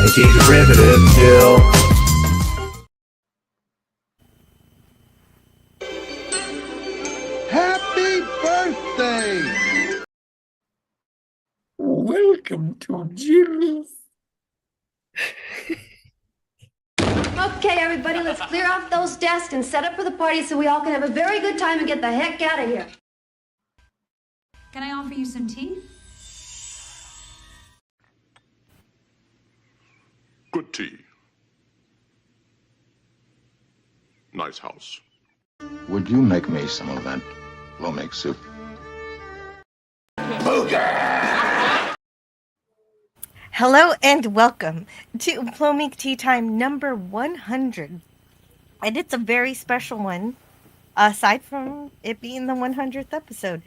and she's a riveted Jill. Happy birthday! Welcome to Jill's. Okay, everybody, let's clear off those desks and set up for the party so we all can have a very good time and get the heck out of here. Can I offer you some tea? Good tea. Nice house. Would you make me some of that Plomeek soup? Hello and welcome to Plomeek Teatime number 100. And it's a very special one, aside from it being the 100th episode.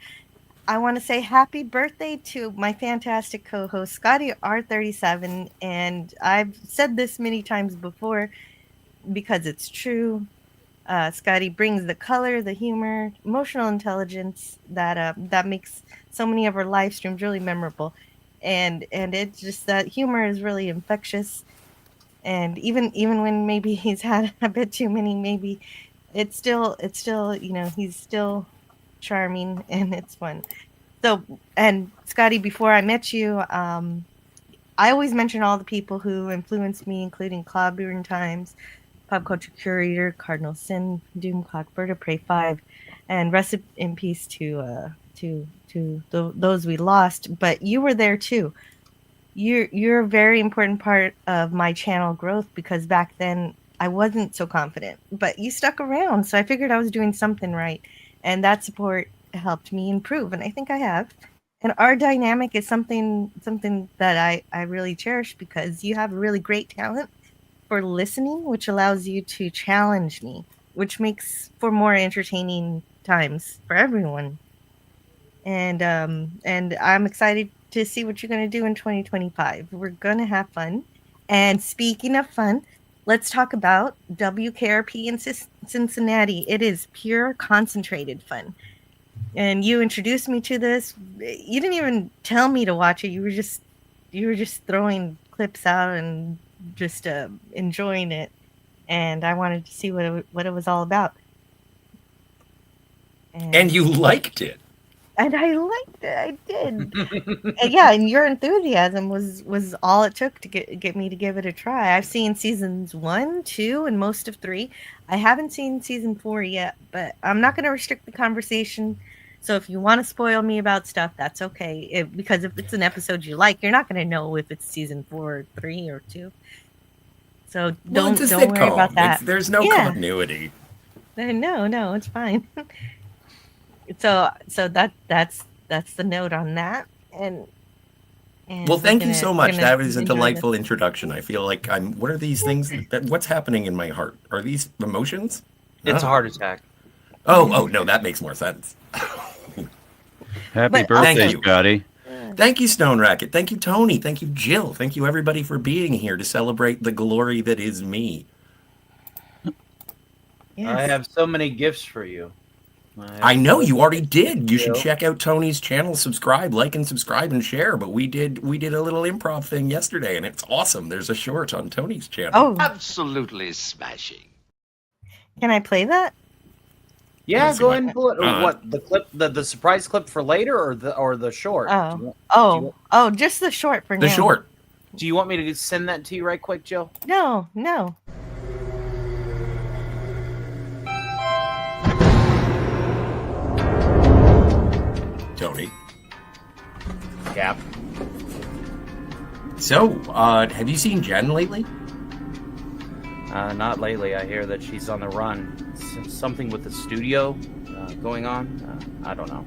I want to say happy birthday to my fantastic co-host, ScottyR37's, and I've said this many times before because it's true. Scotty brings the color, the humor, emotional intelligence that makes so many of our live streams really memorable. And it's just that humor is really infectious, and even when maybe he's had a bit too many, maybe it's still he's still charming and it's fun. So, and Scotty, before I met you, I always mention all the people who influenced me, including Cloudburn Times, Pop Culture Curator, Cardinal Sin, Doom Clock, Bird of Prey 5, and rest in peace to those we lost. But you were there too. You're a very important part of my channel growth, because back then I wasn't so confident, but you stuck around, so I figured I was doing something right, and that support helped me improve, and I think I have. And our dynamic is something that I really cherish, because you have really great talent for listening, which allows you to challenge me, which makes for more entertaining times for everyone. And I'm excited to see what you're going to do in 2025. We're going to have fun. And speaking of fun, let's talk about WKRP in Cincinnati. It is pure concentrated fun. And you introduced me to this. You didn't even tell me to watch it. You were just throwing clips out and just enjoying it. And I wanted to see what it was all about. And you liked it. And I liked it. I did. And yeah, and your enthusiasm was all it took to get me to give it a try. I've seen seasons 1, 2, and most of 3. I haven't seen season 4 yet, but I'm not going to restrict the conversation. So if you want to spoil me about stuff, that's okay. Because if it's an episode you like, you're not going to know if it's season 4 or 3 or 2. So don't worry about that. There's no continuity. No, it's fine. So that's the note on that. And well, thank you so much. That was a delightful introduction. I feel like what are these things? What's happening in my heart? Are these emotions? It's a heart attack. Oh, no, that makes more sense. Happy birthday, Scotty. Thank you, Stone Racket. Thank you, Tony. Thank you, Jill. Thank you, everybody, for being here to celebrate the glory that is me. Yes. I have so many gifts for you. I know you already did. You should check out Tony's channel, subscribe, like and subscribe and share. But we did a little improv thing yesterday, and it's awesome. There's a short on Tony's channel. Oh, absolutely smashing. Can I play that? Yeah, go ahead and pull it. What, the clip, the surprise clip for later, or the short? Oh, just the short for now. The short. Do you want me to send that to you right quick, Jill? No. Tony. Cap. So, have you seen Jen lately? Not lately. I hear that she's on the run. Something with the studio going on. I don't know.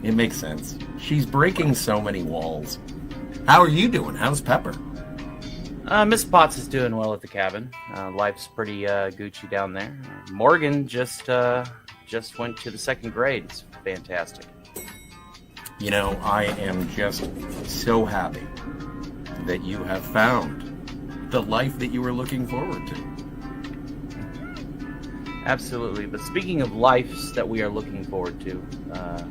It makes sense. She's breaking so many walls. How are you doing? How's Pepper? Miss Potts is doing well at the cabin. Life's pretty Gucci down there. Morgan just went to the 2nd grade. It's fantastic. You know, I am just so happy that you have found the life that you were looking forward to. Absolutely. But speaking of lives that we are looking forward to,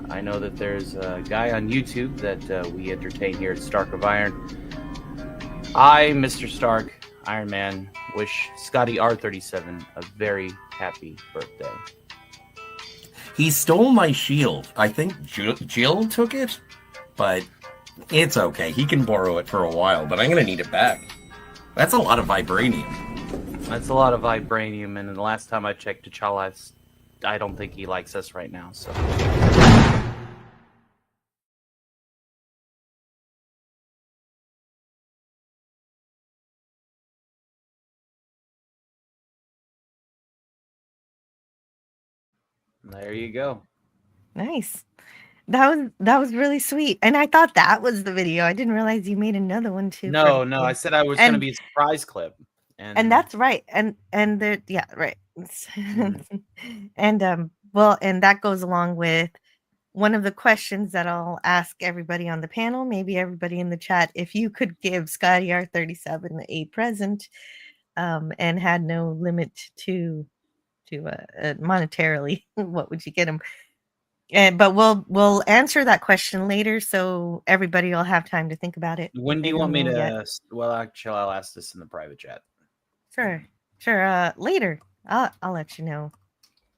I know that there's a guy on YouTube that we entertain here at Stark of Iron. I, Mr. Stark, Iron Man, wish ScottyR37 a very happy birthday. He stole my shield. I think Jill took it, but it's okay. He can borrow it for a while, but I'm going to need it back. That's a lot of vibranium. That's a lot of vibranium, and the last time I checked T'Challa, I don't think he likes us right now, so... There you go. Nice. That was really sweet. And I thought that was the video. I didn't realize you made another one too. No, I said I was going to be a surprise clip. And that's right. And there, yeah, right. And well, and that goes along with one of the questions that I'll ask everybody on the panel, maybe everybody in the chat, if you could give ScottyR37 a present, and had no limit to monetarily, what would you get him? But we'll answer that question later, so everybody will have time to think about it. When do you want me to? Well, actually, I'll ask this in the private chat. Sure. Later, I'll let you know.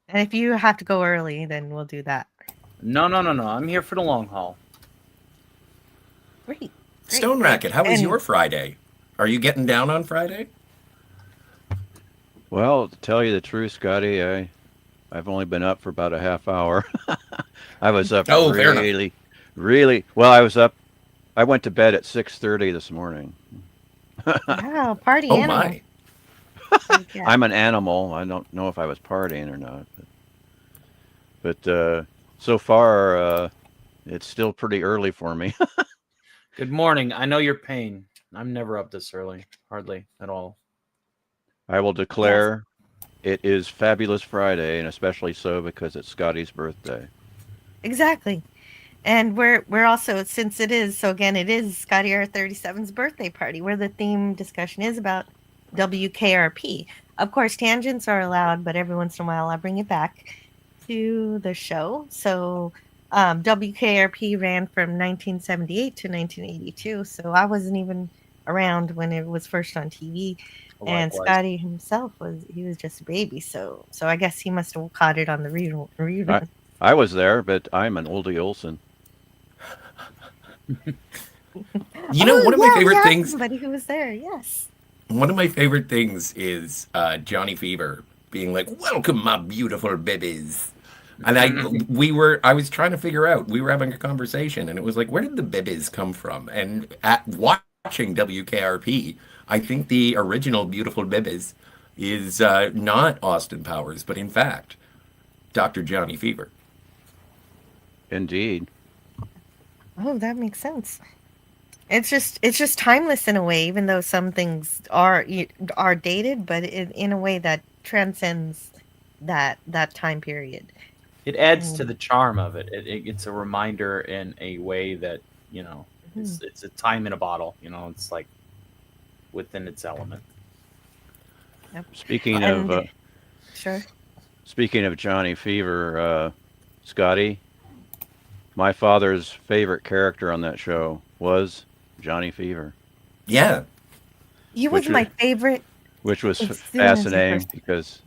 And if you have to go early, then we'll do that. No. I'm here for the long haul. Great. Stone Racket, how was your Friday? Are you getting down on Friday? Well, to tell you the truth, Scotty, I've only been up for about a half hour. I was up really well. I was up. I went to bed at 6:30 this morning. Wow, party animal. My. I'm an animal. I don't know if I was partying or not, but so far it's still pretty early for me. Good morning. I know your pain. I'm never up this early, hardly at all. I will declare it is Fabulous Friday, and especially so because it's Scotty's birthday. Exactly. And we're also, since it is ScottyR37's birthday party, where the theme discussion is about WKRP. Of course, tangents are allowed, but every once in a while I bring it back to the show. So WKRP ran from 1978 to 1982, so I wasn't even around when it was first on TV. And Scotty himself was just a baby, so I guess he must have caught it on the rerun. I was there, but I'm an oldie Olsen. You know, one of my favorite things. Somebody who was there, yes. One of my favorite things is Johnny Fever being like, "Welcome, my beautiful babies," and I was trying to figure out. We were having a conversation, and it was like, where did the babies come from? And at watching WKRP, I think the original Beautiful Babies is not Austin Powers, but in fact, Dr. Johnny Fever. Indeed. Oh, that makes sense. It's just timeless in a way, even though some things are dated, but in a way that transcends that time period. It adds to the charm of it. It's a reminder in a way that, it's a time in a bottle. It's like within its element. Yep. Speaking of Johnny Fever, Scotty, my father's favorite character on that show was Johnny Fever. Yeah. He was my favorite. Which was fascinating because...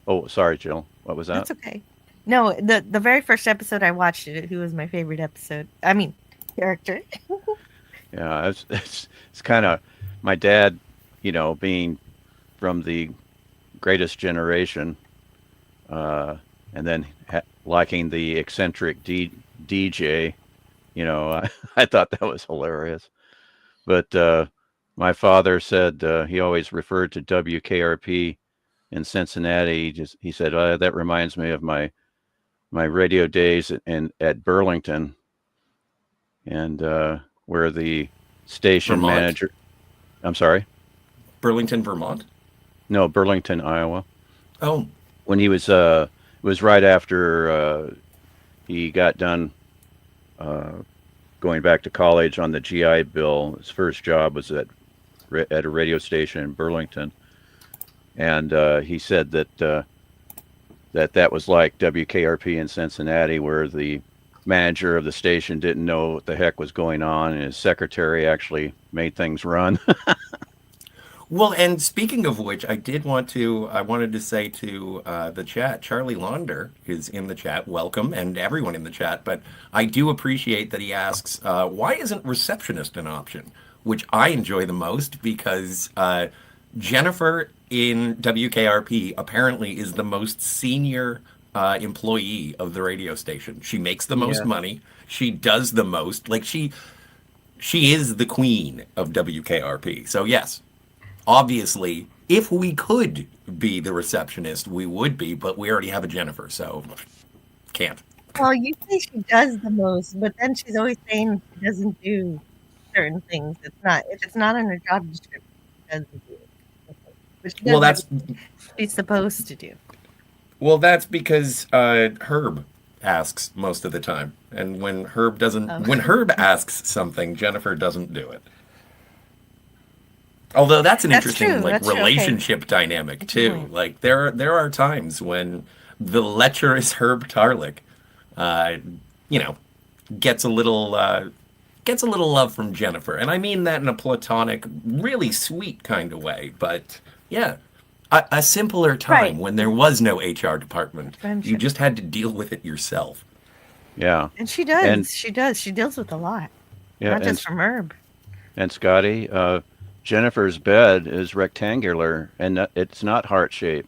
Oh, sorry, Jill. What was that? That's okay. No, the very first episode I watched he was my favorite character. Yeah, it's kind of... My dad, being from the greatest generation, and then liking the eccentric DJ, I thought that was hilarious. But my father said he always referred to WKRP in Cincinnati. He said, that reminds me of my radio days at Burlington, and where the station manager... I'm sorry? Burlington, Vermont? No, Burlington, Iowa. Oh. When he was, it was right after he got done going back to college on the GI Bill. His first job was at a radio station in Burlington. And he said that was like WKRP in Cincinnati, where the manager of the station didn't know what the heck was going on, and his secretary actually made things run. Well, and speaking of which, I wanted to say to the chat, Charlie Launder is in the chat. Welcome, and everyone in the chat. But I do appreciate that he asks, why isn't receptionist an option? Which I enjoy the most because Jennifer in WKRP apparently is the most senior employee of the radio station. She makes the most money. She does the most. Like she is the queen of WKRP. So yes. Obviously, if we could be the receptionist, we would be, but we already have a Jennifer, so can't. Well, you say she does the most, but then she's always saying she doesn't do certain things. If it's not in her job description, she doesn't do it. But she does Well, what she's supposed to do. Well, that's because Herb asks most of the time, and when Herb asks something, Jennifer doesn't do it. Although that's an interesting relationship dynamic too. Like there are times when the lecherous Herb Tarlick, gets a little love from Jennifer, and I mean that in a platonic, really sweet kind of way. But yeah, a simpler time when there was no HR department, you just had to deal with it yourself. Yeah, and she does. She deals with a lot. Yeah, not just from Herb. And Scotty. Jennifer's bed is rectangular, and it's not heart-shaped.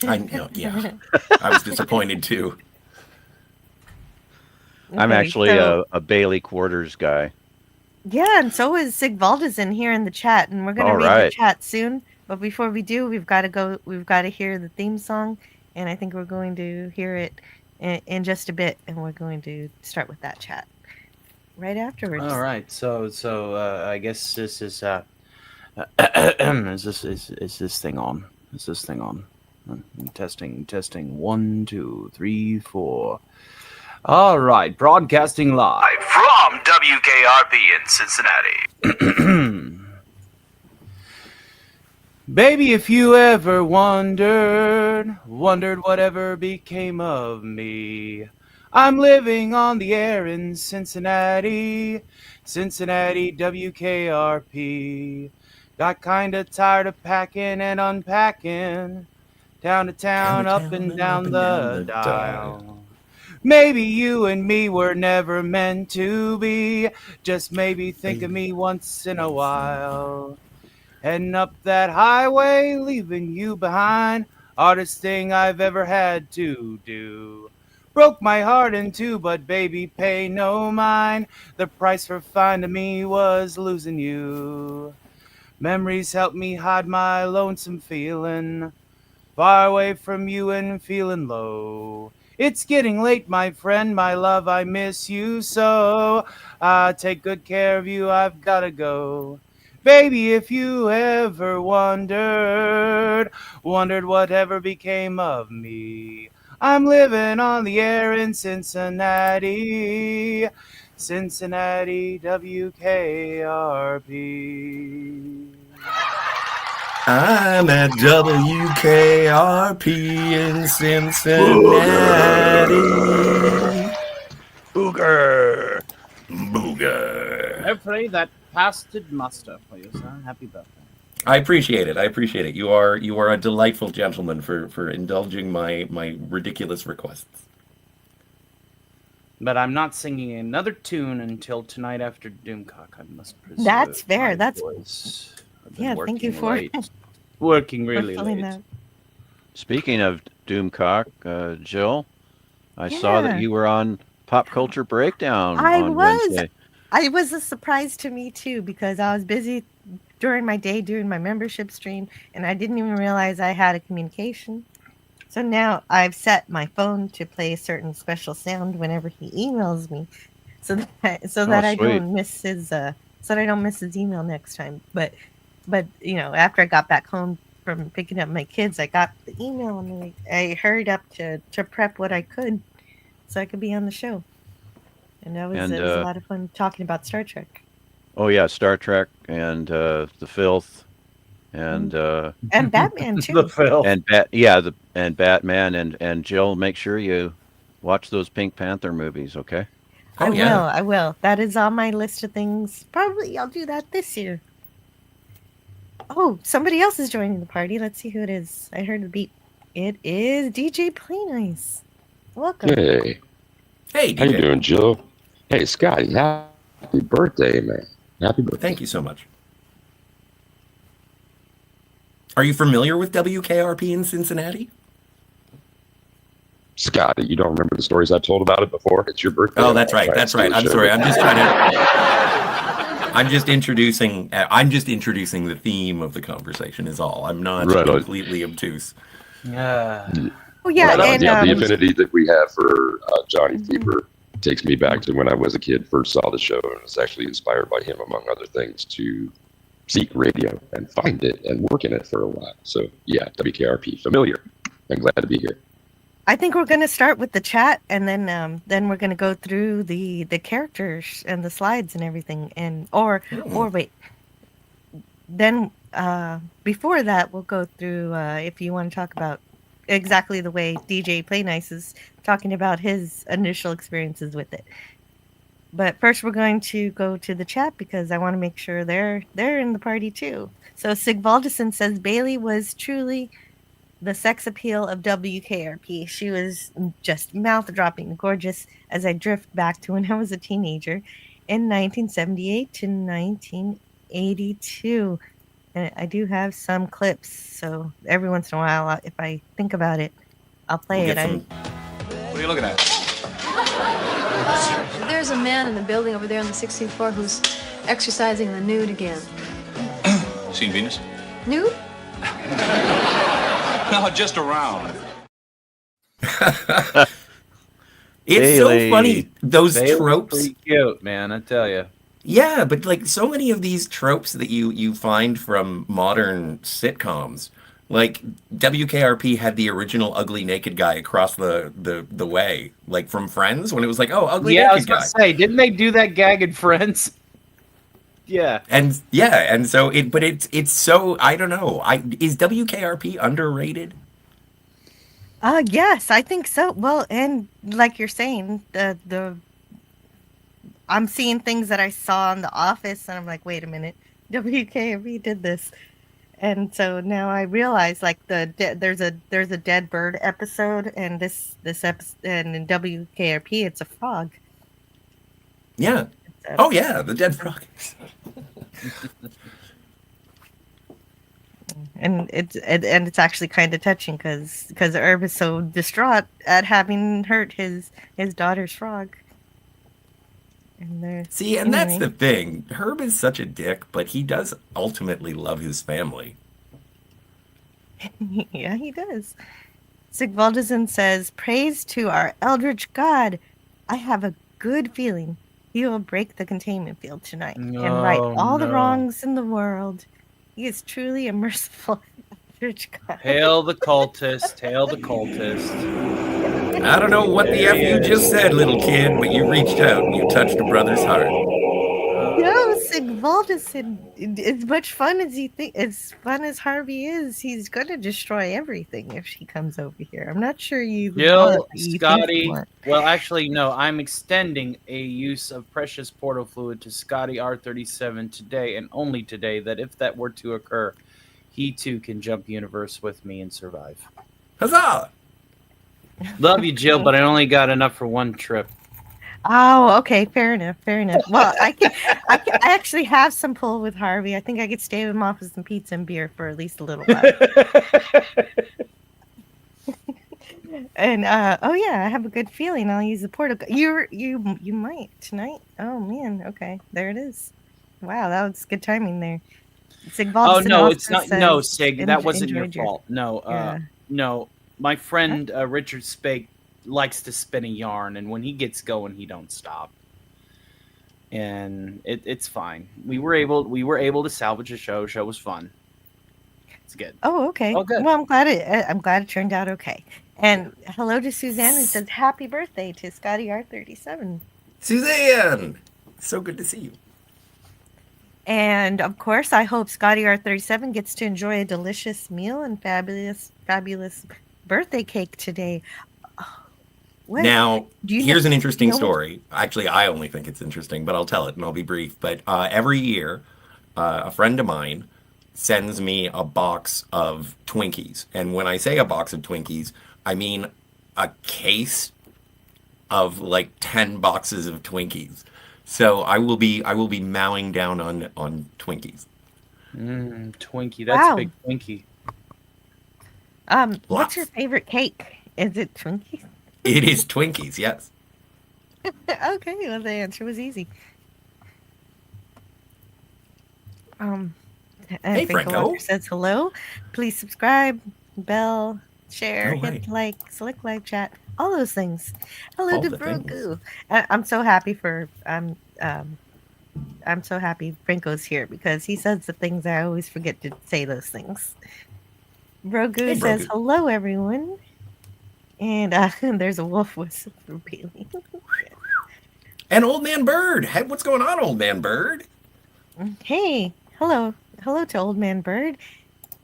I know, yeah. I was disappointed, too. I'm actually a Bailey Quarters guy. Yeah, and so is Sigvalda's in here in the chat, and we're going to read the chat soon. But before we do, we've got to hear the theme song, and I think we're going to hear it in just a bit, and we're going to start with that chat right afterwards. All right, so I guess this is is this thing on? Is this thing on? Testing 1 2 3 4. All right, broadcasting live from WKRP in Cincinnati. Baby, if you ever wondered whatever became of me, I'm living on the air in Cincinnati, WKRP. Got kinda tired of packing and unpacking, town to town, up and down the dial. Maybe you and me were never meant to be, just maybe think of me once in a while. Heading up that highway, leaving you behind, hardest thing I've ever had to do. Broke my heart in two, but baby, pay no mind. The price for finding me was losing you. Memories help me hide my lonesome feeling, far away from you and feeling low. It's getting late, my friend, my love, I miss you so. Take good care of you, I've gotta go. Baby, if you ever wondered whatever became of me, I'm living on the air in Cincinnati, WKRP. I'm at WKRP in Cincinnati. Booger. Hopefully that passed muster for you, sir. Happy birthday. I appreciate it. You are a delightful gentleman for indulging my ridiculous requests. But I'm not singing another tune until tonight after Doomcock. I must preserve. That's fair. That's voice. thank you for working really late. That. Speaking of Doomcock, Jill, I saw that you were on Pop Culture Breakdown on Wednesday. It was a surprise to me too, because I was busy during my day doing my membership stream, and I didn't even realize I had a communication. So now I've set my phone to play a certain special sound whenever he emails me, so that I don't miss his email next time. But after I got back home from picking up my kids, I got the email and I hurried up to prep what I could so I could be on the show. And it was a lot of fun talking about Star Trek. Oh yeah, Star Trek and the Filth, and Batman too. The Filth and Batman and Jill. Make sure you watch those Pink Panther movies, okay? Oh, I will. That is on my list of things. Probably I'll do that this year. Oh, somebody else is joining the party. Let's see who it is. I heard a beep. It is DJ Playnice. Welcome. Hey. Hey, DJ. How you doing, Jill? Hey, Scotty. Happy birthday, man. Happy birthday. Thank you so much. Are you familiar with WKRP in Cincinnati? Scotty, you don't remember the stories I've told about it before? It's your birthday. Oh, that's right. That's right. I'm sorry. I'm just trying to. I'm just introducing the theme of the conversation. Is all. I'm not completely obtuse. Yeah. Oh yeah, well, and the affinity that we have for Johnny Fever takes me back to when I was a kid, first saw the show, and was actually inspired by him, among other things, to seek radio and find it and work in it for a while. So yeah, WKRP, familiar. I'm glad to be here. I think we're going to start with the chat, and then we're going to go through the characters and the slides and everything, and or wait. Then before that, we'll go through if you want to talk about exactly the way DJ Playnice is talking about his initial experiences with it. But first, we're going to go to the chat because I want to make sure they're in the party too. So Sigvaldison says Bailey was truly the sex appeal of WKRP. She was just mouth-dropping gorgeous as I drift back to when I was a teenager in 1978 to 1982. And I do have some clips, so every once in a while, if I think about it, I'll play it. What are you looking at? There's a man in the building over there on the 16th floor who's exercising the nude again. Seen Venus? Nude? No, just around. It's so funny, those They were tropes. pretty cute, man, I tell you. Yeah, but like so many of these tropes that you find from modern sitcoms, like WKRP had the original ugly naked guy across the way, like from Friends, when it was like, oh, ugly Yeah, I was naked guy. gonna say, didn't they do that gag in Friends? Yeah. And so it's so, I don't know. Is WKRP underrated? Yes, I think so. Well, and like you're saying, the I'm seeing things that I saw in The Office, and I'm like, wait a minute, WKRP did this, and so now I realize like there's a dead bird episode, and this episode, and in WKRP it's a frog. Yeah. Oh yeah, the dead frog. And it's actually kind of touching because Herb is so distraught at having hurt his daughter's frog. And See, and that's the thing. Herb is such a dick, but he does ultimately love his family. Yeah, he does. Sigvaldison says, "Praise to our eldritch god. I have a good feeling he will break the containment field tonight and right all the wrongs in the world. He is truly a merciful eldritch god." Hail the cultist, hail the cultist. I don't know what the F you just said, little kid, but you reached out and you touched a brother's heart. No, Sigvaldison, as much fun as as fun as Harvey is, he's gonna destroy everything if she comes over here. I'm not sure you Jill, Scotty. Well, actually, no. I'm extending a use of precious portal fluid to ScottyR37 today, and only today, that if that were to occur, he too can jump universe with me and survive. Huzzah! Love you, Jill, but I only got enough for one trip. Oh, okay, fair enough. Well, I actually have some pull with Harvey. I think I could stay with him off with some pizza and beer for at least a little while. And oh yeah, I have a good feeling I'll use the portal. You might tonight. Oh man, okay, there it is. Wow, that was good timing there. Oh no, it's not. No, Sig, that wasn't your fault. No, no. My friend Richard Spake likes to spin a yarn, and when he gets going, he don't stop. And it's fine. We were able to salvage the show. Show was fun. It's good. Oh, okay. Oh, good. Well, I'm glad it turned out okay. And hello to Suzanne, who says happy birthday to ScottyR37. Suzanne, so good to see you. And of course, I hope ScottyR37 gets to enjoy a delicious meal and fabulous birthday cake today. What? Now, Do you here's know, an interesting know- story. Actually, I only think it's interesting, but I'll tell it and I'll be brief. But every year, a friend of mine sends me a box of Twinkies. And when I say a box of Twinkies, I mean a case of like 10 boxes of Twinkies. So I will be mowing down on Twinkies. Twinkie. That's a Wow. big Twinkie. What's your Lots. favorite cake? Is it Twinkies? It is Twinkies, yes. Okay, well the answer was easy. Hey, Franco Walker Franco. says hello. Please subscribe, bell, share, Oh, hit right. like, select live chat, all those things. Hello All to the things. Brogu. I'm so happy for I'm so happy Franco's here because he says the things I always forget to say those things. Brogu Hey, says Brogu. hello everyone. And there's a wolf whistle for Bailey. And Old Man Bird. Hey, what's going on, Old Man Bird? Hey, hello to Old Man Bird.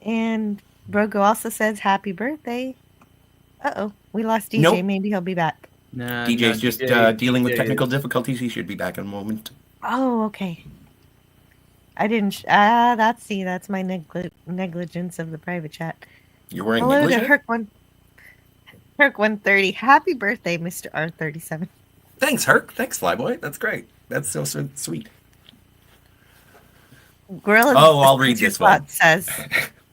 And Brogo also says happy birthday. Uh-oh, we lost DJ. Nope. Maybe he'll be back. Nah, DJ's just dealing with technical difficulties. He should be back in a moment. Oh, okay. I didn't. That's my negligence of the private chat. You're wearing Hello negligent? to Herc 130. Happy birthday, Mr. R37. Thanks, Herc. Thanks, Flyboy. That's great. That's so sweet. Gorilla. Oh, I'll read this one. Says,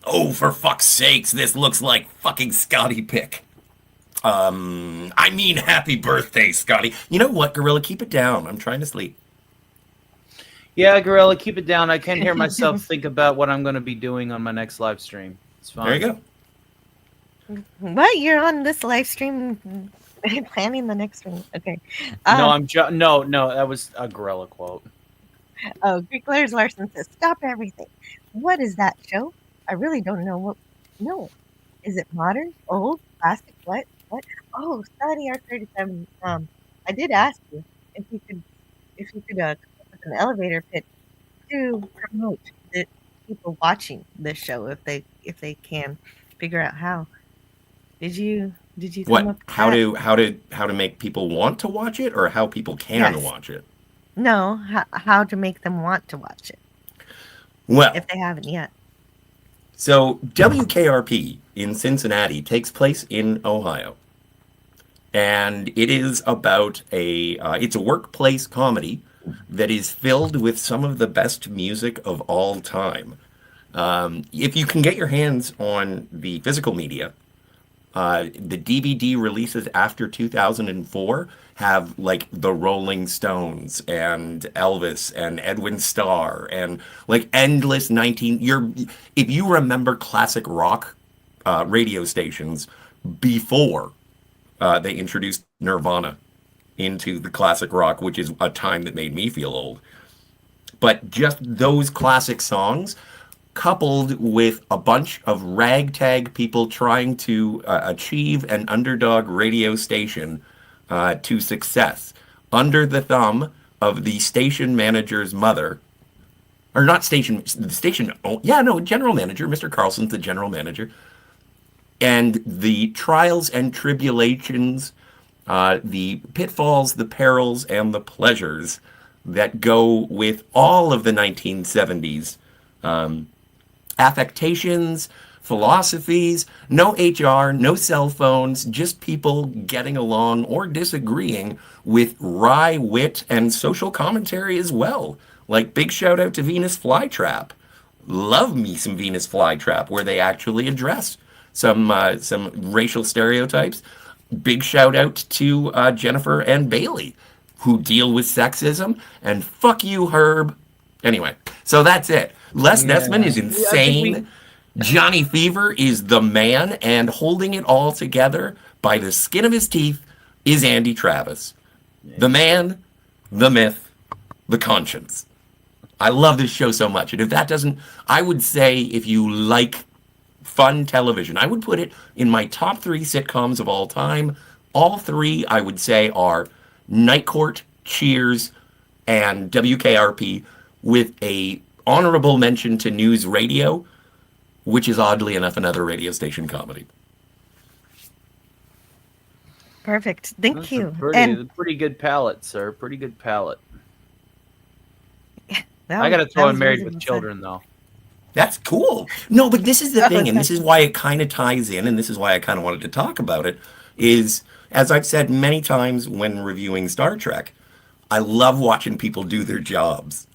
Oh, for fuck's sakes, this looks like fucking Scotty pick. I mean, happy birthday, Scotty. You know what, Gorilla? Keep it down. I'm trying to sleep. Yeah, Gorilla, keep it down. I can't hear myself think about what I'm going to be doing on my next live stream. It's fine. There you go. what? You're on this live stream planning the next one? Okay. No, no. That was a Gorilla quote. Oh, Greek Lars Larson says, "Stop everything. What is that show? I really don't know what. No, is it modern, old, classic? What? Oh, ScottyR37's. I did ask you if you could come up with an elevator pitch to promote the people watching this show if they can figure out how. Did you come What? up with How that? to make people want to watch it, or how people can Yes. watch it? No, how to make them want to watch it Well, if they haven't yet. so WKRP in Cincinnati takes place in Ohio, and it is about it's a workplace comedy that is filled with some of the best music of all time. If you can get your hands on the physical media, the DVD releases after 2004 have like the Rolling Stones and Elvis and Edwin Starr and like endless if you remember classic rock radio stations before they introduced Nirvana into the classic rock, which is a time that made me feel old. But just those classic songs coupled with a bunch of ragtag people trying to achieve an underdog radio station to success under the thumb of the station manager's mother, or not station, the station, general manager, Mr. Carlson's the general manager, and the trials and tribulations, the pitfalls, the perils, and the pleasures that go with all of the 1970s affectations, philosophies, no HR, no cell phones, just people getting along or disagreeing with wry wit and social commentary as well. Like, big shout out to Venus Flytrap. Love me some Venus Flytrap, where they actually address some racial stereotypes. Big shout out to Jennifer and Bailey, who deal with sexism. And fuck you, Herb. Anyway, so that's it. Les Nessman is insane. Johnny Fever is the man, and holding it all together by the skin of his teeth is Andy Travis. The man, the myth, the conscience. I love this show so much. And if that doesn't, I would say if you like fun television, I would put it in my top 3 sitcoms of all time. All 3, I would say, are Night Court, Cheers, and WKRP, with a honorable mention to News Radio, which is oddly enough another radio station comedy. Perfect. Thank That's you. a pretty good palette, sir. Pretty good palette. I was- gotta throw that in was Married Rosie with Gonzalez. Children though. That's cool. No, but this is the Oh, thing, and this is that's- why it kind of ties in, and this is why I kind of wanted to talk about it, is, as I've said many times when reviewing Star Trek, I love watching people do their jobs.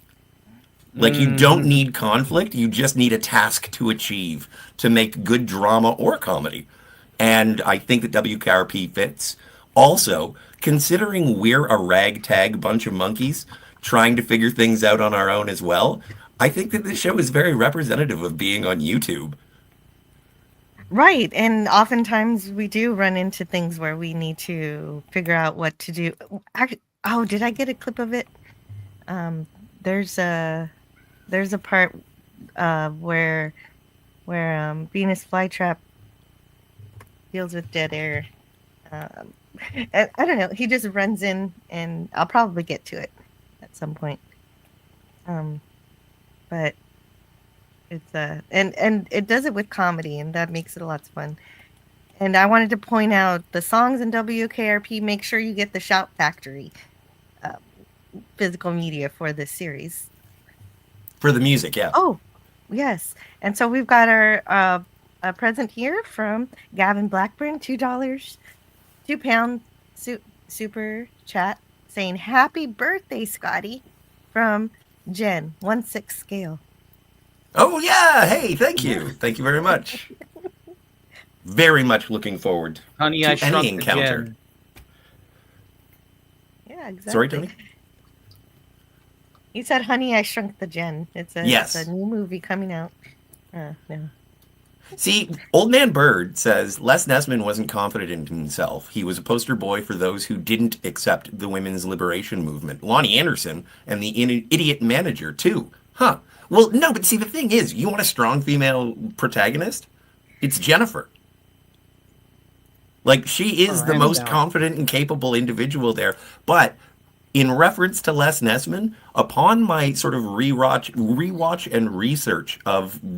Like, you don't need conflict, you just need a task to achieve to make good drama or comedy. And I think that WKRP fits. Also, considering we're a ragtag bunch of monkeys trying to figure things out on our own as well, I think that this show is very representative of being on YouTube. Right. And oftentimes we do run into things where we need to figure out what to do. Oh, did I get a clip of it? There's a part where Venus Flytrap deals with dead air. I don't know. He just runs in, and I'll probably get to it at some point. But it's and it does it with comedy, and that makes it a lot of fun. And I wanted to point out the songs in WKRP. Make sure you get the Shout Factory physical media for this series. For the music, yeah. Oh, yes. And so we've got our a present here from Gavin Blackburn, $2, £2 super chat saying happy birthday, Scotty, from Jen, 1/6 scale. Oh, yeah. Hey, thank you. Thank you very much. Very much looking forward Honey, to I Shrunk any the encounter. Jen. Yeah, exactly. Sorry, Tony? He said, Honey, I Shrunk the Jen. It's a Yes. new movie coming out. No. See, Old Man Bird says Les Nessman wasn't confident in himself. He was a poster boy for those who didn't accept the women's liberation movement. Lonnie Anderson and the idiot manager, too. Huh. Well, no, but see, the thing is, you want a strong female protagonist? It's Jennifer. Like, she is the most confident and capable individual there. But in reference to Les Nessman, upon my sort of rewatch and research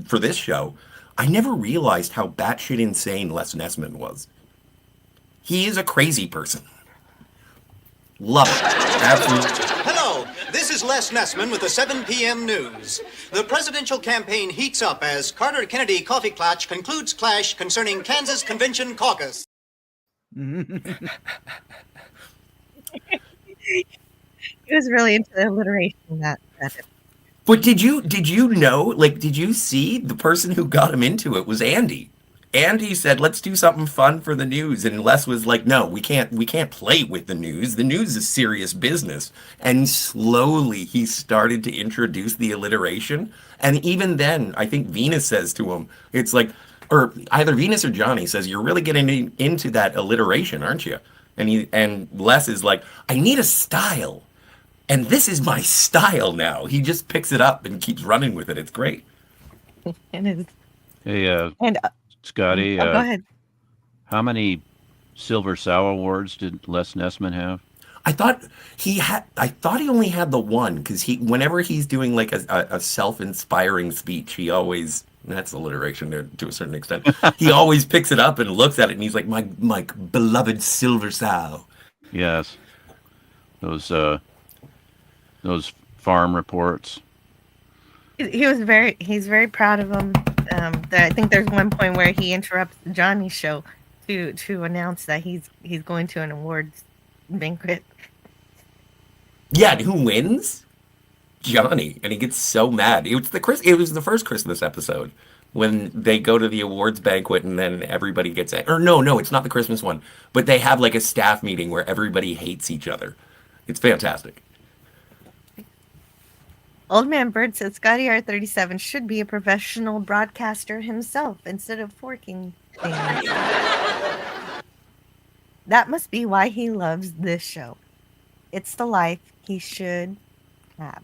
for this show, I never realized how batshit insane Les Nessman was. He is a crazy person. Love it. Absolutely. Hello, this is Les Nessman with the 7 p.m. news. The presidential campaign heats up as Carter Kennedy Coffee Clutch concludes clash concerning Kansas Convention caucus. He was really into the alliteration that But did you know, like, did you see the person who got him into it was Andy? Andy said, let's do something fun for the news. And Les was like, no, we can't play with the news. The news is serious business. And slowly he started to introduce the alliteration. And even then, I think Venus says to him, it's like, or either Venus or Johnny says, you're really getting into that alliteration, aren't you? And Les is like, I need a style. And this is my style now. He just picks it up and keeps running with it. It's great. and it's Hey, and Scotty, go ahead. how many Silver Sow awards did Les Nessman have? I thought he only had the one, because whenever he's doing like a self-inspiring speech, he always, that's alliteration to a certain extent. He always picks it up and looks at it, and he's like, my beloved Silver Sow. Yes, those farm reports. He's very proud of him. I think there's one point where he interrupts Johnny's show to announce that he's going to an awards banquet. Yeah, and who wins? Johnny, and he gets so mad. It was the first Christmas episode when they go to the awards banquet, and then everybody gets no, it's not the Christmas one, but they have like a staff meeting where everybody hates each other. It's fantastic. Old Man Bird says ScottyR37 should be a professional broadcaster himself instead of forking things. That must be why he loves this show. It's the life he should have.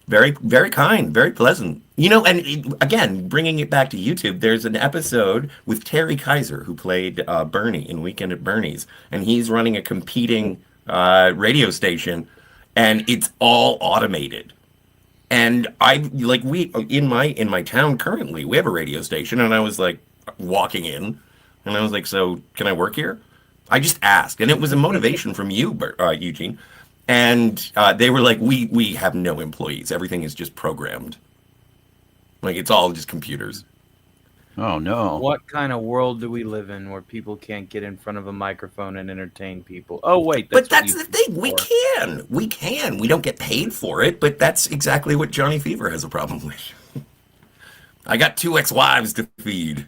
Very, very kind, very pleasant. And again, bringing it back to YouTube, there's an episode with Terry Kaiser, who played Bernie in Weekend at Bernie's, and he's running a competing radio station, and it's all automated. And in my town currently, we have a radio station, and I was like walking in, and I was like, so can I work here? I just asked, and it was a motivation from you, Eugene. And they were like, we have no employees. Everything is just programmed. Like, it's all just computers. Oh, no. What kind of world do we live in where people can't get in front of a microphone and entertain people? Oh, wait. But that's the thing. We can. We can. We don't get paid for it, but that's exactly what Johnny Fever has a problem with. I got 2 ex-wives to feed.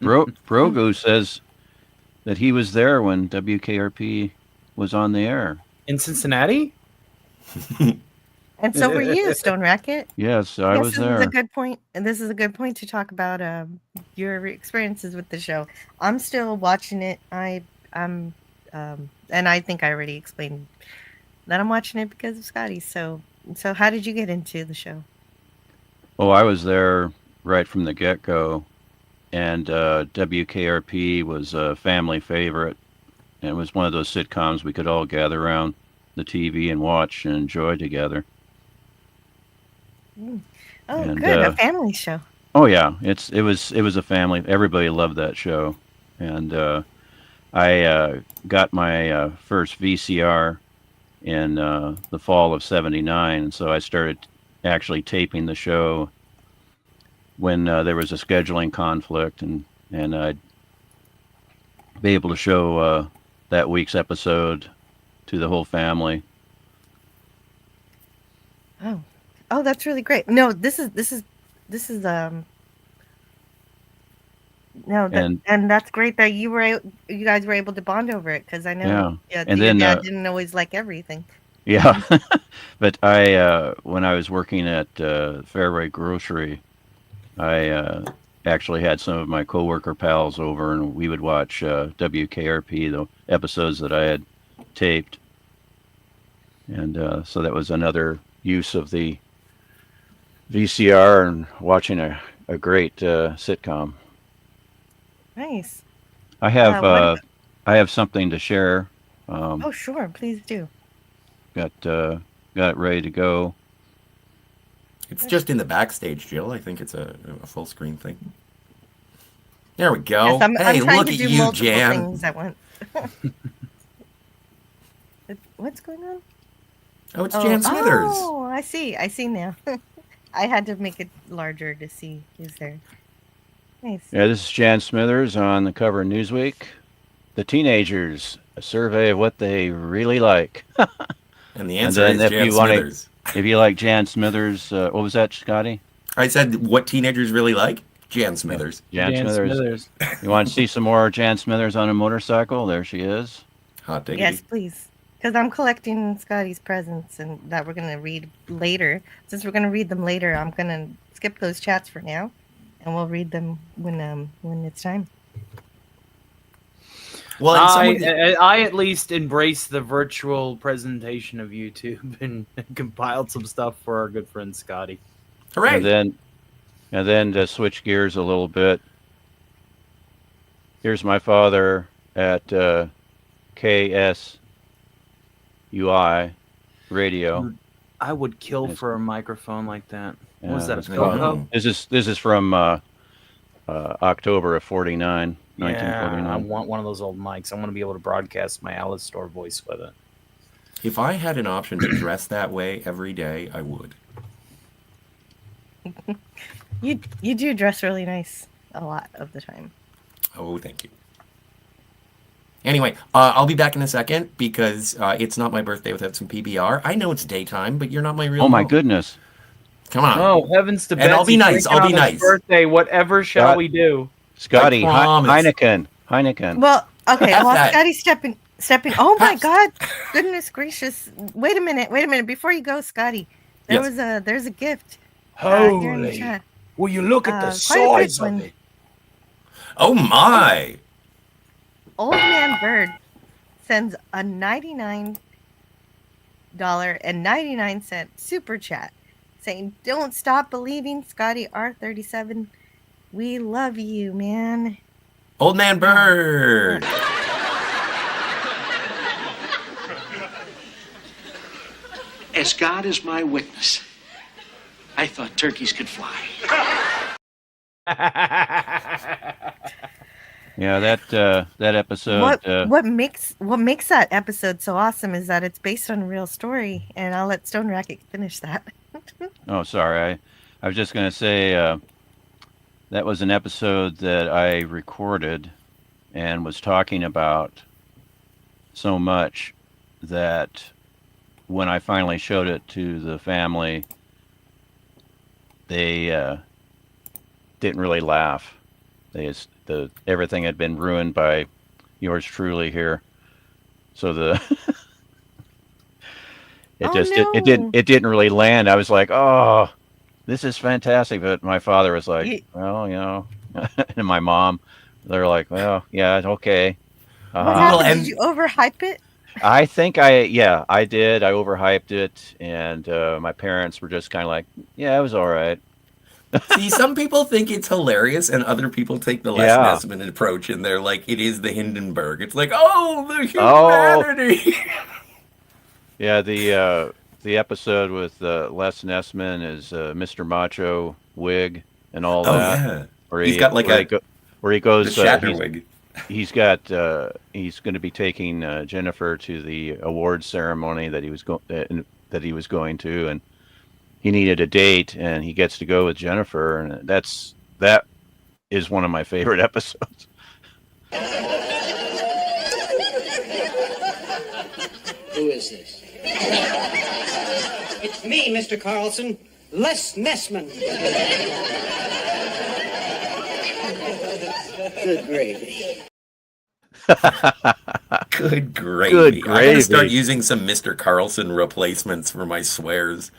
Brogu says that he was there when WKRP was on the air. In Cincinnati? And so were you, Stone Racket. Yes, I was there. This is a good point, and this is a good point to talk about your experiences with the show. I'm still watching it. I'm and I think I already explained that I'm watching it because of Scotty. So how did you get into the show? Oh, I was there right from the get-go, and WKRP was a family favorite, and it was one of those sitcoms we could all gather around the TV and watch and enjoy together. Oh, and, good, a family show. Oh yeah, it was a family. Everybody loved that show, and I got my first VCR in the fall of '79, and so I started actually taping the show when there was a scheduling conflict, and I'd be able to show that week's episode to the whole family. Oh, that's really great. No, this is no, and that's great that you guys were able to bond over it, because I know and your then dad didn't always like everything. Yeah, but I when I was working at Fairway Grocery, I actually had some of my coworker pals over, and we would watch WKRP, the episodes that I had taped, and so that was another use of the VCR and watching a great sitcom. Nice. I have something to share. Oh, sure, please do. Got it ready to go. It's just in the backstage, Jill. I think it's a full screen thing. There we go. Yes, I'm hey, trying look to at do you, multiple Jan. things at once. What's going on? Oh, it's Jan Smithers. Oh, I see now. I had to make it larger to see who's there. Nice. Yeah, this is Jan Smithers on the cover of Newsweek. The Teenagers, a survey of what they really like. And the answer is Jan Smithers. If you like Jan Smithers, what was that, Scotty? I said what teenagers really like? Jan Smithers. Jan Smithers. You want to see some more Jan Smithers on a motorcycle? There she is. Hot diggity. Yes, please. Because I'm collecting Scotty's presents, and that we're going to read later. Since we're going to read them later, I'm going to skip those chats for now, and we'll read them when it's time. Well, I at least embraced the virtual presentation of YouTube and compiled some stuff for our good friend Scotty. Hooray! And then to switch gears a little bit, here's my father at KSUI radio. I would kill for a microphone like that. Yeah, What was that? This is from October of 1949. I want one of those old mics. I want to be able to broadcast my Alice Store voice with it. If I had an option to dress that way every day, I would. You do dress really nice a lot of the time. Oh, thank you. Anyway, I'll be back in a second because it's not my birthday without some PBR. I know it's daytime, but you're not my real. Oh my goodness! Come on! Oh heavens to Betsy! And I'll be nice. I'll be nice. Birthday, whatever shall we do? Scotty, Heineken. Well, okay. F While that. Scotty's stepping. Oh my God! Goodness gracious! Wait a minute! Before you go, Scotty, there's a gift. Here in the Holy! chat. Will you look at the quite a big size one. of it? Oh my! Old Man Bird sends a $99.99 super chat saying, "Don't stop believing, ScottyR37. We love you, man." Old Man Bird. As God is my witness, I thought turkeys could fly. Yeah, that episode. What makes that episode so awesome is that it's based on a real story, and I'll let Stone Racket finish that. Oh, sorry. I was just gonna say that was an episode that I recorded and was talking about so much that when I finally showed it to the family, they didn't really laugh. Everything had been ruined by yours truly here. So it didn't really land. I was like, oh, this is fantastic. But my father was like, well, and my mom, they're like, well, yeah, okay. What happened? Did you overhype it? I think I did. I overhyped it, and my parents were just kind of like, yeah, it was all right. See, some people think it's hilarious, and other people take the Les Nessman approach, and they're like, it is the Hindenburg. It's like, oh, the humanity. Yeah, the episode with Les Nessman is Mr. Macho wig and all that. Oh yeah, he's got like where he goes. The Shatner wig. He's going to be taking Jennifer to the awards ceremony that he was going to, and he needed a date, and he gets to go with Jennifer, and that is one of my favorite episodes. Who is this? It's me, Mr. Carlson, Les Nessman. Good gravy. Good gravy. Good gravy. I'm going to start using some Mr. Carlson replacements for my swears.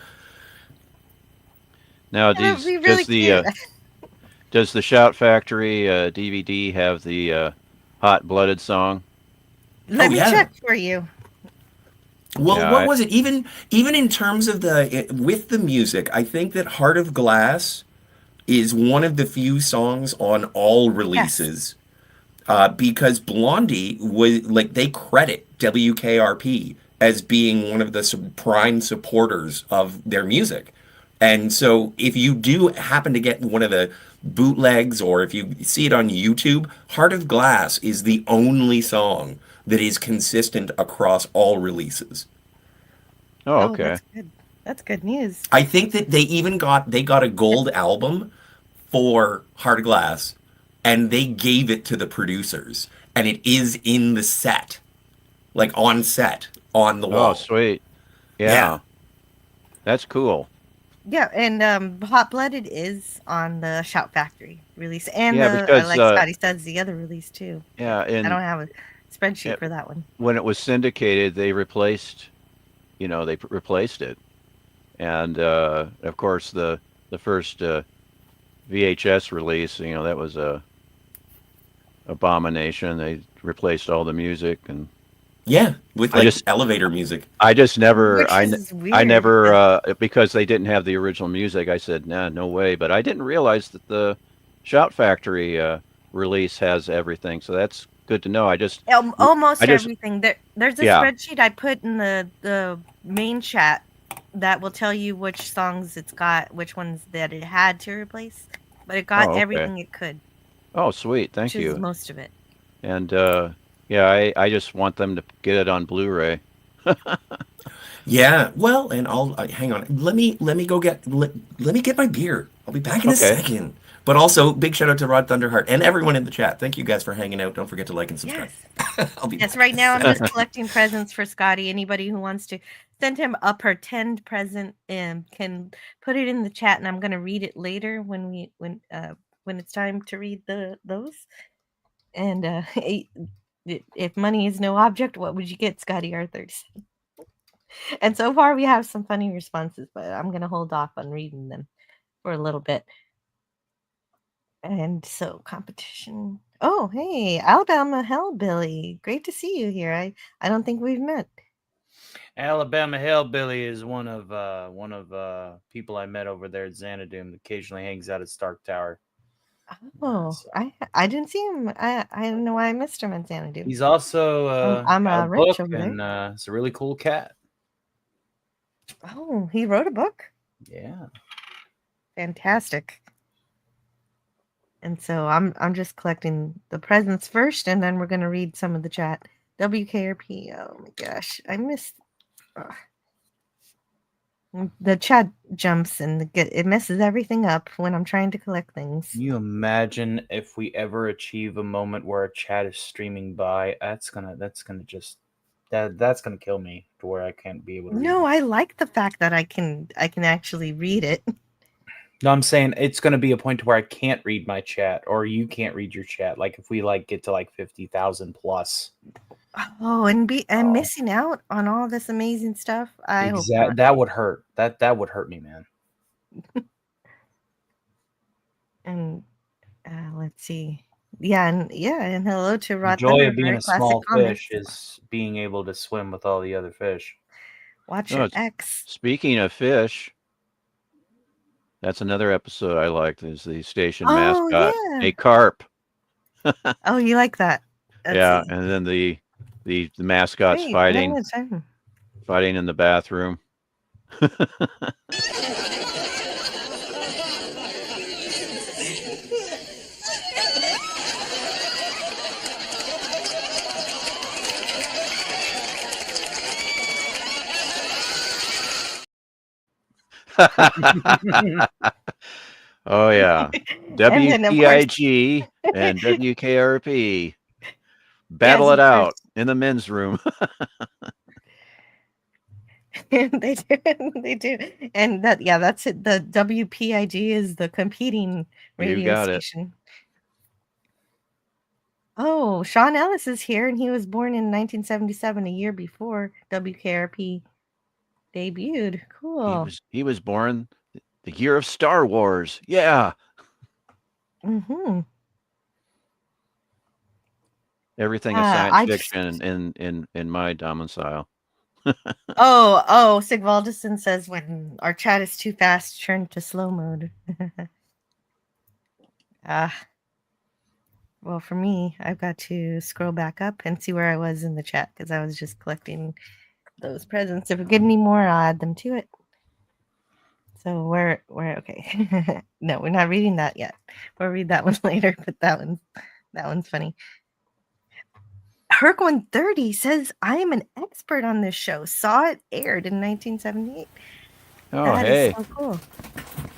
Now, does the Shout Factory DVD have the Hot Blooded song? Let me check for you. Well, what was it? Even in terms of with the music, I think that Heart of Glass is one of the few songs on all releases. Because Blondie was they credit WKRP as being one of the prime supporters of their music. And so if you do happen to get one of the bootlegs, or if you see it on YouTube, Heart of Glass is the only song that is consistent across all releases. Oh, okay. That's good news. I think that they got a gold album for Heart of Glass, and they gave it to the producers, and it is in the set, on set, on the wall. Oh, sweet. Yeah. That's cool. Yeah, and Hot Blooded is on the Shout Factory release, and because, like Scotty says, the other release too. Yeah, and I don't have a spreadsheet for that one. When it was syndicated, they replaced it, and of course the first VHS release, that was a abomination. They replaced all the music and. Yeah, with elevator music. I just never, weird. I never, because they didn't have the original music. I said, nah, no way. But I didn't realize that the Shout Factory release has everything. So that's good to know. Almost everything. There's a spreadsheet I put in the main chat that will tell you which songs it's got, which ones that it had to replace. But it got everything it could. Oh, sweet. Thank you. Most of it. And yeah, I just want them to get it on Blu-ray. Yeah, well, and I'll hang on. Let me go get let me get my beer. I'll be back in a second. But also, big shout out to Rod Thunderheart and everyone in the chat. Thank you guys for hanging out. Don't forget to like and subscribe. Yes. I'll be back. Right now I'm just collecting presents for Scotty. Anybody who wants to send him a pretend present can put it in the chat, and I'm going to read it later when it's time to read those. And if money is no object, what would you get, ScottyR37? And so far we have some funny responses, but I'm going to hold off on reading them for a little bit. And so competition. Oh, hey, Alabama Hellbilly. Great to see you here. I don't think we've met. Alabama Hellbilly is one of people I met over there at Xanadu. Occasionally hangs out at Stark Tower. Oh, I didn't see him. I don't know why I missed him at Xanadu. He's also I'm a rich book, over there. and it's a really cool cat. Oh, he wrote a book? Yeah. Fantastic. And so I'm just collecting the presents first, and then we're gonna read some of the chat. WKRP. Oh my gosh, I missed. The chat jumps and it messes everything up when I'm trying to collect things. Can you imagine if we ever achieve a moment where a chat is streaming by? That's gonna kill me to where I can't be able to read No, it. I like the fact that I can actually read it. No, I'm saying it's gonna be a point to where I can't read my chat, or you can't read your chat. Like if we get to 50,000 plus. Oh, and missing out on all this amazing stuff. I hope not. That would hurt. That would hurt me, man. And let's see. And hello to Rod The joy Thunder, of being very a classic small comments. fish is being able to swim with all the other fish. Watch your X. Speaking of fish, that's another episode I liked. Is the station mascot a carp? Oh, you like that? Yeah, and then the mascots fighting in the bathroom. Oh yeah, WPIG and WKRP battle it out in the men's room. They do, and that's it. The WPIG is the competing radio station. Oh, Sean Ellis is here, and he was born in 1977, a year before WKRP debuted. Cool. He was born the year of Star Wars. Yeah. Mm-hmm. Everything is science fiction in my domicile. Oh, Sigvaldison says when our chat is too fast, turn to slow mode. Well, for me, I've got to scroll back up and see where I was in the chat because I was just collecting those presents. If we get any more, I'll add them to it. So we're okay. No, we're not reading that yet. We'll read that one later, but that one's funny. Herc130 says, I am an expert on this show. Saw it aired in 1978. Oh, that hey. is so cool.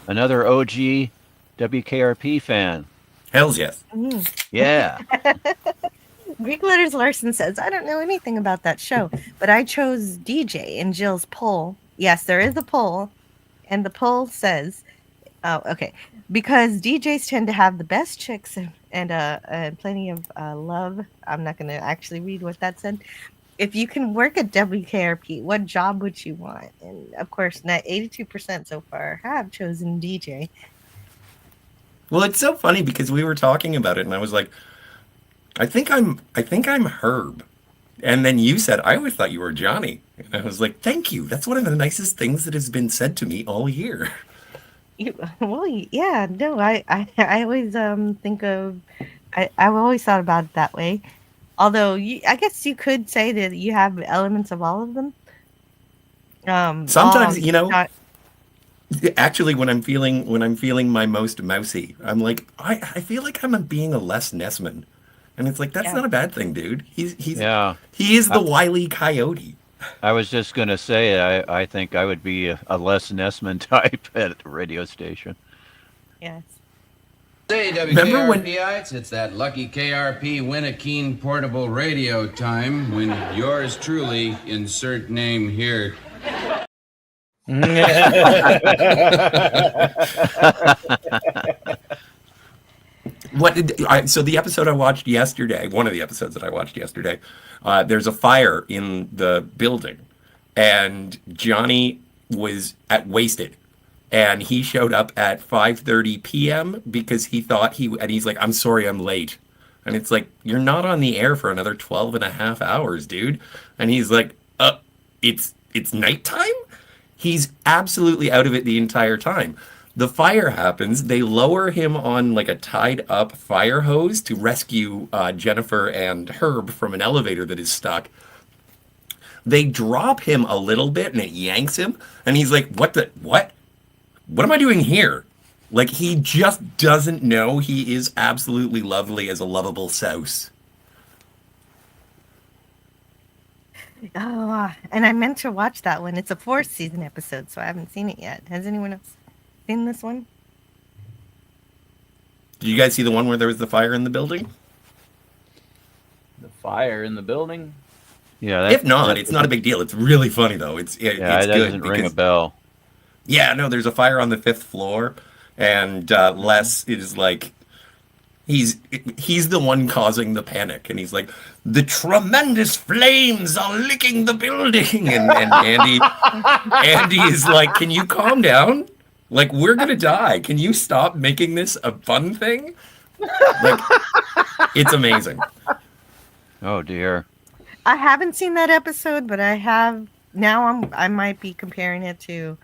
Another OG WKRP fan. Hells yes. Mm. Yeah. Greek Letters Larson says, I don't know anything about that show, but I chose DJ in Jill's poll. Yes, there is a poll. And the poll says, because DJs tend to have the best chicks and plenty of love. I'm not going to actually read what that said. If you can work at WKRP, what job would you want? And of course, 82% so far have chosen DJ. Well, it's so funny because we were talking about it, and I was like, I think I'm Herb. And then you said, I always thought you were Johnny. And I was like, thank you. That's one of the nicest things that has been said to me all year. I always think of, I've always thought about it that way. Although I guess you could say that you have elements of all of them. Sometimes, actually when I'm feeling my most mousy, I'm like, I feel like I'm being a Les Nessman. And it's like, that's not a bad thing, dude. He is the Wile E. Coyote. I was just going to say, I think I would be a Les Nessman type at the radio station. Yes. Say, WKRPites, it's that lucky KRP Winnikeen portable radio time when yours truly, insert name here. So the episode I watched yesterday, one of the episodes that I watched yesterday, there's a fire in the building, and Johnny was wasted, and he showed up at 5:30 p.m. because he thought he's like, I'm sorry, I'm late. And it's like, you're not on the air for another 12 and a half hours, dude. And he's like, it's nighttime? He's absolutely out of it the entire time. The fire happens. They lower him on like a tied up fire hose to rescue Jennifer and Herb from an elevator that is stuck. They drop him a little bit and it yanks him. And he's like, what am I doing here? Like, he just doesn't know he is absolutely lovely as a lovable souse. Oh, and I meant to watch that one. It's a 4th season episode, so I haven't seen it yet. Has anyone else seen this one? Did you guys see the one where there was the fire in the building? The fire in the building? Yeah. If not, it's not a big deal. It's really funny, though. It's it good doesn't ring a bell. Yeah, no, there's a fire on the 5th floor, and Les is like, he's the one causing the panic, and he's like, the tremendous flames are licking the building, and Andy is like, can you calm down? Like, we're gonna die. Can you stop making this a fun thing? Like, it's amazing. Oh dear. I haven't seen that episode, but I have now. I might be comparing it to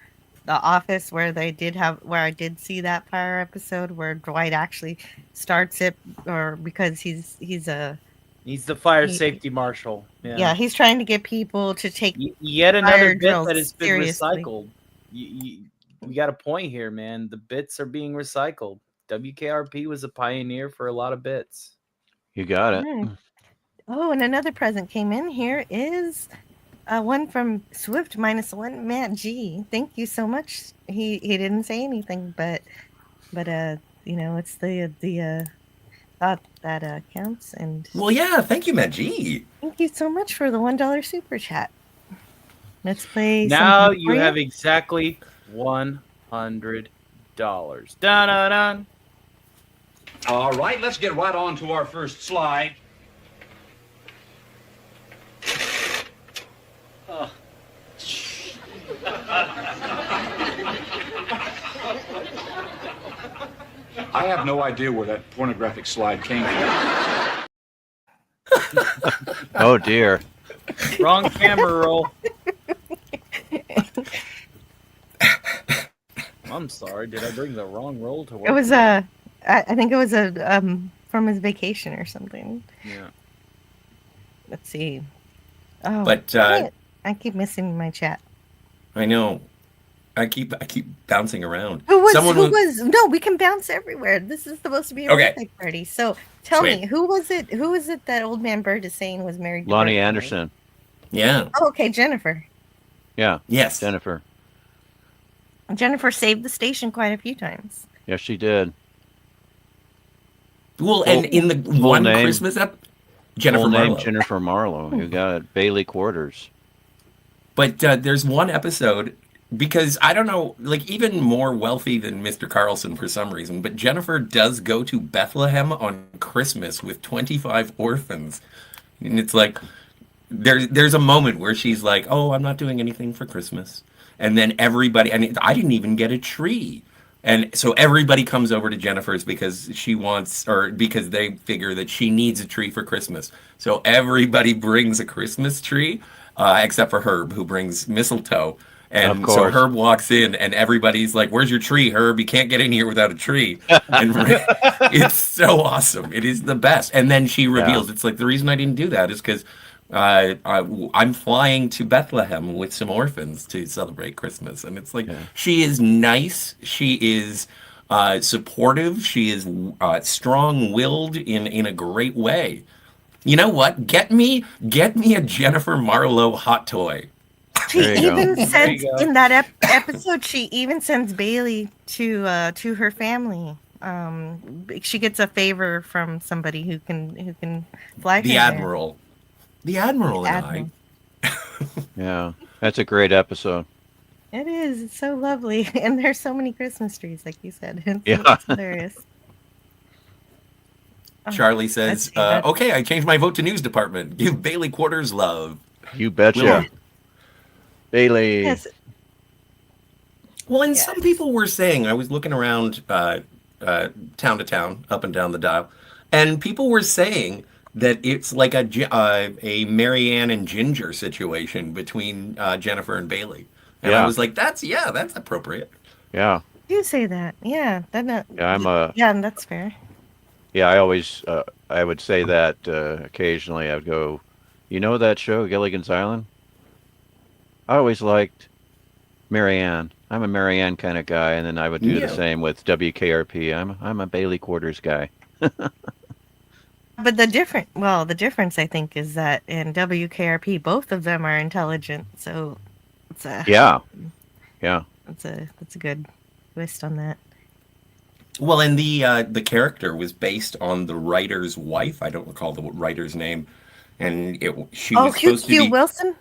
The Office, where I did see that fire episode where Dwight actually starts it, or because he's the fire safety marshal. Yeah, he's trying to get people to take yet another bit drills that has been seriously. recycled. We got a point here, man. The bits are being recycled. WKRP was a pioneer for a lot of bits. You got it. Oh, and another present came in. Here is one from Swift -1 Matt G. Thank you so much. He didn't say anything, but it's the thought that counts. And well, yeah, thank you, Matt G. Thank you so much for the $1 super chat. Let's play. Now you have exactly $100. Dun dun dun. All right, let's get right on to our first slide. I have no idea where that pornographic slide came from. Oh dear. Wrong camera roll. I'm sorry. Did I bring the wrong roll to work? It was I think it was from his vacation or something. Yeah. Let's see. Oh, But I keep missing my chat. I know. I keep bouncing around. Who was? No, we can bounce everywhere. This is supposed to be a Okay. birthday party. So tell Sweet. me, who was it? Who was it that Old Man Bird is saying was married to Lonnie birthday? Anderson. Yeah. Oh, okay, Jennifer. Yeah. Yes. Jennifer. Jennifer saved the station quite a few times. Yes, she did. Well, and in the one name- Christmas Jennifer Full name Marlowe. Jennifer Marlowe. You got it. Bailey Quarters. But there's one episode, because I don't know, like, even more wealthy than Mr. Carlson for some reason, but Jennifer does go to Bethlehem on Christmas with 25 orphans. And it's like, there's a moment where she's like, oh, I'm not doing anything for Christmas. And then everybody, and I didn't even get a tree. And so everybody comes over to Jennifer's because she wants, or because they figure that she needs a tree for Christmas. So everybody brings a Christmas tree, except for Herb, who brings mistletoe. And Of so course. Herb walks in, and everybody's like, "Where's your tree, Herb? You can't get in here without a tree." And it's so awesome. It is the best. And then she reveals, it's like, the reason I didn't do that is because I'm flying to Bethlehem with some orphans to celebrate Christmas. And it's like, she is nice. She is supportive. She is strong-willed in a great way. You know what? Get me a Jennifer Marlowe hot toy. She There you go. even There sends you go. in that episode. She even sends Bailey to her family. She gets a favor from somebody who can fly. The her there. Admiral. The Admiral and Admiral. Yeah. That's a great episode. It is. It's so lovely, and there's so many Christmas trees, like you said. Yeah. It's hilarious. Oh, Charlie says, see, that's- okay, I changed my vote to news department. Give Bailey Quarters love. You betcha. Will- Bailey. Yes. Well, and some people were saying, I was looking around town to town, up and down the dial, and people were saying that it's like a Marianne and Ginger situation between Jennifer and Bailey. And I Yeah. was like, that's appropriate. Yeah. You say that. Yeah. Yeah, that's fair. Yeah, I always, I would say that occasionally. I'd go, you know that show, Gilligan's Island? I always liked Marianne. I'm a Marianne kind of guy, and then I would do Yeah. the same with WKRP. I'm a Bailey Quarters guy. But the difference I think is that in WKRP, both of them are intelligent. So it's a Yeah. that's a good twist on that. Well, and the character was based on the writer's wife. I don't recall the writer's name, and she was supposed to Hugh be Wilson.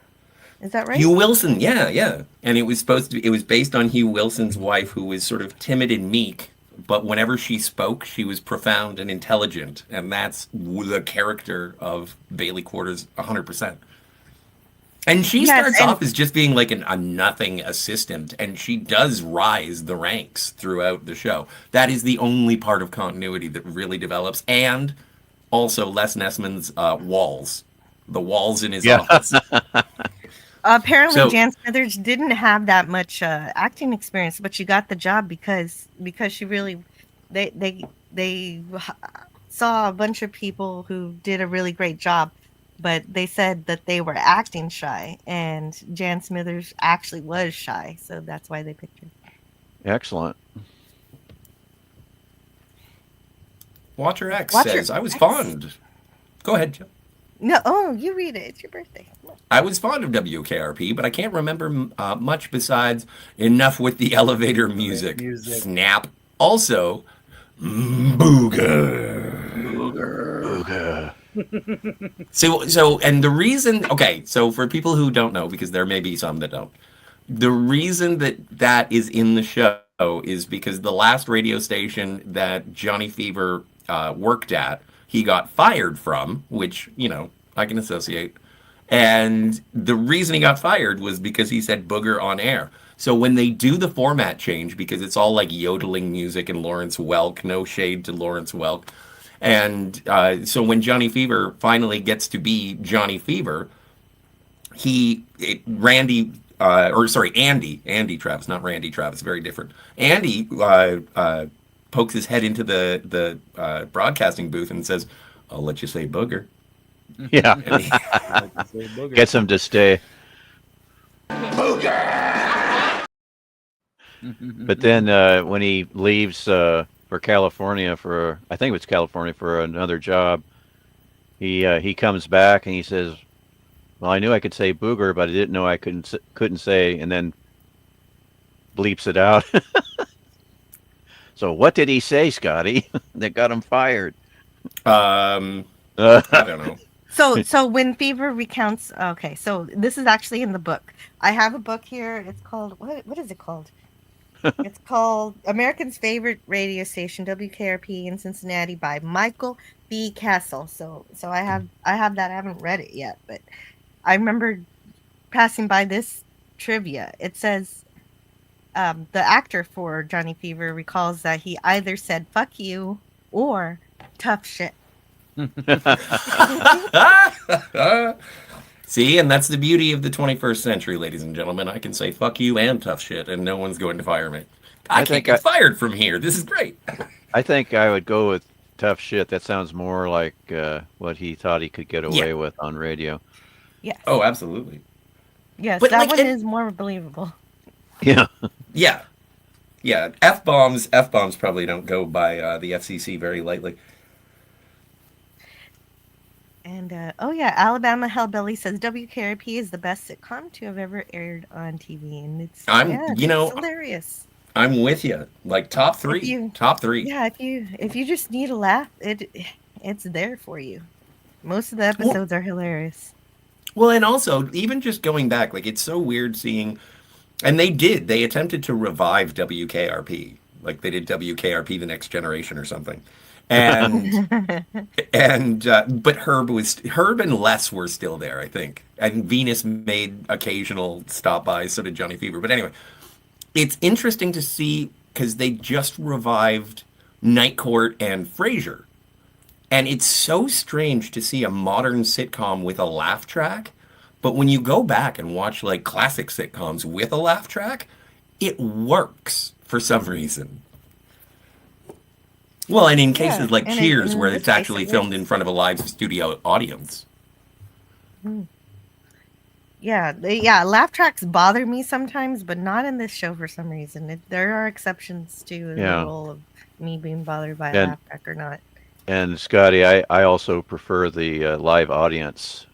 Is that right? Hugh Wilson. Yeah. And it was based on Hugh Wilson's wife, who was sort of timid and meek, but whenever she spoke, she was profound and intelligent, and that's the character of Bailey Quarters 100%. And she starts off as just being like a nothing assistant, and she does rise the ranks throughout the show. That is the only part of continuity that really develops, and also Les Nessman's walls. The walls in his office. Apparently, Jan Smithers didn't have that much acting experience, but she got the job because she really they saw a bunch of people who did a really great job, but they said that they were acting shy, and Jan Smithers actually was shy, so that's why they picked her. Excellent. Watcher X says, I was fond. Go ahead, Joe. No, you read it. It's your birthday. I was fond of WKRP, but I can't remember much besides enough with the elevator music. Snap. Also, Booger. So, and the reason, okay, so for people who don't know, because there may be some that don't, the reason that is in the show is because the last radio station that Johnny Fever worked at, he got fired from, which, I can associate. And the reason he got fired was because he said booger on air. So when they do the format change, because it's all like yodeling music and Lawrence Welk, no shade to Lawrence Welk. And so when Johnny Fever finally gets to be Johnny Fever, Andy Travis, not Randy Travis, very different. Andy pokes his head into the broadcasting booth and says, I'll let you say booger. Yeah. Gets him to stay. Booger! But then when he leaves for California I think it was California for another job, he comes back and he says, well, I knew I could say booger, but I didn't know I couldn't say, and then bleeps it out. So what did he say, Scotty, that got him fired? I don't know. So when Fever recounts, okay, so this is actually in the book. I have a book here. It's called, what is it called? It's called American's Favorite Radio Station, WKRP in Cincinnati, by Michael B. Castle. So I have that. I haven't read it yet, but I remember passing by this trivia. It says the actor for Johnny Fever recalls that he either said "fuck you" or "tough shit." See, and that's the beauty of the 21st century, ladies and gentlemen. I can say fuck you and tough shit, and no one's going to fire me. I can't get fired from here. This is great. I think I would go with tough shit. That sounds more like what he thought he could get away with on radio. Yes. Oh, absolutely. Yes, but that one is more believable. Yeah. Yeah. F-bombs probably don't go by the FCC very lightly. And Alabama Hellbilly says WKRP is the best sitcom to have ever aired on TV, and it's hilarious. I'm with you. Like top three. Yeah, if you just need a laugh, it's there for you. Most of the episodes are hilarious. Well, and also even just going back, like it's so weird seeing, and they attempted to revive WKRP, like they did WKRP The Next Generation or something. And but Herb and Les were still there, I think, and Venus made occasional stop bys, so did Johnny Fever. But anyway, it's interesting to see because they just revived Night Court and Frasier, and it's so strange to see a modern sitcom with a laugh track. But when you go back and watch like classic sitcoms with a laugh track, it works for some reason. Well, and in cases like Cheers, where it's actually filmed in front of a live studio audience. Yeah, laugh tracks bother me sometimes, but not in this show for some reason. There are exceptions to the Yeah. rule of me being bothered by a And laugh track or not. and Scotty, I also prefer the live audience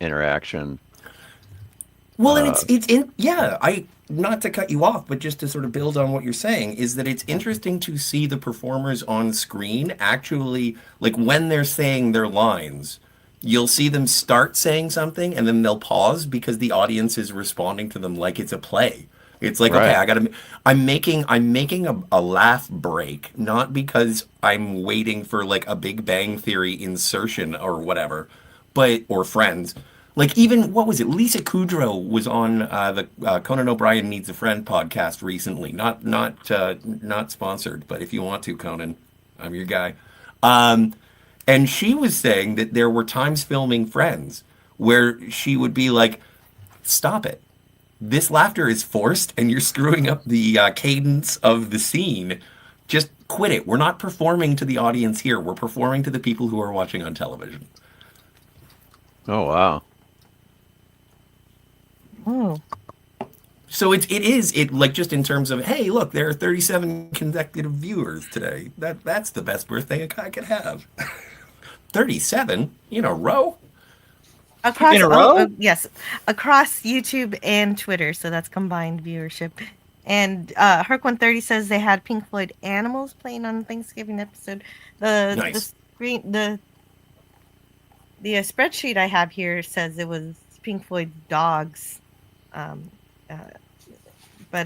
interaction. Well, and I not to cut you off, but just to sort of build on what you're saying is that it's interesting to see the performers on screen actually like when they're saying their lines, you'll see them start saying something and then they'll pause because the audience is responding to them like it's a play. It's like, okay, Right. I'm making a laugh break, not because I'm waiting for like a Big Bang Theory insertion or whatever, but or Friends. Like even what was it? Lisa Kudrow was on the Conan O'Brien Needs a Friend podcast recently. Not sponsored, but if you want to, Conan, I'm your guy. Um, and she was saying that there were times filming Friends where she would be like, "Stop it! This laughter is forced, and you're screwing up the cadence of the scene. Just quit it. We're not performing to the audience here. We're performing to the people who are watching on television." Oh wow. Oh. So it like just in terms of, hey, look, there are 37 consecutive viewers today. That's the best birthday a guy could have. 37 in a row. Across In a row? yes, across YouTube and Twitter, so that's combined viewership. And Herc130 says they had Pink Floyd Animals playing on Thanksgiving episode. The Nice. screen the spreadsheet I have here says it was Pink Floyd Dogs. Um, uh, but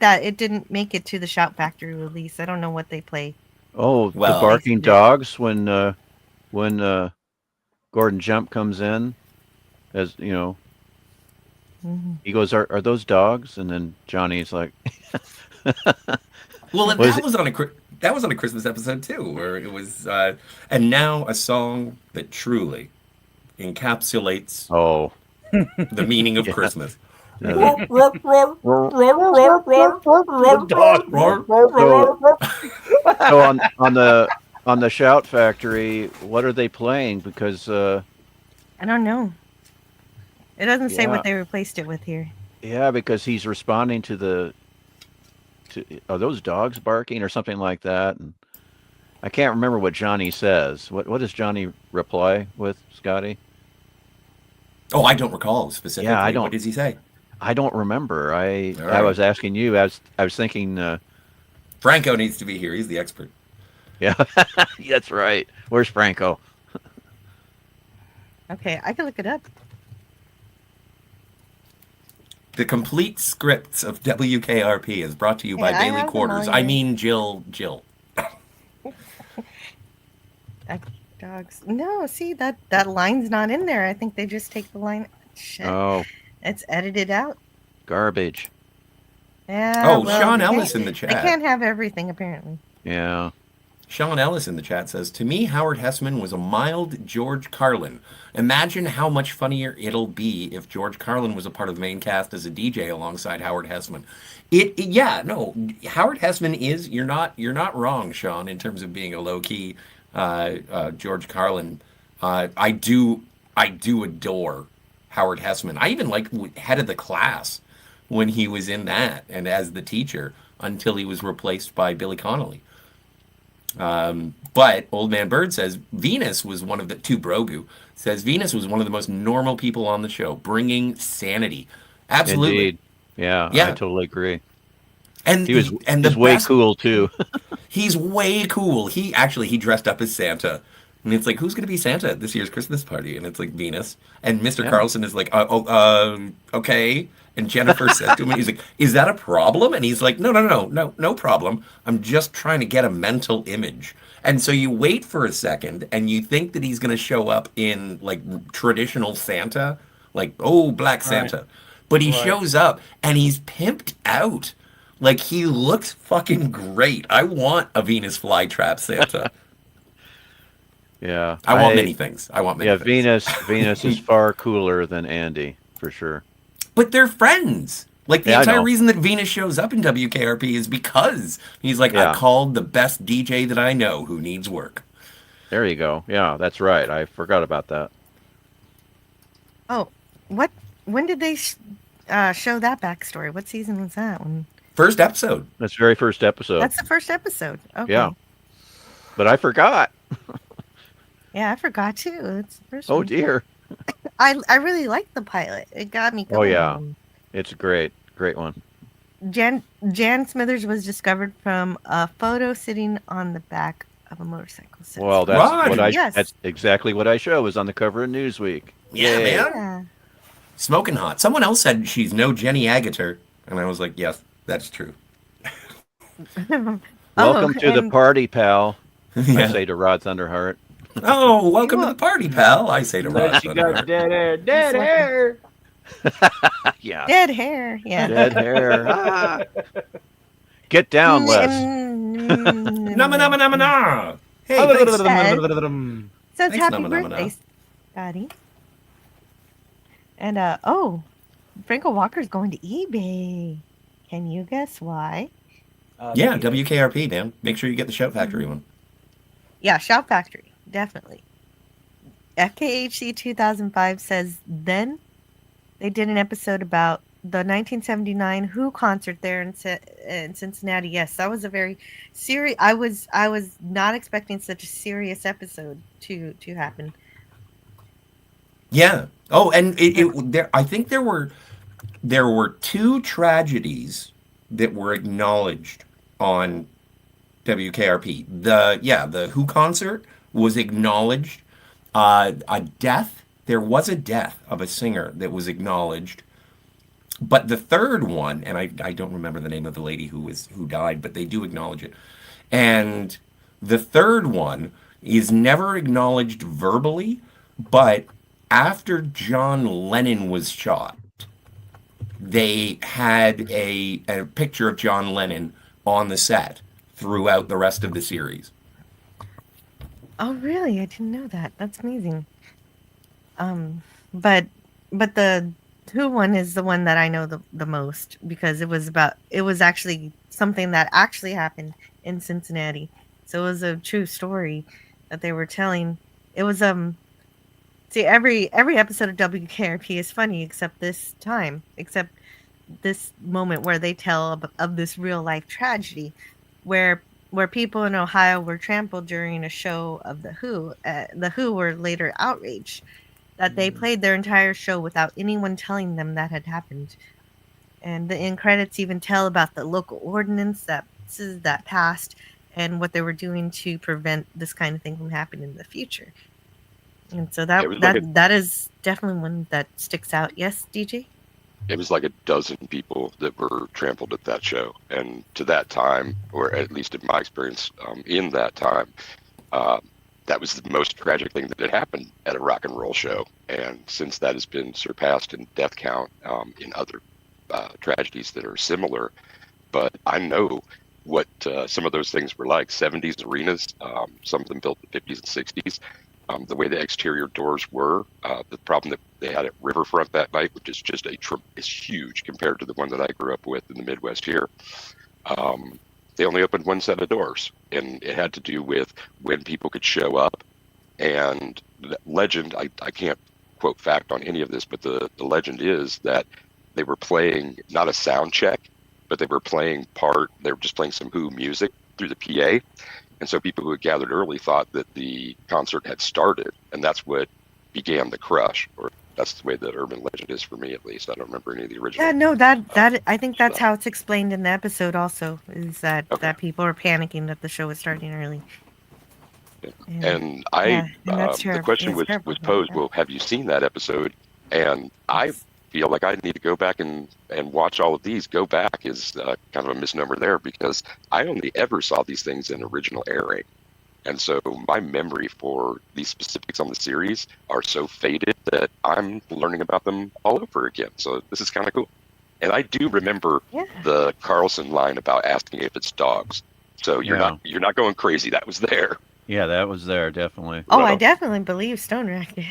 that it didn't make it to the Shout Factory release. I don't know what they play. Oh, the Well, barking dogs when Gordon Jump comes in, as you know, Mhm. he goes, "Are those dogs?" And then Johnny's like, well, What is that it? was on a Christmas episode too, where it was, and now a song that truly encapsulates "Oh, the meaning of yeah." Christmas. Yeah. So on the Shout Factory, what are they playing? Because I don't know. It doesn't say yeah, what they replaced it with here. yeah, because he's responding to are those dogs barking or something like that, and I can't remember what Johnny says. What does Johnny reply with, Scotty? Oh, I don't recall Yeah, specifically. What does he say? I don't remember. All I right. was asking you. I was thinking. Franco needs to be here. He's the expert. Yeah, that's right. Where's Franco? Okay, I can look it up. The complete scripts of WKRP is brought to you by Yeah, I Bailey have them Quarters. all I here. mean Jill. Dogs. No, see that line's not in there. I think they just take the line. Shit, Oh, it's edited out. garbage. Yeah. Oh, well, Sean they Ellis in the can't, they chat. can't have everything apparently. Yeah. Sean Ellis in the chat says, to me, Howard Hessman was a mild George Carlin. Imagine how much funnier it'll be if George Carlin was a part of the main cast as a DJ alongside Howard Hessman. Yeah, no, Howard Hessman is, you're not wrong, Sean, in terms of being a low-key George Carlin. I do adore Howard Hessman. I even like Head of the Class when he was in that and as the teacher until he was replaced by Billy Connolly. But Old Man Bird says Venus was one of the two Brogu says Venus was one of the most normal people on the show, bringing sanity. Absolutely. Indeed. Yeah, I Yeah. totally agree. And He was and the he's way best cool too. He's way cool. He dressed up as Santa. And it's like, who's going to be Santa at this year's Christmas party? And it's like Venus. And Mr. Yeah. Carlson is like, okay. And Jennifer says to him, he's like, is that a problem? And he's like, no problem. I'm just trying to get a mental image. And so you wait for a second and you think that he's going to show up in like traditional Santa, like, oh, Black Santa. But he Right. shows up and he's pimped out. Like he looks fucking great. I want a Venus flytrap Santa. Yeah. I want many things. I want many Yeah, things. Venus is far cooler than Andy, for sure. But they're friends. Like the Yeah, I entire know. reason that Venus shows up in WKRP is because he's like, I Yeah. called the best DJ that I know who needs work. There you go. Yeah, that's right. I forgot about that. Oh, what? when did they show that backstory? What season was that one? First episode. That's very first episode. That's the first episode. Okay. Yeah. But I forgot. Yeah, I forgot too. It's the first Oh one. dear. I really liked the pilot. It got me going. Oh yeah. It's a great one. Jan Smithers was discovered from a photo sitting on the back of a motorcycle. Well, that's Yes. that's exactly what I show was on the cover of Newsweek. Yeah, Yay. man. Yeah. Smoking hot. Someone else said she's no Jenny Agutter, and I was like, yes, that's true. Welcome to the party, pal. Yeah. I say to Rod Thunderheart. Oh, welcome to the party, pal. I say to Rod. She got dead hair, dead hair. Yeah. Dead hair. Yeah. Dead hair. Ah. Get down, Les. Nama nama nama na. Hey, thanks. So it's Thanks, happy Nama Nama birthday, Na. Scotty. And Franco Walker's going to eBay. Can you guess why? Yeah, WKRP, man. Make sure you get the Shout Factory one. Yeah, Shout Factory, definitely. FKHC 2005 says then they did an episode about the 1979 Who concert there in Cincinnati. Yes, that was a very serious. I was not expecting such a serious episode to happen. Yeah. Oh, and I think there were two tragedies that were acknowledged on WKRP. The Who concert was acknowledged. A death. There was a death of a singer that was acknowledged. But the third one, and I don't remember the name of the lady who died, but they do acknowledge it. And the third one is never acknowledged verbally, but after John Lennon was shot, they had a picture of John Lennon on the set throughout the rest of the series. Oh, really? I didn't know that. That's amazing. But the Who one is the one that I know the most because it was actually something that actually happened in Cincinnati. So it was a true story that they were telling. It was see every episode of WKRP is funny except this moment where they tell of this real life tragedy where people in Ohio were trampled during a show of the Who. The Who were later outraged that they played their entire show without anyone telling them that had happened. And the end credits even tell about the local ordinance that passed and what they were doing to prevent this kind of thing from happening in the future. And so that is definitely one that sticks out. Yes, DJ? It was like a dozen people that were trampled at that show. And to that time, or at least in my experience, in that time, that was the most tragic thing that had happened at a rock and roll show. And since that has been surpassed in death count in other tragedies that are similar, but I know what some of those things were like. 70s arenas, some of them built in the 50s and 60s. The way the exterior doors were, the problem that they had at Riverfront that night, which is just is huge compared to the one that I grew up with in the Midwest here. They only opened one set of doors, and it had to do with when people could show up. And the legend, I can't quote fact on any of this, but the legend is that they were playing not a sound check, but they were just playing some Who music through the PA. And so people who had gathered early thought that the concert had started, and that's what began the crush, or that's the way the urban legend is for me, at least. I don't remember any of the original. Yeah, no, that I think that's how it's explained in the episode also, is that people are panicking that the show was starting early. And the question was posed, well, have you seen that episode? And I feel like I need to go back and watch all of these. Go back is kind of a misnomer there, because I only ever saw these things in original airing. And so my memory for these specifics on the series are so faded that I'm learning about them all over again. So this is kind of cool. And I do remember the Carlson line about asking if it's dogs. So you're not going crazy. That was there. Yeah, that was there, definitely. Oh, I definitely believe Stone Rack did.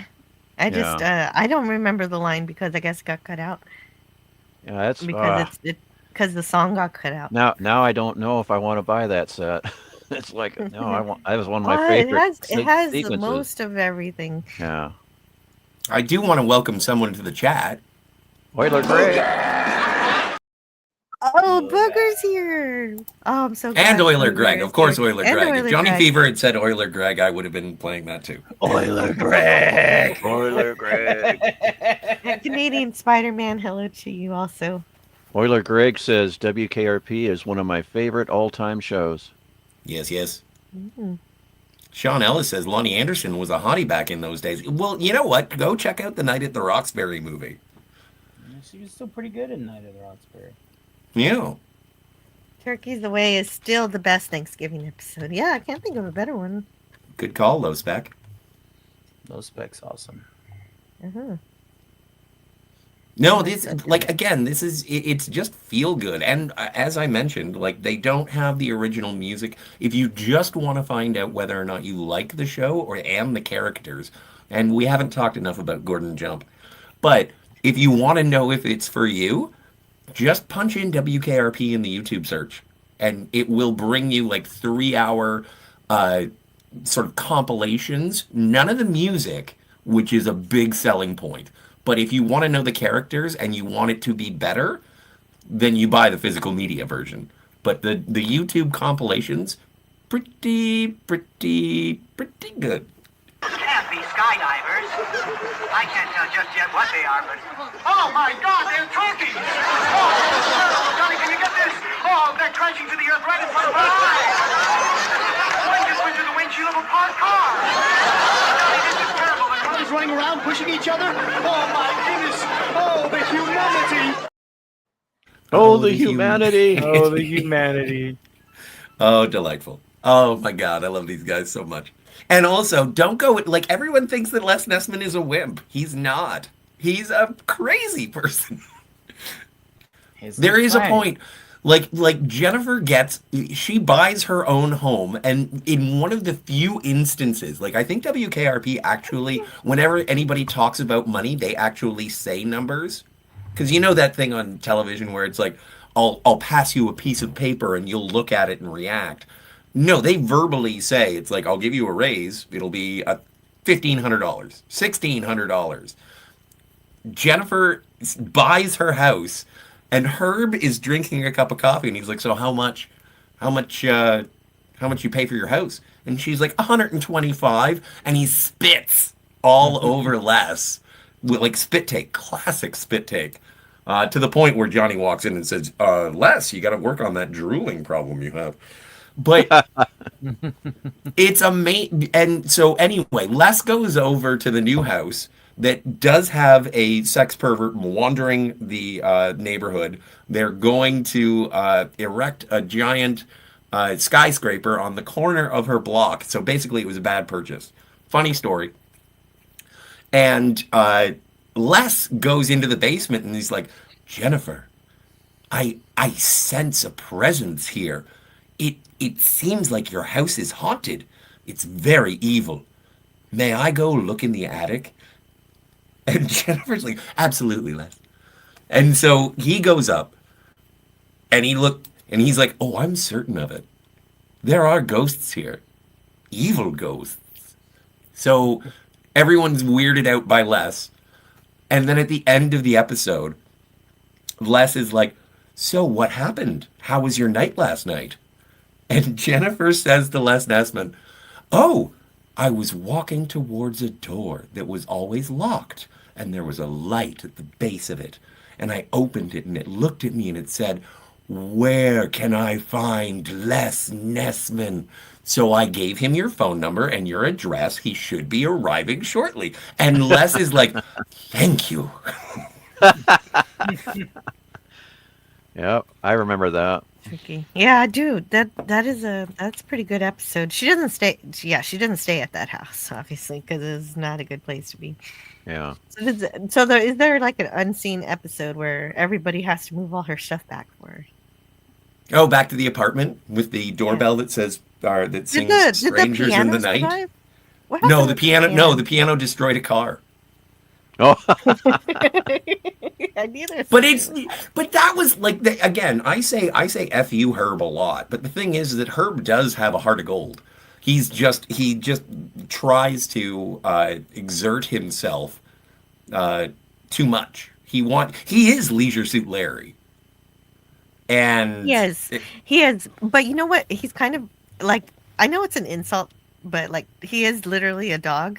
I just I don't remember the line because I guess it got cut out. Yeah, that's because the song got cut out. Now I don't know if I want to buy that set. It's like that was one of my favorite. It has the sequences. most of everything. Yeah. I do want to welcome someone to the chat. Oiler Greg. Oh, Booger's here. Oh, I'm so glad. And Oiler Greg, Booger of course, is here. Oiler And Greg. Oiler If Johnny Greg. Fever had said Oiler Greg, I would have been playing that too. Oiler Greg. Oiler Greg. And Canadian Spider-Man, hello to you also. Oiler Greg says WKRP is one of my favorite all-time shows. Yes, yes. Mm. Sean Ellis says Lonnie Anderson was a hottie back in those days. Well, you know what? Go check out the Night at the Roxbury movie. She was still pretty good in Night of the Roxbury. Yeah. Turkey's Away is still the best Thanksgiving episode. Yeah, I can't think of a better one. Good call, Low Spec. Low Spec's awesome. Uh-huh. No, this like again, this is it's just feel good, and as I mentioned, like they don't have the original music. If you just want to find out whether or not you like the show and the characters, and we haven't talked enough about Gordon Jump, but if you want to know if it's for you, just punch in WKRP in the YouTube search, and it will bring you like 3-hour sort of compilations. None of the music, which is a big selling point. But if you want to know the characters and you want it to be better, then you buy the physical media version. But the YouTube compilations, pretty good. Can't be skydivers. I can't tell just yet what they are, but... Oh, my God, they're turkeys! Oh, Johnny, can you get this? Oh, they're crashing to the earth right in front of our eyes! One just went through the windshield of a parked car! Johnny, this is terrible. The cars running around, pushing each other? Oh, my goodness! Oh, the humanity! Oh, the humanity! Oh, the humanity. Oh, delightful. Oh, my God, I love these guys so much. And also, don't go like everyone thinks that Les Nessman is a wimp. He's not. He's a crazy person. There is a point, like Jennifer she buys her own home, and in one of the few instances, like I think WKRP actually, whenever anybody talks about money, they actually say numbers, because you know that thing on television where it's like, I'll pass you a piece of paper and you'll look at it and react. No, they verbally say, it's like, I'll give you a raise. It'll be $1,500, $1,600. Jennifer buys her house, and Herb is drinking a cup of coffee, and he's like, so how much you pay for your house? And she's like, 125, and he spits all over Les with like spit take, classic spit take, to the point where Johnny walks in and says, Les, you got to work on that drooling problem you have. But it's amazing. And so anyway, Les goes over to the new house that does have a sex pervert wandering the neighborhood. They're going to erect a giant skyscraper on the corner of her block. So basically it was a bad purchase. Funny story. And Les goes into the basement and he's like, Jennifer, I sense a presence here. It seems like your house is haunted. It's very evil. May I go look in the attic? And Jennifer's like, absolutely, Les. And so he goes up and he's like, oh, I'm certain of it. There are ghosts here. Evil ghosts. So everyone's weirded out by Les. And then at the end of the episode, Les is like, so what happened? How was your night last night? And Jennifer says to Les Nessman, oh, I was walking towards a door that was always locked, and there was a light at the base of it. And I opened it, and it looked at me, and it said, where can I find Les Nessman? So I gave him your phone number and your address. He should be arriving shortly. And Les is like, thank you. Yep, I remember that. Tricky. Yeah, dude, that's a pretty good episode. She doesn't stay. Yeah, she doesn't stay at that house, obviously, because it's not a good place to be. Yeah. So is there like an unseen episode where everybody has to move all her stuff back for her? Oh, back to the apartment with the doorbell that says that sings "Strangers in the Night." Survive? No, the piano. No, the piano destroyed a car. Oh. But that was like again. I say F you Herb a lot, but the thing is that Herb does have a heart of gold. He just tries to exert himself too much. He is Leisure Suit Larry. And he is. But you know what? He's kind of like, I know it's an insult, but like he is literally a dog,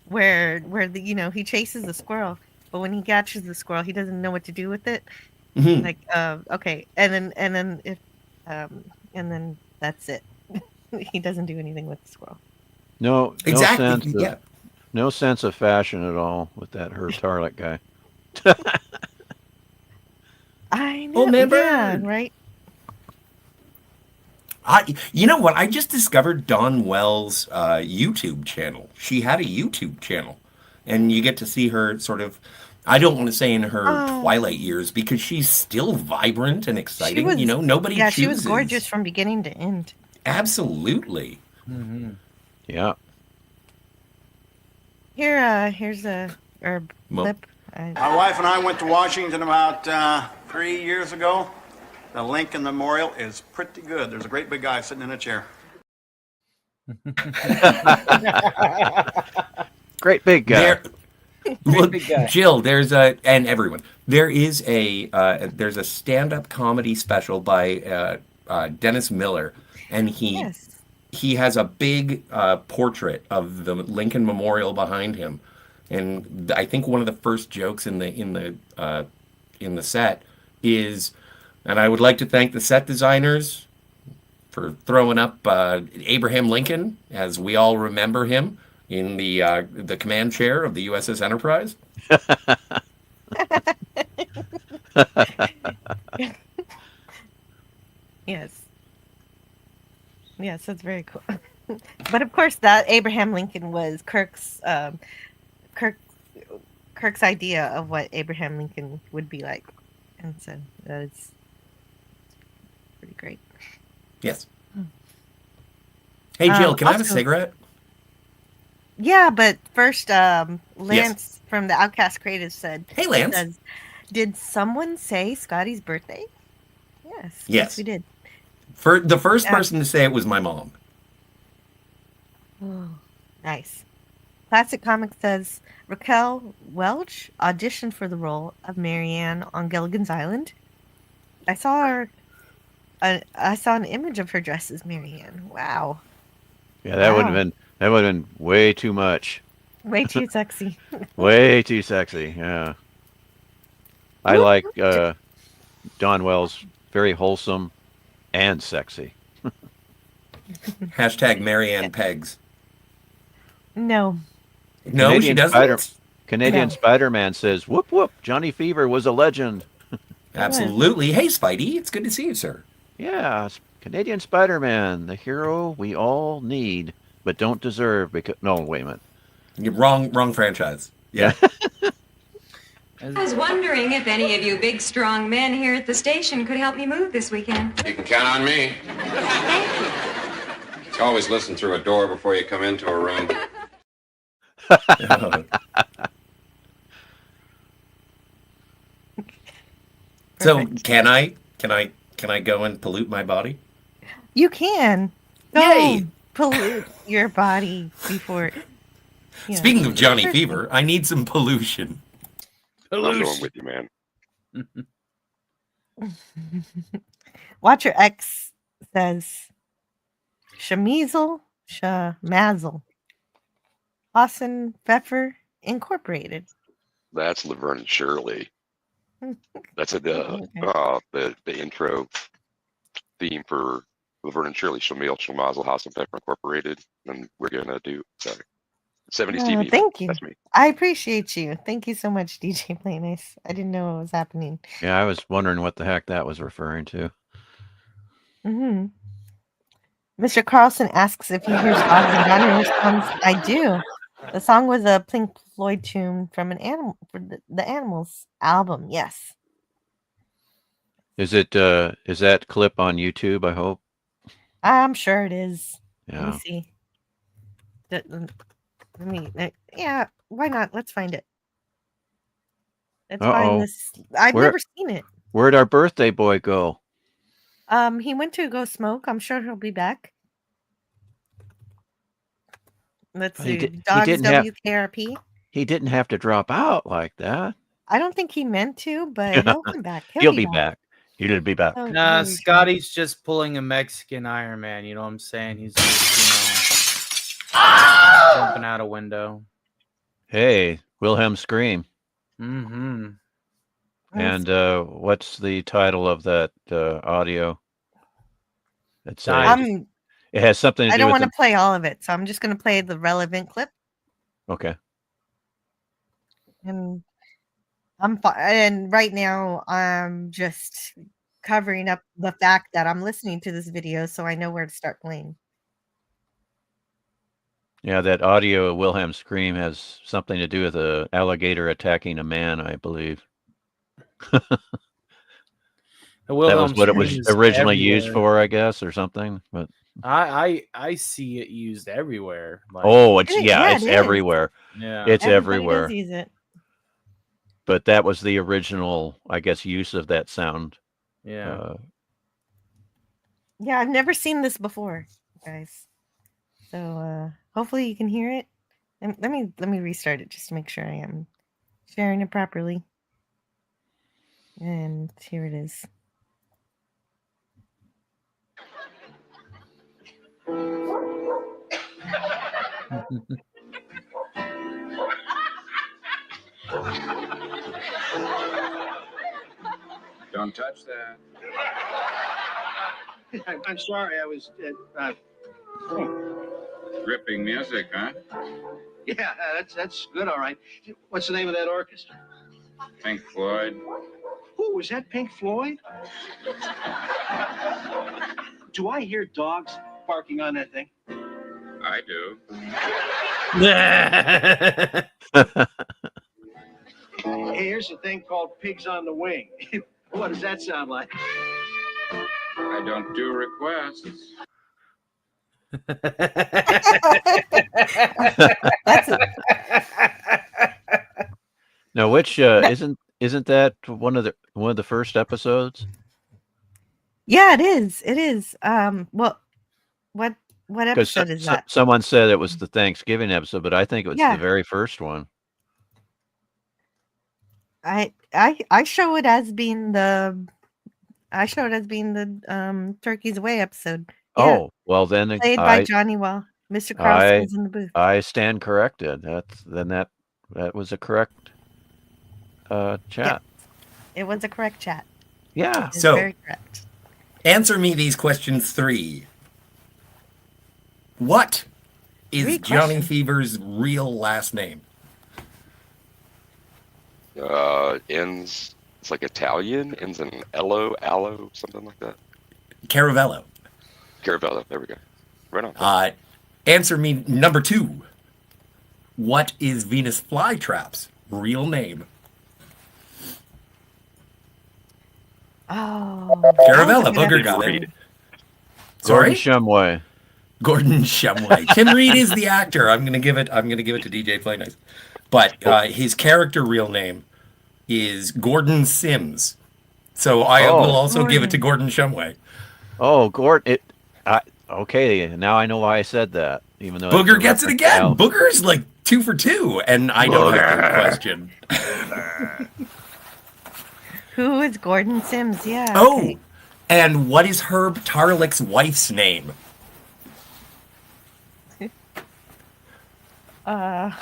where he chases the squirrel, but when he catches the squirrel, he doesn't know what to do with it. Mm-hmm. Like okay, and then that's it. He doesn't do anything with the squirrel. No, exactly. No sense of fashion at all with that Herb Tarlek guy. I know. Yeah, right. You know what? I just discovered Dawn Wells' YouTube channel. She had a YouTube channel, and you get to see her sort of. I don't want to say in her twilight years because she's still vibrant and exciting. Nobody chooses. She was gorgeous from beginning to end. Absolutely. Mm-hmm. Yeah. Here's a herb clip. My wife and I went to Washington about 3 years ago. The Lincoln Memorial is pretty good. There's a great big guy sitting in a chair. Great big guy. Jill, and everyone. There's a stand-up comedy special by Dennis Miller, and he has a big portrait of the Lincoln Memorial behind him, and I think one of the first jokes in the set is, and I would like to thank the set designers for throwing up Abraham Lincoln as we all remember him in the command chair of the USS Enterprise. Yes, that's very cool. But of course, that Abraham Lincoln was Kirk's idea of what Abraham Lincoln would be like, and so that's pretty great. Yes. Hey, Jill, can I have a cigarette? Yeah, but first, Lance from the Outcast Creative said, "Hey, Lance, did someone say Scotty's birthday?" Yes, we did. For the first person to say it was my mom. Oh, nice. Classic Comics says Raquel Welch auditioned for the role of Marianne on Gilligan's Island. I saw an image of her dressed as Marianne. Wow. Yeah, that would have been way too much. Way too sexy. Way too sexy. Yeah. I like Dawn Wells, very wholesome and sexy. Hashtag Marianne Pegs. No. No, she doesn't. Canadian Spider-Man says, "Whoop whoop! Johnny Fever was a legend." Absolutely. Hey, Spidey, it's good to see you, sir. Yeah, Canadian Spider-Man, the hero we all need but don't deserve. Because wait a minute. You're wrong franchise. Yeah. I was wondering if any of you big, strong men here at the station could help me move this weekend. You can count on me. You always listen through a door before you come into a room. So can I go and pollute my body? You can. Yay! Pollute your body before. Speaking of Johnny Fever, I need some pollution. I'm going with you, man. Watcher X says Shamazel, Hassan Pfeffer Incorporated. That's Laverne and Shirley. That's the intro theme for Laverne and Shirley, Shamazel, Hassan Pfeffer Incorporated, and we're gonna do 70s TV. Thank you. That's me. I appreciate you. Thank you so much, DJ Play Nice. I didn't know what was happening. Yeah, I was wondering what the heck that was referring to. Mm-hmm. Mr. Carlson asks if he hears Ozzy Gunn and responds, "I do." The song was a Pink Floyd tune from the Animals album. Yes. Is that clip on YouTube? I hope. I'm sure it is. Yeah. Let me see. Yeah, why not? Let's find it. Let's find this. I've never seen it. Where'd our birthday boy go? He went to go smoke. I'm sure he'll be back. Let's see. Dogs WKRP. He didn't have to drop out like that. I don't think he meant to, but he'll come back. He'll be back. He'll be back. Oh, Nah, really Scotty's just pulling a Mexican Iron Man. You know what I'm saying? He's just, jumping out a window. Hey, Wilhelm Scream. Mm-hmm. And what's the title of that audio? It's it has something to do I don't with want to play all of it, so I'm just going to play the relevant clip. Okay. And and right now I'm just covering up the fact that I'm listening to this video, so I know where to start playing. Yeah, that audio of Wilhelm Scream has something to do with an alligator attacking a man, I believe. That was what it was originally used for, I guess, or something. But I see it used everywhere. Like, it's everywhere. Yeah, it's Everybody everywhere. does use it. But that was the original, I guess, use of that sound. Yeah. Yeah, I've never seen this before, guys. So hopefully you can hear it. And let me restart it just to make sure I am sharing it properly. And here it is. Don't touch that. I'm sorry, I was. Gripping music, huh? Yeah, that's good, all right. What's the name of that orchestra? Pink Floyd. Oh, was that Pink Floyd? Do I hear dogs barking on that thing? I do. Hey, here's a thing called Pigs on the Wing. What does that sound like? I don't do requests. Now, which isn't that one of the first episodes? Yeah, it is. It is. What episode is that? Someone said it was the Thanksgiving episode, but I think it was the very first one. I show it as being the Turkey's Away episode. Yeah. Oh, well then Played by Johnny while Mr. Carlson was in the booth. I stand corrected. That was a correct chat. Yeah. It was a correct chat. Yeah. So very correct. Answer me these questions 3. What is Johnny Fever's real last name? Ends. It's like Italian. Ends in allo, something like that. Caravello. Caravello. There we go. Right on. Answer me number 2. What is Venus Flytrap's real name? Oh. Caravello. Booger got it. Gordon Shumway. Gordon Shumway. Tim Reed is the actor. I'm gonna give it to DJ Playnice. But his character real name is Gordon Sims. So I will also give it to Gordon Shumway. Oh, Gordon. Okay, now I know why I said that. Even though Booger gets it again. Booger's like 2 for 2, and I don't have a question. Who is Gordon Sims? Yeah. Oh, okay. And what is Herb Tarlick's wife's name? I'm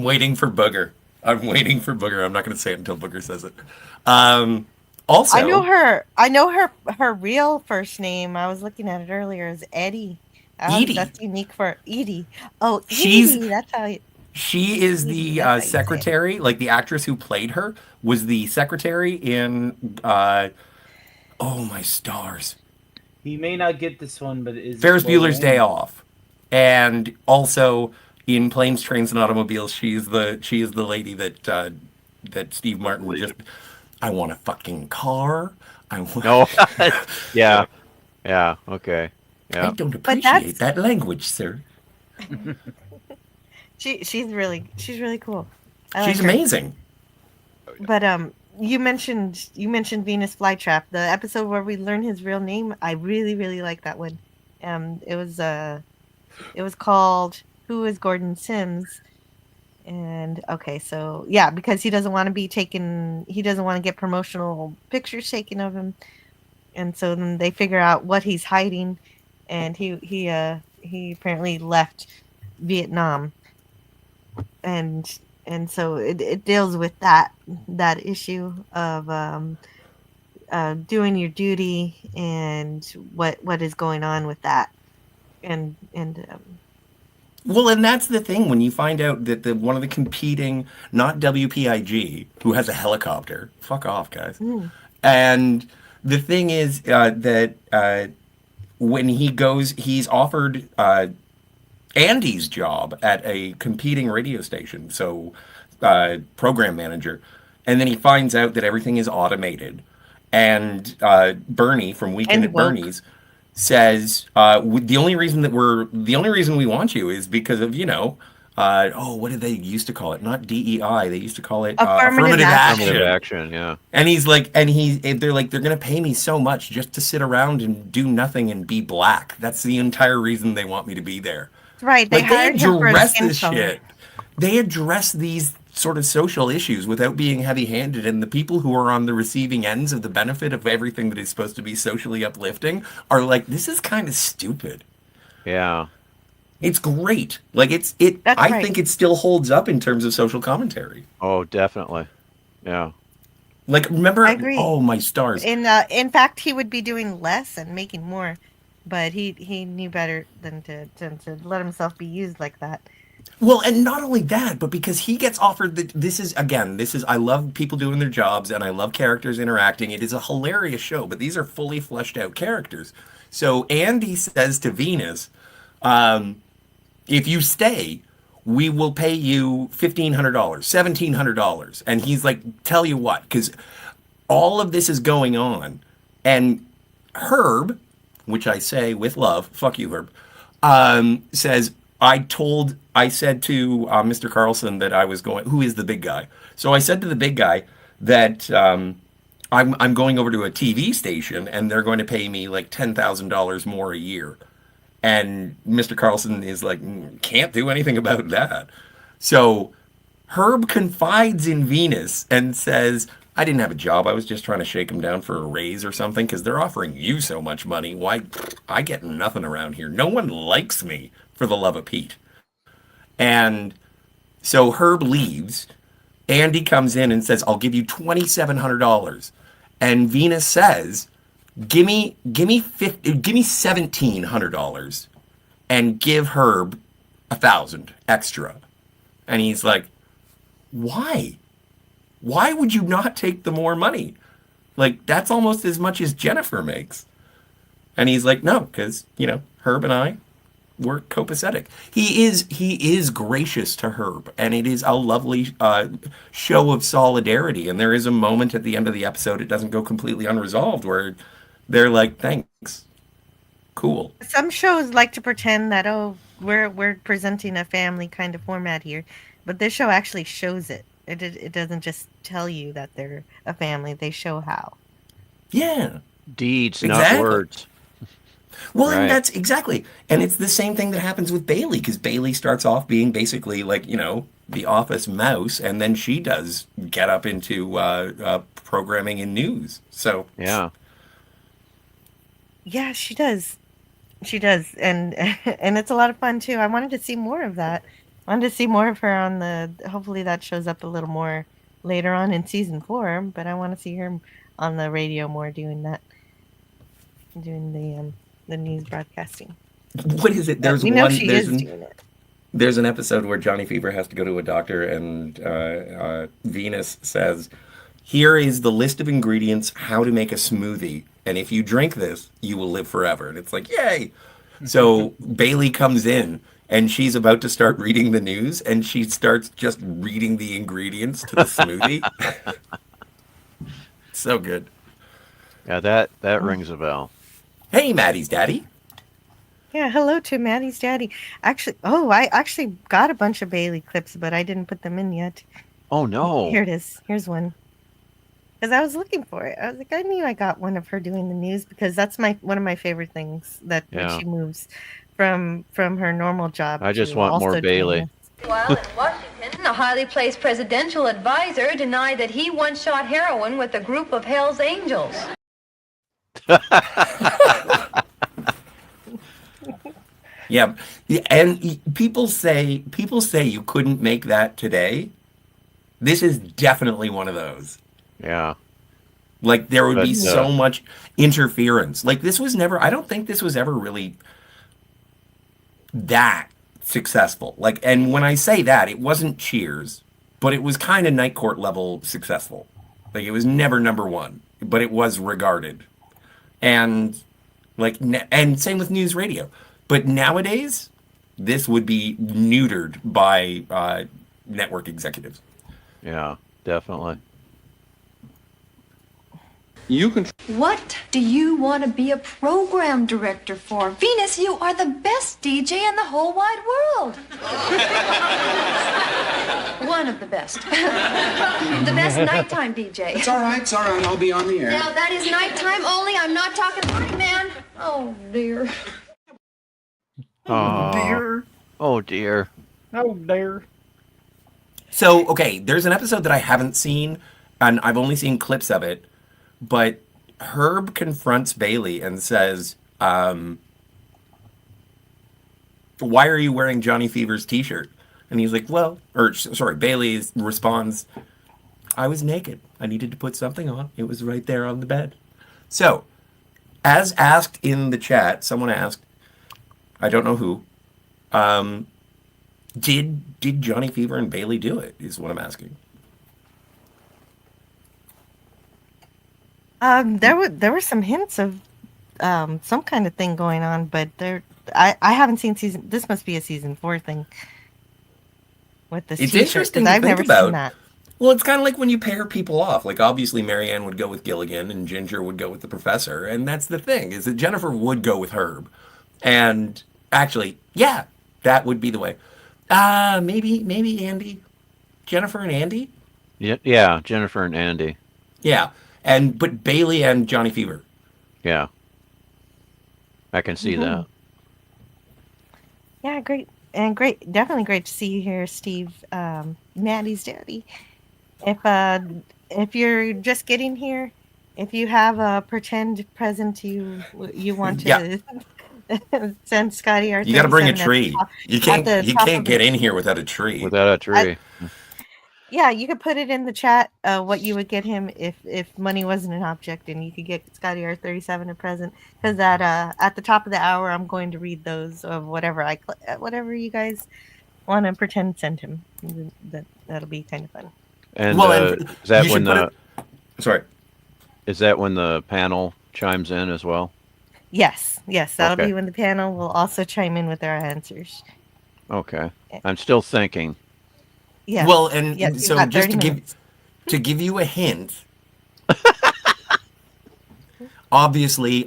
waiting for Booger. I'm not going to say it until Booger says it. Also, I know her real first name. I was looking at it earlier. Is Eddie. Edie. That's unique for Edie. Oh, She's- Edie. That's how you. she is the secretary, like the actress who played her was the secretary in oh my stars. He may not get this one, but is Ferris Bueller's Day Off. And also in Planes, Trains, and Automobiles, she is the lady that Steve Martin just. I want a fucking car. I want. No. Yeah. Okay. Yeah. I don't appreciate that language, sir. She's really cool. She's amazing. But you mentioned Venus Flytrap, the episode where we learn his real name. I really like that one. It was called Who is Gordon Sims? And okay, so yeah, because he doesn't want to be taken, he doesn't want to get promotional pictures taken of him, and so then they figure out what he's hiding, and he apparently left Vietnam, and so it deals with that issue of doing your duty and what is going on with that, and Well, and that's the thing when you find out that one of the competing, not WPIG, who has a helicopter, fuck off, guys. And the thing is that when he goes, he's offered Andy's job at a competing radio station, so program manager, and then he finds out that everything is automated. And Bernie from Weekend at Bernie's says the only reason we want you is because of what did they used to call it? Not DEI, they used to call it affirmative action. Affirmative action, yeah. And he's like, they're like, they're gonna pay me so much just to sit around and do nothing and be black. That's the entire reason they want me to be there. Right, they hired him for his skin color. Shit. They address these sort of social issues without being heavy-handed, and the people who are on the receiving ends of the benefit of everything that is supposed to be socially uplifting are like, this is kind of stupid. Yeah. It's great. Like I think it still holds up in terms of social commentary. Oh, definitely. Yeah. Like, remember? I agree. Oh, my stars. In fact, he would be doing less and making more, but he knew better than to let himself be used like that. Well, and not only that, but because he gets offered I love people doing their jobs and I love characters interacting. It is a hilarious show, but these are fully fleshed out characters. So Andy says to Venus, if you stay, we will pay you $1,500, $1,700. And he's like, tell you what, because all of this is going on. And Herb, which I say with love, fuck you, Herb, says, I said to Mr. Carlson that I was going, who is the big guy? So I said to the big guy that I'm going over to a TV station and they're going to pay me like $10,000 more a year. And Mr. Carlson is like, can't do anything about that. So Herb confides in Venus and says, I didn't have a job. I was just trying to shake him down for a raise or something because they're offering you so much money. Why? I get nothing around here. No one likes me, for the love of Pete. And so Herb leaves. Andy comes in and says, I'll give you $2,700. And Venus says, give me $1,700 and give Herb $1,000 extra. And he's like, why? Why would you not take the more money? Like, that's almost as much as Jennifer makes. And he's like, no, because, Herb and I, we're copacetic. He is gracious to Herb, and it is a lovely show of solidarity. And there is a moment at the end of the episode, it doesn't go completely unresolved, where they're like, thanks. Cool. Some shows like to pretend that, we're presenting a family kind of format here, but this show actually shows it. It doesn't just tell you that they're a family. They show how. Yeah. Deeds, not words. Well, right. And that's exactly. And it's the same thing that happens with Bailey, because Bailey starts off being basically like, the office mouse, and then she does get up into programming and news. So yeah. Yeah, she does. She does. And it's a lot of fun too. I wanted to see more of that. I wanted to see more of her hopefully that shows up a little more later on in season 4, but I want to see her on the radio more doing that. Doing the news broadcasting. What is it? We know she is doing it. There's an episode where Johnny Fever has to go to a doctor, and Venus says, here is the list of ingredients, how to make a smoothie. And if you drink this, you will live forever. And it's like, yay. So Bailey comes in and she's about to start reading the news, and she starts just reading the ingredients to the smoothie. So good. Yeah, that rings a bell. Hey, Maddie's daddy. Yeah, hello to Maddie's daddy. Actually, I actually got a bunch of Bailey clips, but I didn't put them in yet. Oh, no. Here it is. Here's one. Because I was looking for it. I was like, I knew I got one of her doing the news, because that's one of my favorite things, that when she moves from her normal job. I just want more Bailey. While in Washington, A highly placed presidential advisor denied that he once shot heroin with a group of Hell's Angels. Yeah, and people say you couldn't make that today. This is definitely one of those. Yeah. Like there would be so much interference. Like this was never. I don't think this was ever really that successful. Like, and when I say that, it wasn't Cheers, but it was kind of Night Court level successful. Like it was never number one, but it was regarded, and like, and same with news radio. But nowadays, this would be neutered by network executives. Yeah, definitely. You can. What do you want to be a program director for? Venus, you are the best DJ in the whole wide world. One of the best. The best nighttime DJ. It's all right, I'll be on the air. Now, that is nighttime only. I'm not talking night, man. Oh, dear. Oh dear. Oh dear. Oh dear. So, okay, there's an episode that I haven't seen, and I've only seen clips of it, but Herb confronts Bailey and says, why are you wearing Johnny Fever's t-shirt? And he's like, Bailey responds, I was naked. I needed to put something on. It was right there on the bed. So, as asked in the chat, someone asked, I don't know who, did Johnny Fever and Bailey do it, is what I'm asking. There were some hints of some kind of thing going on, but I haven't seen season. This must be a season 4 thing with this. It's interesting to I've think never about. seen that. Well, it's kind of like when you pair people off. Like obviously, Marianne would go with Gilligan, and Ginger would go with the Professor, and that's the thing is that Jennifer would go with Herb, and actually, yeah, that would be the way. Maybe Andy, Jennifer and Andy. Yeah, Jennifer and Andy. Yeah. But Bailey and Johnny Fever. Yeah. I can see that. Yeah, great. And definitely great to see you here, Steve. Maddie's daddy. If you're just getting here, if you have a pretend present you want to send ScottyR37's. You got to bring a tree. You can't get in here without a tree. Without a tree. Yeah, you could put it in the chat what you would get him if money wasn't an object, and you could get ScottyR37 a present. Because at the top of the hour, I'm going to read those of whatever you guys want to pretend send him. That'll be kind of fun. And is that when is that when the panel chimes in as well? Yes, that'll be when the panel will also chime in with their answers. Okay, I'm still thinking. Yeah. Well, and so just to give you a hint, obviously,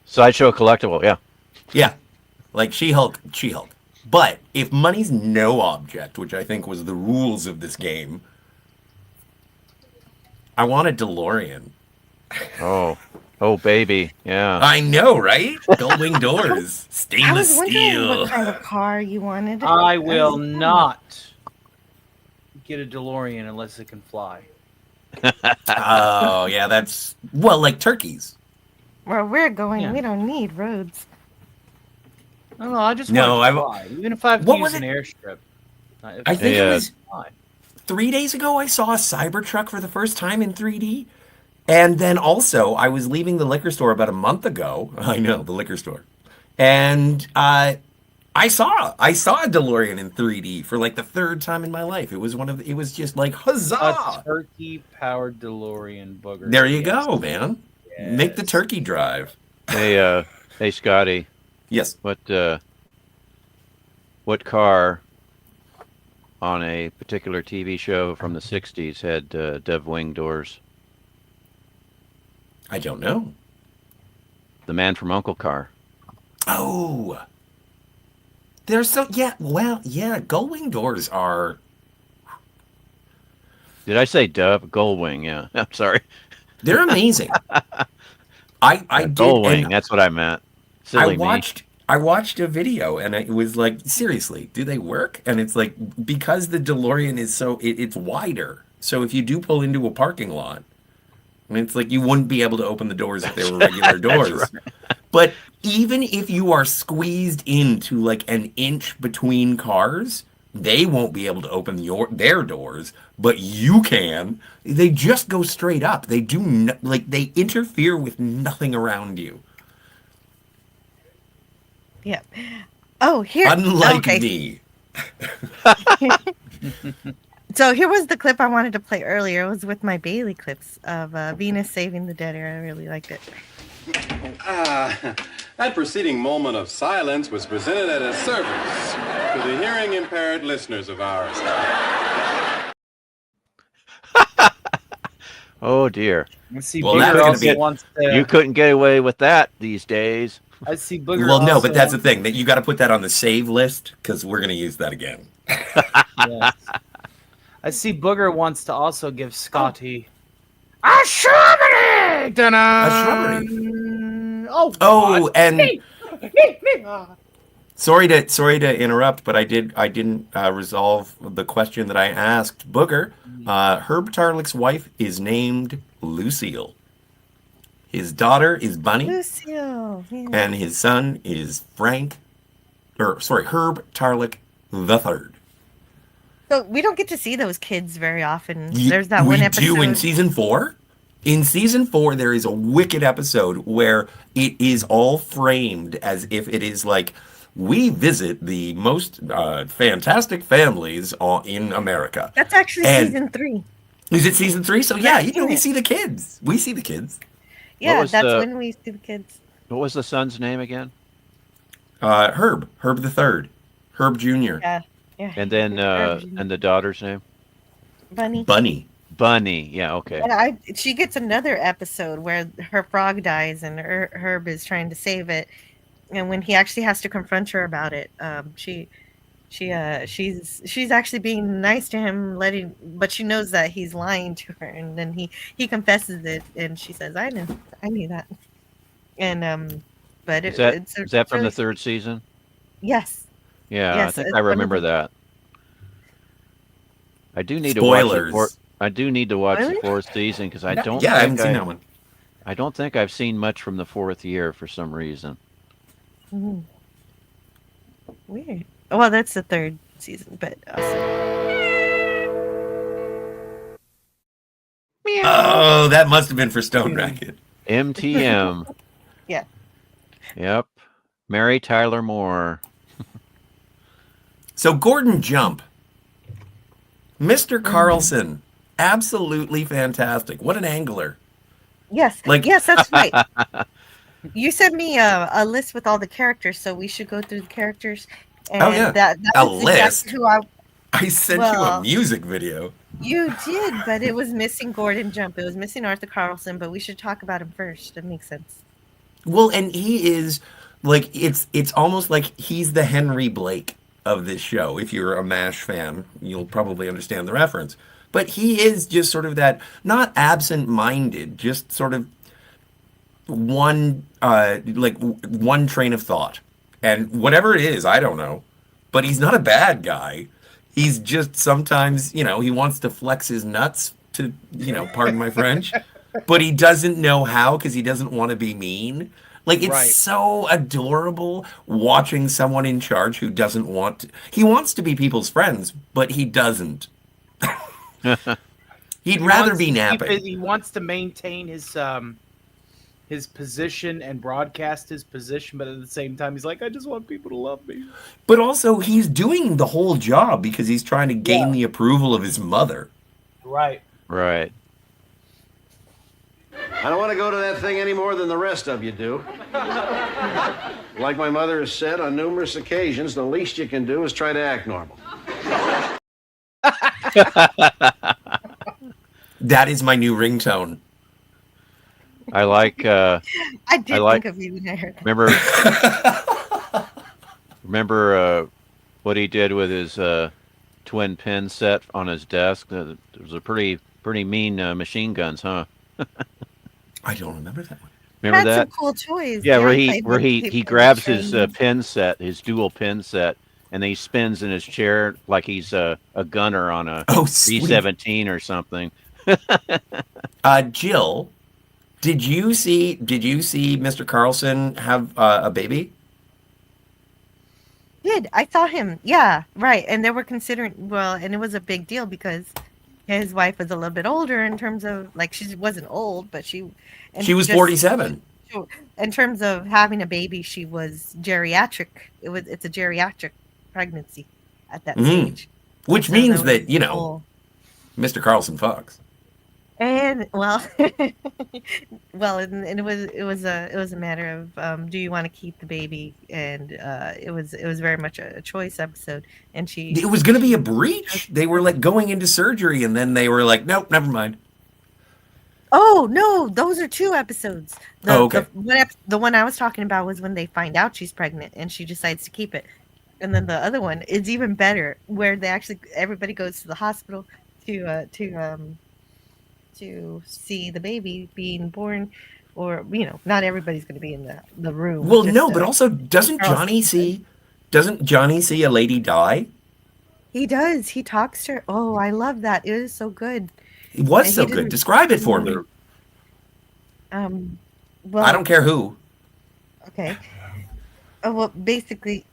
Sideshow Collectible, yeah, like She-Hulk. But if money's no object, which I think was the rules of this game, I want a DeLorean. Oh, baby, yeah. I know, right? Gull-wing doors, stainless I was wondering steel. what kind of car you wanted. I will not get a DeLorean unless it can fly. Oh, yeah, that's like turkeys. Where we're going, we don't need roads. No, I just want to fly. Even if I have to use an airstrip. I think it was 3 days ago I saw a Cybertruck for the first time in 3D. And then also, I was leaving the liquor store about a month ago. I know, the liquor store. And I saw a DeLorean in 3D for like the third time in my life. It was just like, huzzah! A turkey-powered DeLorean booger. There you go, man. Yes. Make the turkey drive. Hey, Scotty. Yes. What car on a particular TV show from the 60s had Dev Wing doors? I don't know. The Man from U.N.C.L.E. car. Oh. There's Gull-Wing doors are... Did I say Dove? Gull-Wing, yeah. I'm sorry. They're amazing. I did. Gull-Wing, that's what I meant. Silly I watched I watched a video and it was like, seriously, do they work? And it's like, because the DeLorean is it's wider. So if you do pull into a parking lot, and it's like you wouldn't be able to open the doors if they were regular doors. Right. But even if you are squeezed into like an inch between cars, they won't be able to open their doors, but you can. They just go straight up. They do they interfere with nothing around you. Yeah. Oh, here. Unlike me. So here was the clip I wanted to play earlier. It was with my Bailey clips of Venus saving the dead air. I really liked it. That preceding moment of silence was presented as a service to the hearing impaired listeners of ours. Oh dear. Let's see. Well, Booger that's also gonna be- wants to. You couldn't get away with that these days. I see. Booger. Well, no, also but that's the wants- thing. That you got to put that on the save list because we're going to use that again. Yes. I see. Booger wants to also give Scotty a shrubbery. A shrubbery. Oh. Oh, and Me. sorry to interrupt, but I didn't resolve the question that I asked Booger. Herb Tarlick's wife is named Lucille. His daughter is Bunny, Lucille. Yeah. and his son is Herb Tarlick the Third. So we don't get to see those kids very often. There's that one episode. We do in season 4. In season 4, there is a wicked episode where it is all framed as if it is like, we visit the most fantastic families in America. That's actually And- season 3. Is it season 3? So yeah, Yeah. we see the kids. We see the kids. Yeah, was that's the- when we see the kids. What was the son's name again? Herb the Third, Herb Jr. Yeah, yeah. And then and the daughter's name? Bunny. Bunny. Yeah, okay. And she gets another episode where her frog dies and Herb is trying to save it, and when he actually has to confront her about it, she's actually being nice to him, but she knows that he's lying to her, and then he confesses it, and she says, I knew that, and but Is it's that from really- the 3rd season? Yes. Yeah, Yes, I think it's I one of remember the- that. I do need Spoilers. to watch I do need to watch Really? the 4th season because I Yeah, don't. I think haven't seen that one. I don't think I've seen much from the 4th year for some reason. Mhm. Weird. Well, that's the 3rd season, but Oh, that must have been for Stone Racket. MTM. Yeah. Yep. Mary Tyler Moore. So Gordon Jump, Mr. Carlson, absolutely fantastic. What an angler. yes, Like- yes, that's right. You sent me a list with all the characters, so we should go through the characters. And Oh, yeah. that A was list? exactly who I sent you a Well- music video. you did, but it was missing Gordon Jump. It was missing Arthur Carlson, but we should talk about him first. That makes sense. Well, and he is like it's almost like he's the Henry Blake of this show. If you're a MASH fan, you'll probably understand the reference. But he is just sort of that, not absent-minded, just sort of one one train of thought. And whatever it is, I don't know. But he's not a bad guy. He's just sometimes, he wants to flex his nuts to, pardon my French. But he doesn't know how because he doesn't want to be mean. Like, it's Right. so adorable watching someone in charge who doesn't want to. He wants to be people's friends, but he doesn't. He'd rather be napping. He wants to maintain his position and broadcast his position, but at the same time, he's like, I just want people to love me. But also, he's doing the whole job because he's trying to gain the approval of his mother. Right. Right. I don't want to go to that thing any more than the rest of you do. Like my mother has said on numerous occasions, the least you can do is try to act normal. That is my new ringtone. I like. I did like- think of you when I heard that. Remember what he did with his twin pin set on his desk? It was a pretty mean machine guns, huh? I don't remember that one. Remember Had that? some cool toys. Yeah, where played with he paper grabs mache. his pin set, his dual pin set, and then he spins in his chair like he's a gunner on a sweet. B-17 or something. Jill, did you see Mr. Carlson have a baby? I saw him. Yeah, right. And they were considering, well, and it was a big deal because his wife was a little bit older in terms of, like, she wasn't old, but she was 47. In terms of having a baby, she was geriatric. It's a geriatric pregnancy at that stage. Which So means there that, was Mr. Carlson fucks. And well, and it was a matter of do you want to keep the baby, and it was very much a choice episode, and It was going to be a breach. They were like going into surgery, and then they were like, nope, never mind. Oh no, those are 2 episodes. Okay. The one I was talking about was when they find out she's pregnant and she decides to keep it, and then the other one is even better, where everybody goes to the hospital to see the baby being born, or not everybody's going to be in the room. Well, no, but also doesn't Johnny see a lady die? He does. He talks to her. Oh, I love that. It is so good. It was so good. Describe it for me. Well, I don't care who. Okay. Oh, well, basically,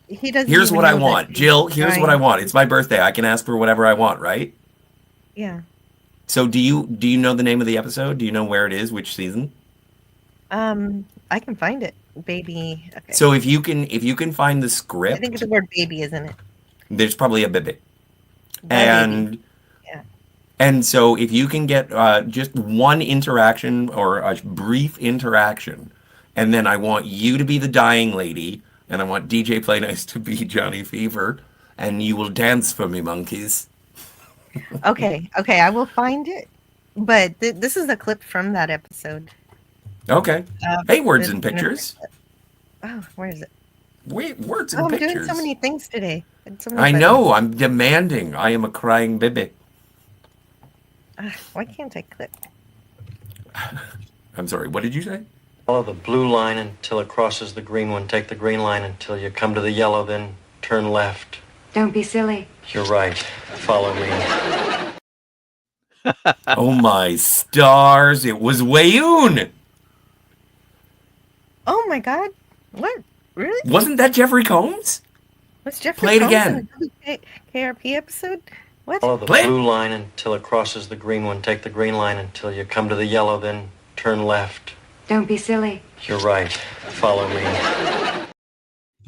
he doesn't. Here's even what I know that want, he's Jill. Here's what I trying. want. It's my birthday. I can ask for whatever I want, right? Yeah. So do you know the name of the episode? Do you know where it is? Which season? I can find it, baby. Okay. So if you can find the script, I think the word baby is in it. there's probably a baby. Baby. And so if you can get just one interaction or a brief interaction, and then I want you to be the dying lady, and I want DJ Play Nice to be Johnny Fever, and you will dance for me, monkeys. Okay, I will find it. But this is a clip from that episode. Okay. Hey, words and pictures. Oh, where is it? Wait, words and I'm pictures. doing so many things today. I know. I'm demanding. I am a crying baby. Why can't I click? I'm sorry. What did you say? Follow the blue line until it crosses the green one. Take the green line until you come to the yellow, then turn left. Don't be silly. You're right. Follow me. Oh my stars! It was Wayoon. Oh my God! What? Really? Wasn't that Jeffrey Combs? What's Jeffrey Play it Combs again. in a WKRP episode? What? Follow the blue line until it crosses the green one. Take the green line until you come to the yellow, then turn left. Don't be silly. You're right. Follow me.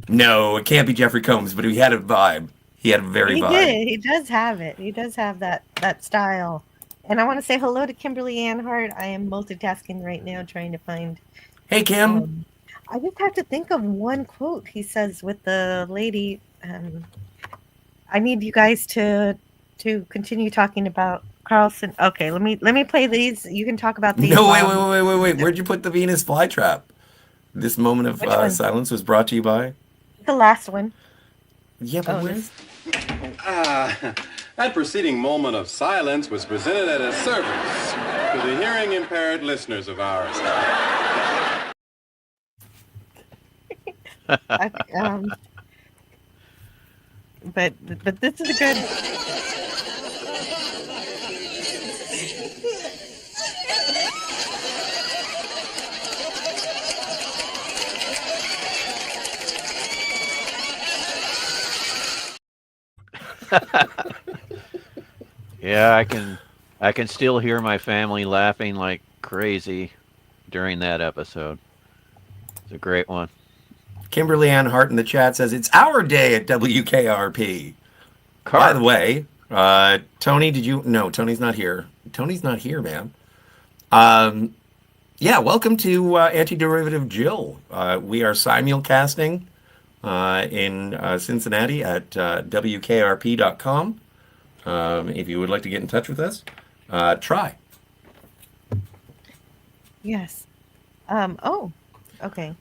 No, it can't be Jeffrey Combs, but he had a vibe. He had a very He vibe. did. He does have it. He does have that style. And I want to say hello to Kimberly Ann Hart. I am multitasking right now, trying to find. Hey, Kim. I just have to think of one quote he says with the lady. I need you guys to continue talking about Carlson. Okay, let me play these. You can talk about these. No, wait. Where'd you put the Venus flytrap? This moment of silence was brought to you by? The last one. Yeah, but where's... That preceding moment of silence was presented at a service to the hearing impaired listeners of ours. But this is a good. Yeah, I can still hear my family laughing like crazy during that episode. It's a great one. Kimberly Ann Hart in the chat says, it's our day at WKRP. By the way, Tony, no, Tony's not here. Tony's not here, man. Yeah, welcome to Anti-Derivative Jill. We are simulcasting in Cincinnati at WKRP.com. If you would like to get in touch with us, try. Yes. Oh, okay.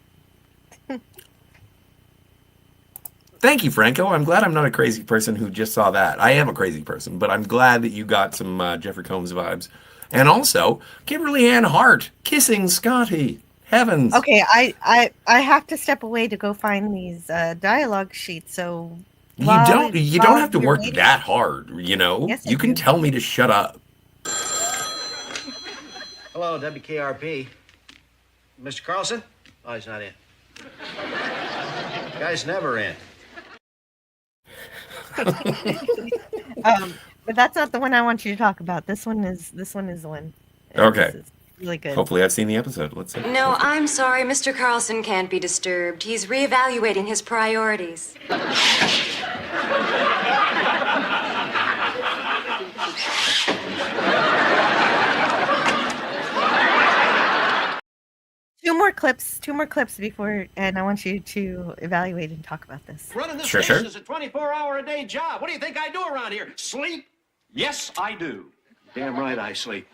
Thank you, Franco. I'm glad I'm not a crazy person who just saw that. I am a crazy person, but I'm glad that you got some Jeffrey Combs vibes. And also, Kimberly Ann Hart kissing Scotty. Heavens. Okay, I have to step away to go find these dialogue sheets. So You while don't have to you're work waiting- that hard, you know? Yes, I You can do. tell me to shut up. Hello, WKRP. Mr. Carlson? Oh, he's not in. Guy's never in. But that's not the one I want you to talk about. This one is the one. Okay. This is really good. Hopefully I've seen the episode. Let's see. No, I'm sorry. Mr. Carlson can't be disturbed. He's reevaluating his priorities. Two more clips before, and I want you to evaluate and talk about this. Running this Sure, station sure. is a 24-hour-a-day job. What do you think I do around here? Sleep? Yes, I do. Damn right I sleep.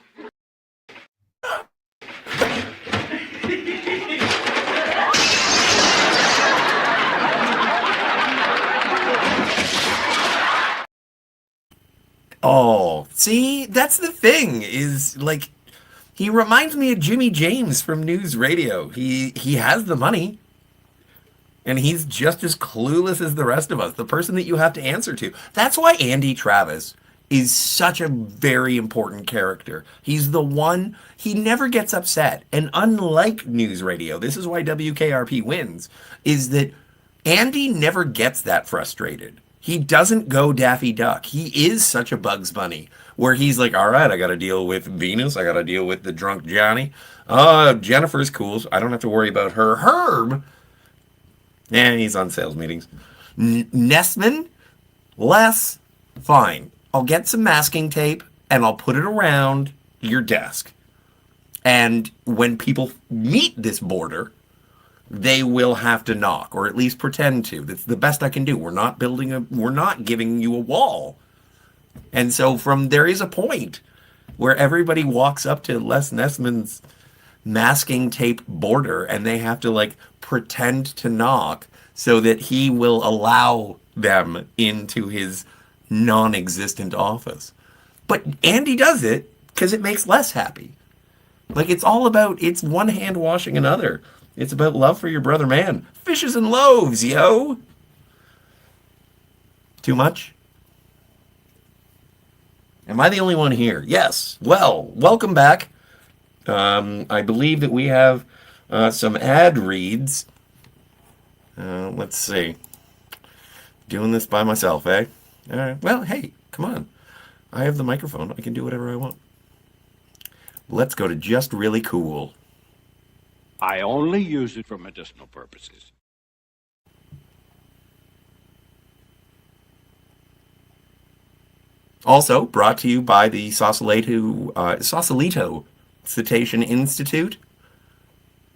Oh, see, that's the thing, is like, he reminds me of Jimmy James from News Radio. He has the money, and he's just as clueless as the rest of us, the person that you have to answer to. That's why Andy Travis is such a very important character. He's the one, he never gets upset. And unlike News Radio, this is why WKRP wins, is that Andy never gets that frustrated. He doesn't go Daffy Duck. He is such a Bugs Bunny, where he's like, all right, I got to deal with Venus. I got to deal with the drunk Johnny. Jennifer's cool, so I don't have to worry about her. Herb, he's on sales meetings. Nessman, less, fine. I'll get some masking tape, and I'll put it around your desk. And when people meet this border, they will have to knock, or at least pretend to. That's the best I can do. We're not giving you a wall. And so there is a point where everybody walks up to Les Nessman's masking tape border, and they have to like pretend to knock so that he will allow them into his non-existent office. But Andy does it because it makes Les happy. Like, it's one hand washing another. It's about love for your brother man. Fishes and loaves, yo! Too much? Am I the only one here? Yes. Well, welcome back. I believe that we have some ad reads. Let's see. Doing this by myself, eh? All right. Well, hey, come on. I have the microphone. I can do whatever I want. Let's go to Just Really Cool. I only use it for medicinal purposes. Also brought to you by the Sausalito Cetacean Institute,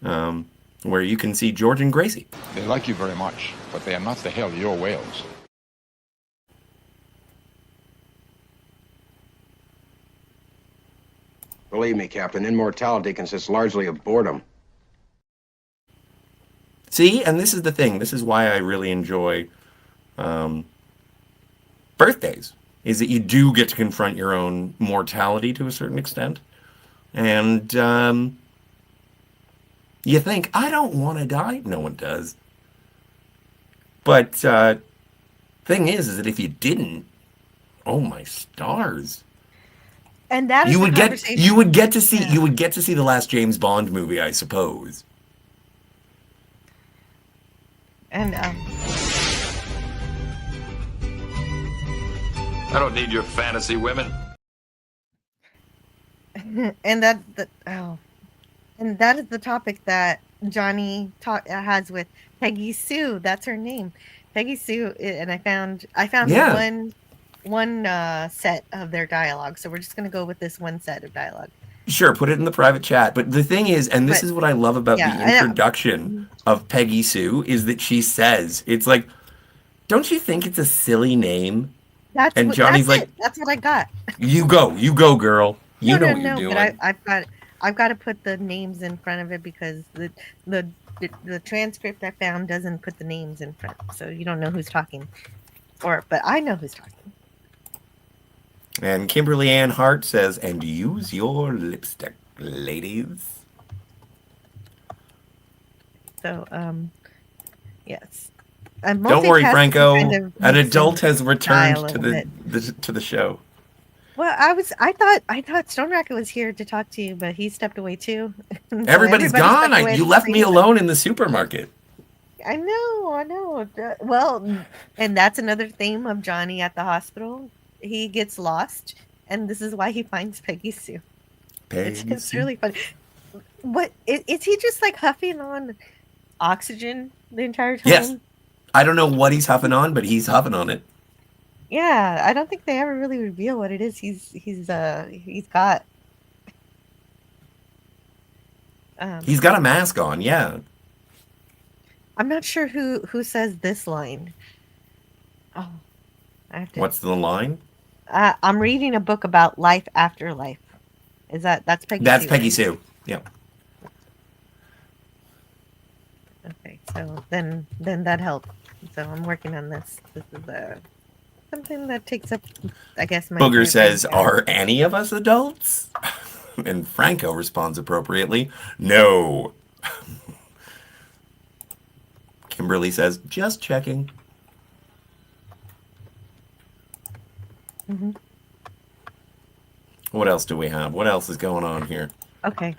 where you can see George and Gracie. They like you very much, but they are not the hell your whales. Believe me, Captain, immortality consists largely of boredom. See, and this is the thing. This is why I really enjoy birthdays, is that you do get to confront your own mortality to a certain extent. And you think, I don't want to die. No one does. But thing is that if you didn't, oh my stars. And that is you would get to see Yeah. you would get to see the last James Bond movie, I suppose. And I don't need your fantasy women. and that is the topic that Johnny has with Peggy Sue. That's her name, Peggy Sue. And I found Yeah. one set of their dialogue. So we're just gonna go with this one set of dialogue. Sure, put it in the private chat. But the thing is, and this is what I love about yeah, the I know. introduction of Peggy Sue, is that she says, it's like, don't you think it's a silly name? And Johnny's like, that's what I got. you go, girl. You know what you're doing. But I've got to put the names in front of it because the transcript I found doesn't put the names in front, so you don't know who's talking. But I know who's talking. And Kimberly Ann Hart says, and use your lipstick, ladies. So, yes. Don't worry, Franco. An adult has returned style to the show. Well, I thought Stone Racket was here to talk to you, but he stepped away too. So Everybody's gone. You left me alone in the supermarket. I know. Well, and that's another theme of Johnny at the hospital. He gets lost, and this is why he finds Peggy Sue. It's really funny. What is he just like huffing on oxygen the entire time? Yes. I don't know what he's huffing on, but he's huffing on it. Yeah, I don't think they ever really reveal what it is he's got. He's got a mask on, yeah. I'm not sure who says this line. Oh, I have to. What's the line? I'm reading a book about life after life. That's Peggy? That's Sue, Peggy right? Sue. Yeah. Okay, so then that helped. So I'm working on this. This is something that takes up, I guess. My Booger time. says, "Are any of us adults?" And Franco responds appropriately, "No." Kimberly says, "Just checking." Mm-hmm. What else do we have? What else is going on here? Okay.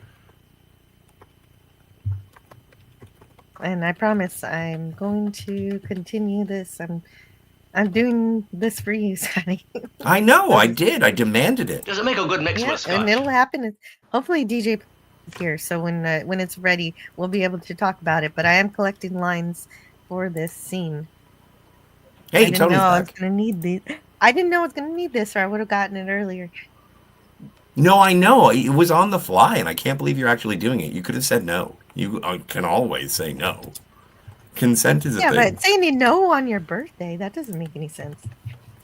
And I promise I'm going to continue this. I'm doing this for you, Scotty. I know, I did. I demanded it. Does it make a good mix with scotch? And it'll happen. Hopefully DJ is here, so when it's ready, we'll be able to talk about it. But I am collecting lines for this scene. Hey, I didn't Tony's know I was back. gonna need these. I didn't know I was gonna need this, or I would have gotten it earlier. No, I know. It was on the fly, and I can't believe you're actually doing it. You could have said no. You can always say no. Consent is a thing. But saying no on your birthday, that doesn't make any sense.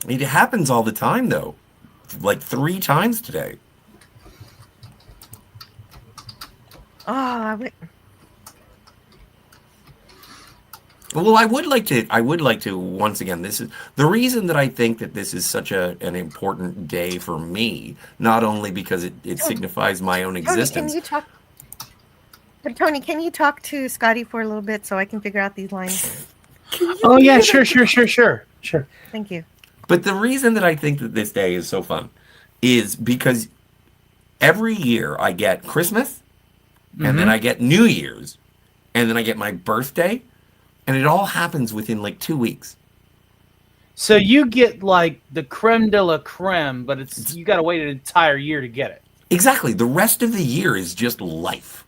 It happens all the time, though. Like 3 times today. Oh, I would. Well, I would like to once again. This is the reason that I think that this is such an important day for me. Not only because it signifies my own existence. Tony, can you talk to Scotty for a little bit so I can figure out these lines? Oh yeah, sure. Thank you. But the reason that I think that this day is so fun is because every year I get Christmas, and then I get New Year's, and then I get my birthday, and it all happens within like 2 weeks. So you get like the creme de la creme, but you got to wait an entire year to get it. Exactly. The rest of the year is just life.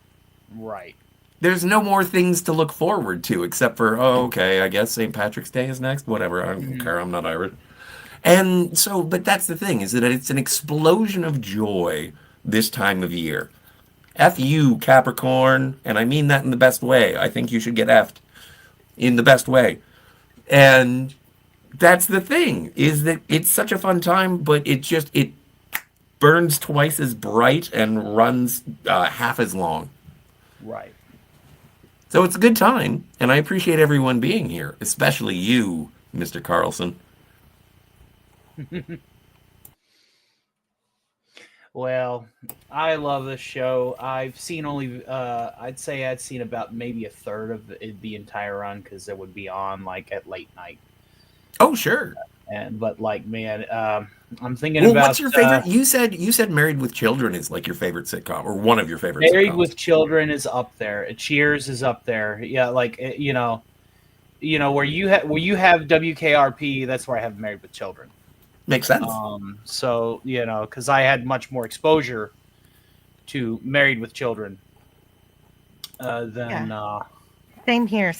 Right. There's no more things to look forward to except for, oh, okay, I guess St. Patrick's Day is next. Whatever. I don't care. I'm not Irish. And so, but that's the thing, is that it's an explosion of joy this time of year. F you, Capricorn. And I mean that in the best way. I think you should get F'd in the best way. And that's the thing, is that it's such a fun time, but it burns twice as bright and runs half as long. Right. So it's a good time, and I appreciate everyone being here, especially you, Mr. Carlson. Well, I love this show. I've seen only, I'd say I'd seen about maybe a third of the entire run because it would be on like at late night. Oh, sure. But like, man, I'm thinking Well, about. what's your favorite? You said Married with Children is like your favorite sitcom, or one of your favorite Married sitcoms. with Children is up there. Cheers is up there. Yeah, like you know where you have WKRP. That's where I have Married with Children. Makes sense. So because I had much more exposure to Married with Children than. Yeah. Same here.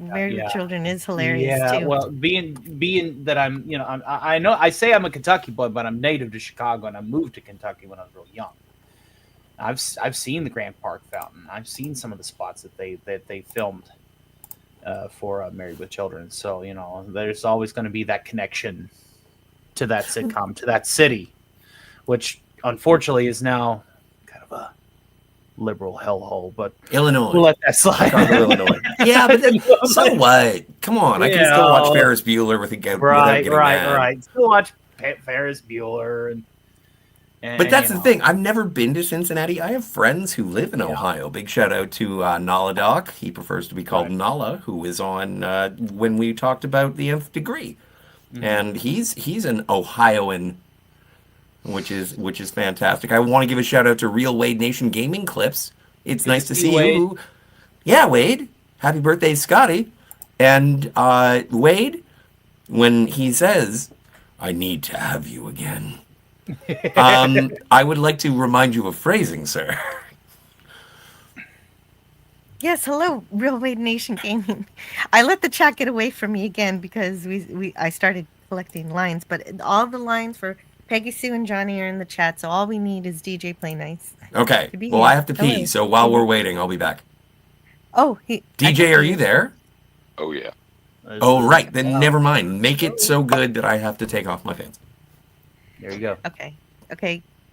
Married with Children is hilarious too. Well, being that I'm, I know I say I'm a Kentucky boy, but I'm native to Chicago, and I moved to Kentucky when I was real young. I've seen the Grand Park Fountain. I've seen some of the spots that they filmed for Married with Children. So there's always going to be that connection to that sitcom, to that city, which unfortunately is now kind of a liberal hellhole, but Illinois. We'll let that slide. Chicago, Illinois. Yeah, but then, so what? Come on, I can still watch Ferris Bueller with a goat. Right. Still watch Ferris Bueller, and but that's the thing. I've never been to Cincinnati. I have friends who live in Ohio. Big shout out to Nala Doc. He prefers to be called Nala, who was on when we talked about the Nth Degree, and he's an Ohioan, which is fantastic. I want to give a shout out to Real Wade Nation Gaming Clips. It's nice to see Wade. you. Yeah, Wade. Happy birthday, Scotty. And Wade, when he says, "I need to have you again," I would like to remind you of phrasing, sir. Yes, hello, Real Wade Nation Gaming. I let the chat get away from me again because I started collecting lines, but all the lines for Peggy Sue and Johnny are in the chat, so all we need is DJ Play Nice. Okay. Well, I have to pee, so while we're waiting, I'll be back. Oh, DJ, are you there? Oh, yeah. Oh, right. Then never mind. Make it so good that I have to take off my pants. There you go. Okay.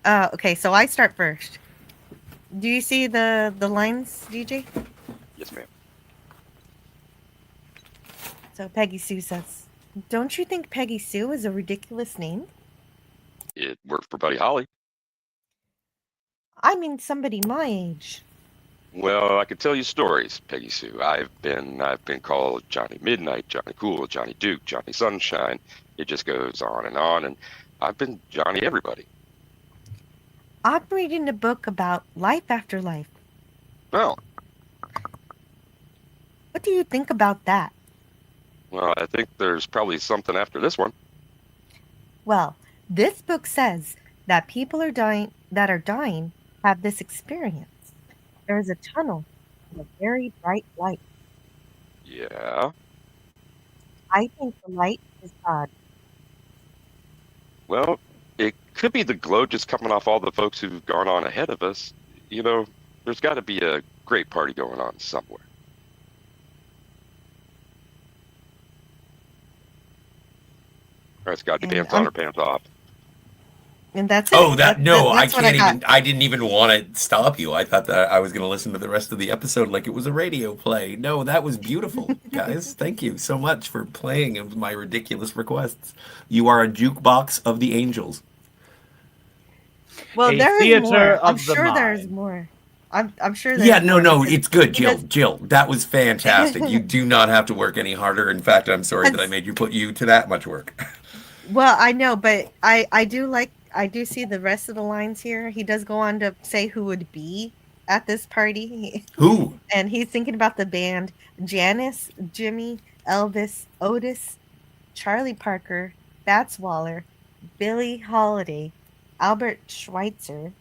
Okay, so I start first. Do you see the lines, DJ? Yes, ma'am. So Peggy Sue says, "Don't you think Peggy Sue is a ridiculous name?" It worked for Buddy Holly. I mean, somebody my age. Well, I could tell you stories, Peggy Sue. I've been called Johnny Midnight, Johnny Cool, Johnny Duke, Johnny Sunshine. It just goes on, and I've been Johnny everybody. I'm reading a book about life after life. Oh, What do you think about that? well, I think there's probably something after this one. Well, this book says that people are dying have this experience. There is a tunnel with a very bright light. Yeah. I think the light is God. Well, it could be the glow just coming off all the folks who've gone on ahead of us. You know, there's got to be a great party going on somewhere. All right, Scotty, And pants on or pants off? And that's it. Oh, I That's what can't got. even. I didn't even want to stop you. I thought that I was going to listen to the rest of the episode like it was a radio play. No, that was beautiful, guys. Thank you so much for playing my ridiculous requests. You are a jukebox of the angels. Well, A there is theater more. I'm of the sure mind. there's more. I'm sure there's Yeah, no, more. it's good, Jill. Because- Jill, that was fantastic. You do not have to work any harder. In fact, I'm sorry that I made you put you to that much work. Well, I know, but I do see the rest of the lines here. He does go on to say who would be at this party. Who? And he's thinking about the band Janice, Jimmy, Elvis, Otis, Charlie Parker, Fats Waller, Billie Holiday, Albert Schweitzer.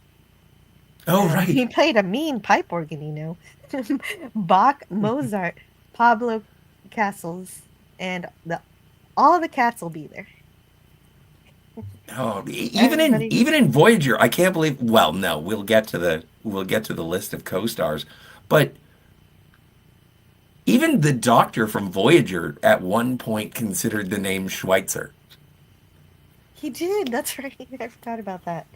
Oh, right. He played a mean pipe organ, you know. Bach, Mozart, Pablo Castles, and all the cats will be there. Oh, even in Voyager, I can't believe. Well, no, we'll get to the list of co-stars, but even the Doctor from Voyager at one point considered the name Schweitzer. He did. That's right. I forgot about that.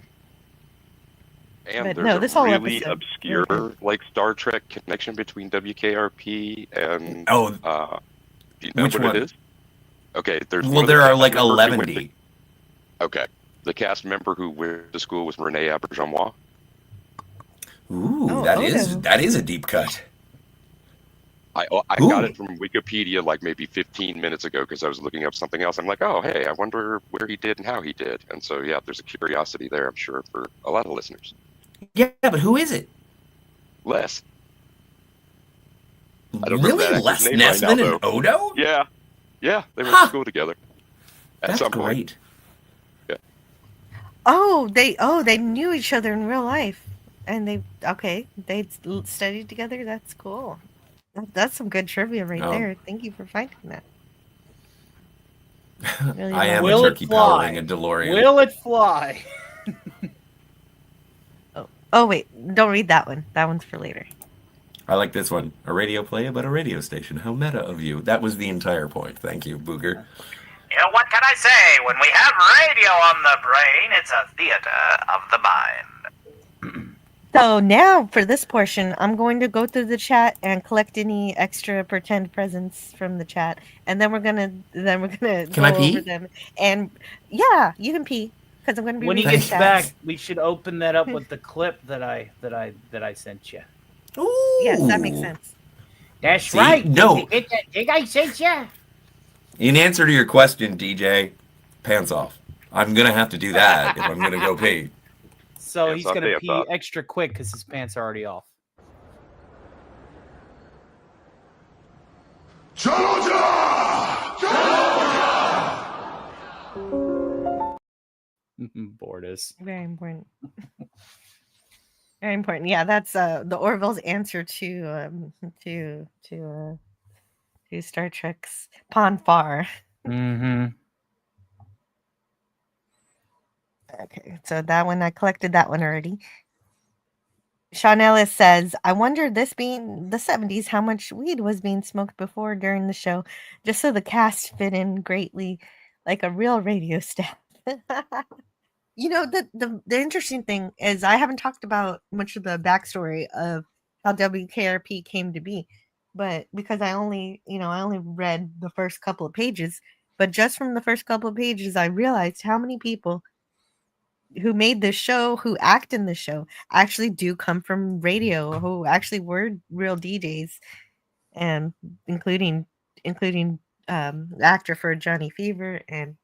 And But there's no, this a whole really episode. obscure, like Star Trek connection between WKRP and. Do you know which what one? it is? Okay, there's. Well, one of the there are cast like members who 11. went to- Okay, the cast member who went to school with Renee Auberjonois. Ooh, that is a deep cut. I got it from Wikipedia like maybe 15 minutes ago because I was looking up something else. I'm like, oh, hey, I wonder where he did and how he did. And so, yeah, there's a curiosity there, I'm sure, for a lot of listeners. Yeah, but who is it? Les. I don't Really? remember that Les actor's name right Nessman now, and though. Odo? Yeah, they went to school together. At That's some point. great. Yeah. They knew each other in real life, and they studied together. That's cool. That's some good trivia right Oh. there. Thank you for finding that. Really I am Will a it turkey fly? powering a DeLorean. Will it fly? Oh wait, don't read that one. That one's for later. I like this one. A radio play about a radio station. How meta of you. That was the entire point. Thank you, Booger. You know, what can I say? When we have radio on the brain, it's a theater of the mind. So now for this portion, I'm going to go through the chat and collect any extra pretend presents from the chat, and then we're gonna Can I go over pee? them. And yeah, you can pee because I'm gonna be When he reading gets chat. back, we should open that up with the clip that I sent you. Yes, that makes sense. That's See? right. No. Did you get that thing I sent you? In answer to your question, DJ, pants off. I'm gonna have to do that if I'm gonna go pee. So Pants he's off, gonna pants pee off. extra quick because his pants are already off. Borders. Very important. Very important. Yeah, that's the Orville's answer to Star Trek's Ponfar. Mm-hmm. Okay, so that one I collected that one already. Sean Ellis says, I wonder, this being the 70s, how much weed was being smoked before during the show, just so the cast fit in greatly like a real radio staff. You know, the interesting thing is I haven't talked about much of the backstory of how WKRP came to be, but because I only read the first couple of pages, but just from the first couple of pages, I realized how many people who made this show, who act in the show, actually do come from radio, who actually were real DJs, and including the actor for Johnny Fever and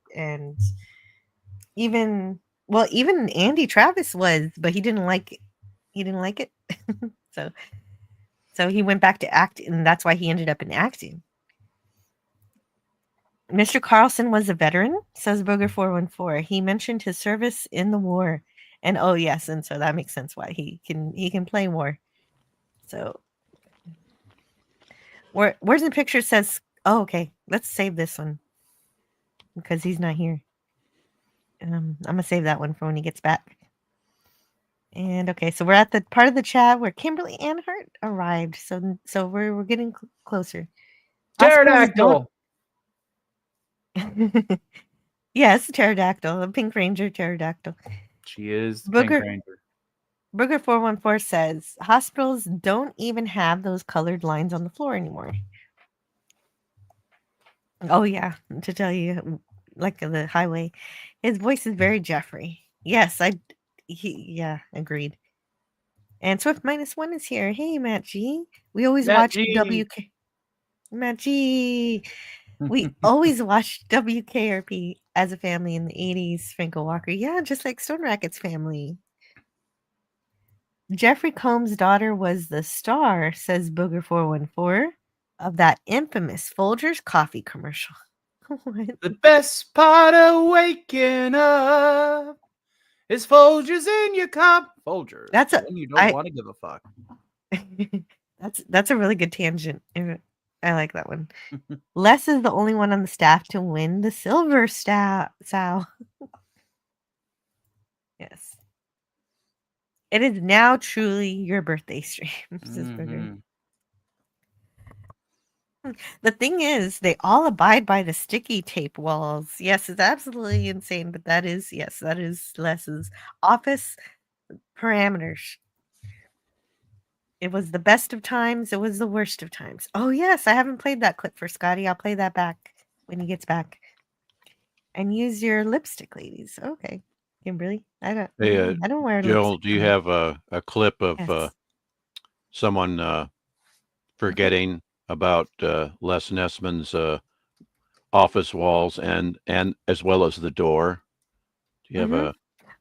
even Andy Travis was, but he didn't like it. He didn't like it. so he went back to acting, and that's why he ended up in acting. Mr. Carlson was a veteran, says Booger 414. He mentioned his service in the war. And oh yes, and so that makes sense why he can play war. So where's the picture says, oh okay, let's save this one because he's not here. I'm gonna save that one for when he gets back. And okay, so we're at the part of the chat where Kimberly Anhart arrived. So we're getting closer. Pterodactyl. Yes, pterodactyl, a pink ranger pterodactyl. She is the Pink Ranger. Booger 414 says hospitals don't even have those colored lines on the floor anymore. Oh yeah, to tell you, like the highway, his voice is very Jeffrey. Yes, agreed. And Swift -1 is here. Hey, Matt G. We always Matt watch G. Matt G. We always watched WKRP as a family in the 80s. Franco Walker. Yeah, just like Stone Racket's family. Jeffrey Combs' daughter was the star, says Booger 414, of that infamous Folgers coffee commercial. The best part of waking up is Folgers in your cup. Folgers. That's when you don't want to give a fuck. That's a really good tangent. I like that one. Les is the only one on the staff to win the silver Sow. Yes. It is now truly your birthday stream, says Booger. The thing is, they all abide by the sticky tape walls. Yes, it's absolutely insane, but that is Les's office parameters. It was the best of times. It was the worst of times. Oh yes, I haven't played that clip for Scotty. I'll play that back when he gets back. And use your lipstick, ladies. Okay, Kimberly. I don't wear Jill, lipstick. do you have a clip of Yes. someone forgetting about Les Nessman's office walls and as well as the door? Do you have a?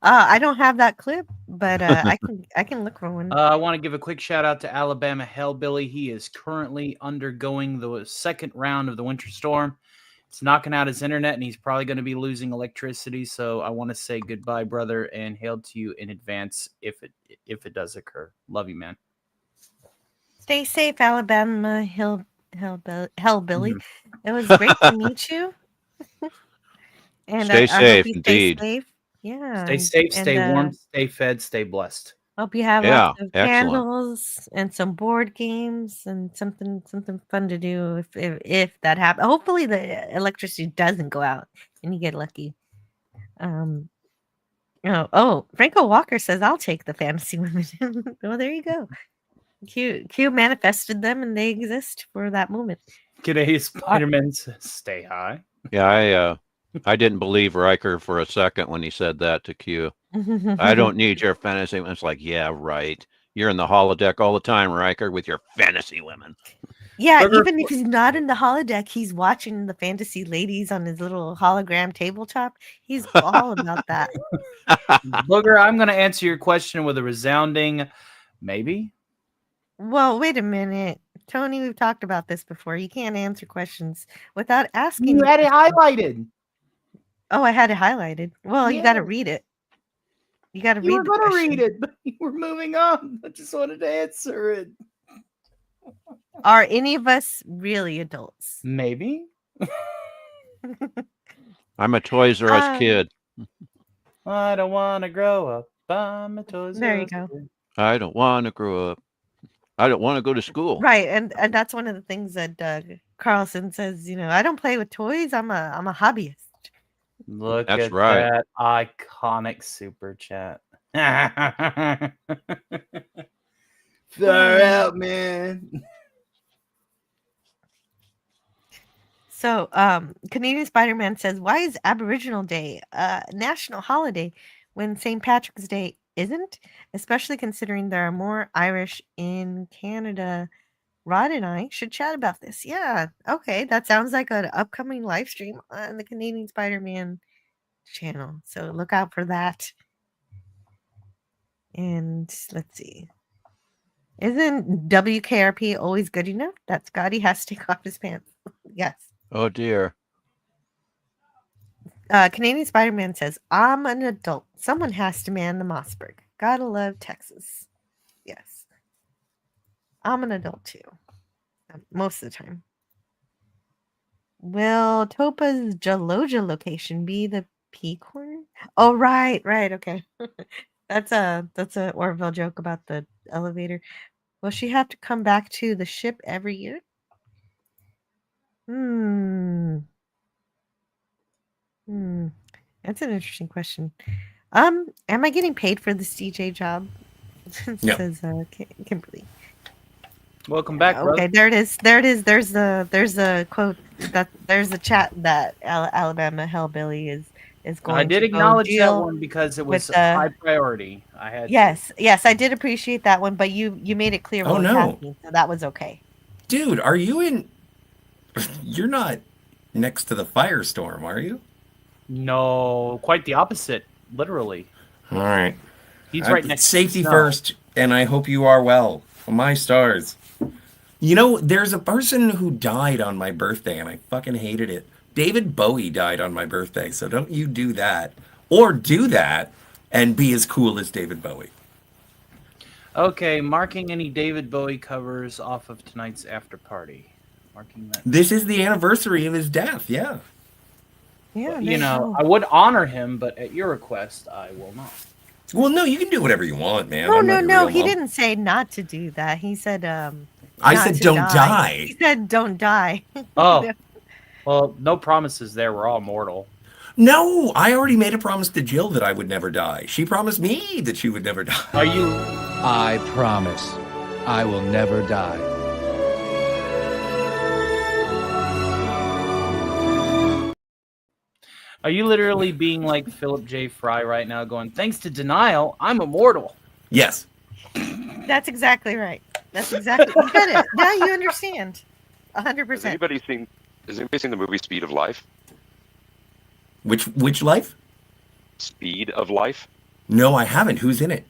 I don't have that clip, but I can look for one. I want to give a quick shout out to Alabama Hellbilly. He is currently undergoing the second round of the winter storm. It's knocking out his internet, and he's probably going to be losing electricity. So I want to say goodbye, brother, and hail to you in advance if it does occur. Love you, man. Stay safe, Alabama Hellbilly. It was great to meet you. And Stay I safe, hope you indeed. stay safe. Yeah. Stay safe, stay warm, stay fed, stay blessed. Hope you have Yeah, lots of excellent. candles and some board games and something fun to do if that happens. Hopefully the electricity doesn't go out and you get lucky. And Franco Walker says, I'll take the fantasy women. Well, there you go. Q manifested them and they exist for that moment. G'day, Spider-Man says, stay high. Yeah, I didn't believe Riker for a second when he said that to Q. I don't need your fantasy. It's like, yeah, right. You're in the holodeck all the time, Riker, with your fantasy women. Yeah, even if he's not in the holodeck, he's watching the fantasy ladies on his little hologram tabletop. He's all about that. Booger, I'm going to answer your question with a resounding maybe. Well, wait a minute. Tony, we've talked about this before. You can't answer questions without asking. You had it highlighted. Oh, I had it highlighted. Well, you got to read it. You got to read it. You were going to read it, but you were moving on. I just wanted to answer it. Are any of us really adults? Maybe. I'm a Toys R Us kid. I don't want to grow up. I'm a Toys R Us. There you go. Kid. I don't want to grow up. I don't want to go to school. Right, and that's one of the things that Carlson says. I don't play with toys. I'm a hobbyist. Look That's at right. that iconic super chat. Far out, man. So, Canadian Spider-Man says, why is Aboriginal Day a national holiday when St. Patrick's Day isn't? Especially considering there are more Irish in Canada. Rod and I should chat about this. Yeah, okay. That sounds like an upcoming live stream on the Canadian Spider-Man channel. So look out for that. And let's see. Isn't WKRP always good enough that Scotty has to take off his pants? Yes. Oh, dear. Canadian Spider-Man says, I'm an adult. Someone has to man the Mossberg. Gotta love Texas. Yes. I'm an adult too. Most of the time. Will Topa's Jaloja location be the P corner? Oh, right. Okay. That's a Orville joke about the elevator. Will she have to come back to the ship every year? That's an interesting question. Am I getting paid for this DJ job? No. Says Kimberly. Welcome back, brother. Okay, there it is. There's a quote there's a chat that Alabama Hellbilly is going. I did to acknowledge that one because it was high priority. I had. Yes, I did appreciate that one, but you made it clear what was happening, so that was okay. Dude, are you in? You're not next to the firestorm, are you? No, quite the opposite. Literally. All right. He's right next. Safety to first, and I hope you are well. My stars. There's a person who died on my birthday, and I fucking hated it. David Bowie died on my birthday, so don't you do that. Or do that and be as cool as David Bowie. Okay, marking any David Bowie covers off of tonight's after party. Marking that. This is the anniversary of his death, yeah. Yeah, I would honor him, but at your request, I will not. Well, no, you can do whatever you want, man. No. He didn't say not to do that. He said, I said don't die. He said don't die. Oh, well, no promises there. We're all mortal. No, I already made a promise to Jill that I would never die. She promised me that she would never die. Are you? I promise I will never die. Are you literally being like Philip J. Fry right now, going, thanks to denial, I'm immortal? Yes. That's exactly right. That's exactly. You get it. Now you understand. 100%. Has anybody seen the movie Speed of Life? Which life? Speed of Life? No, I haven't. Who's in it?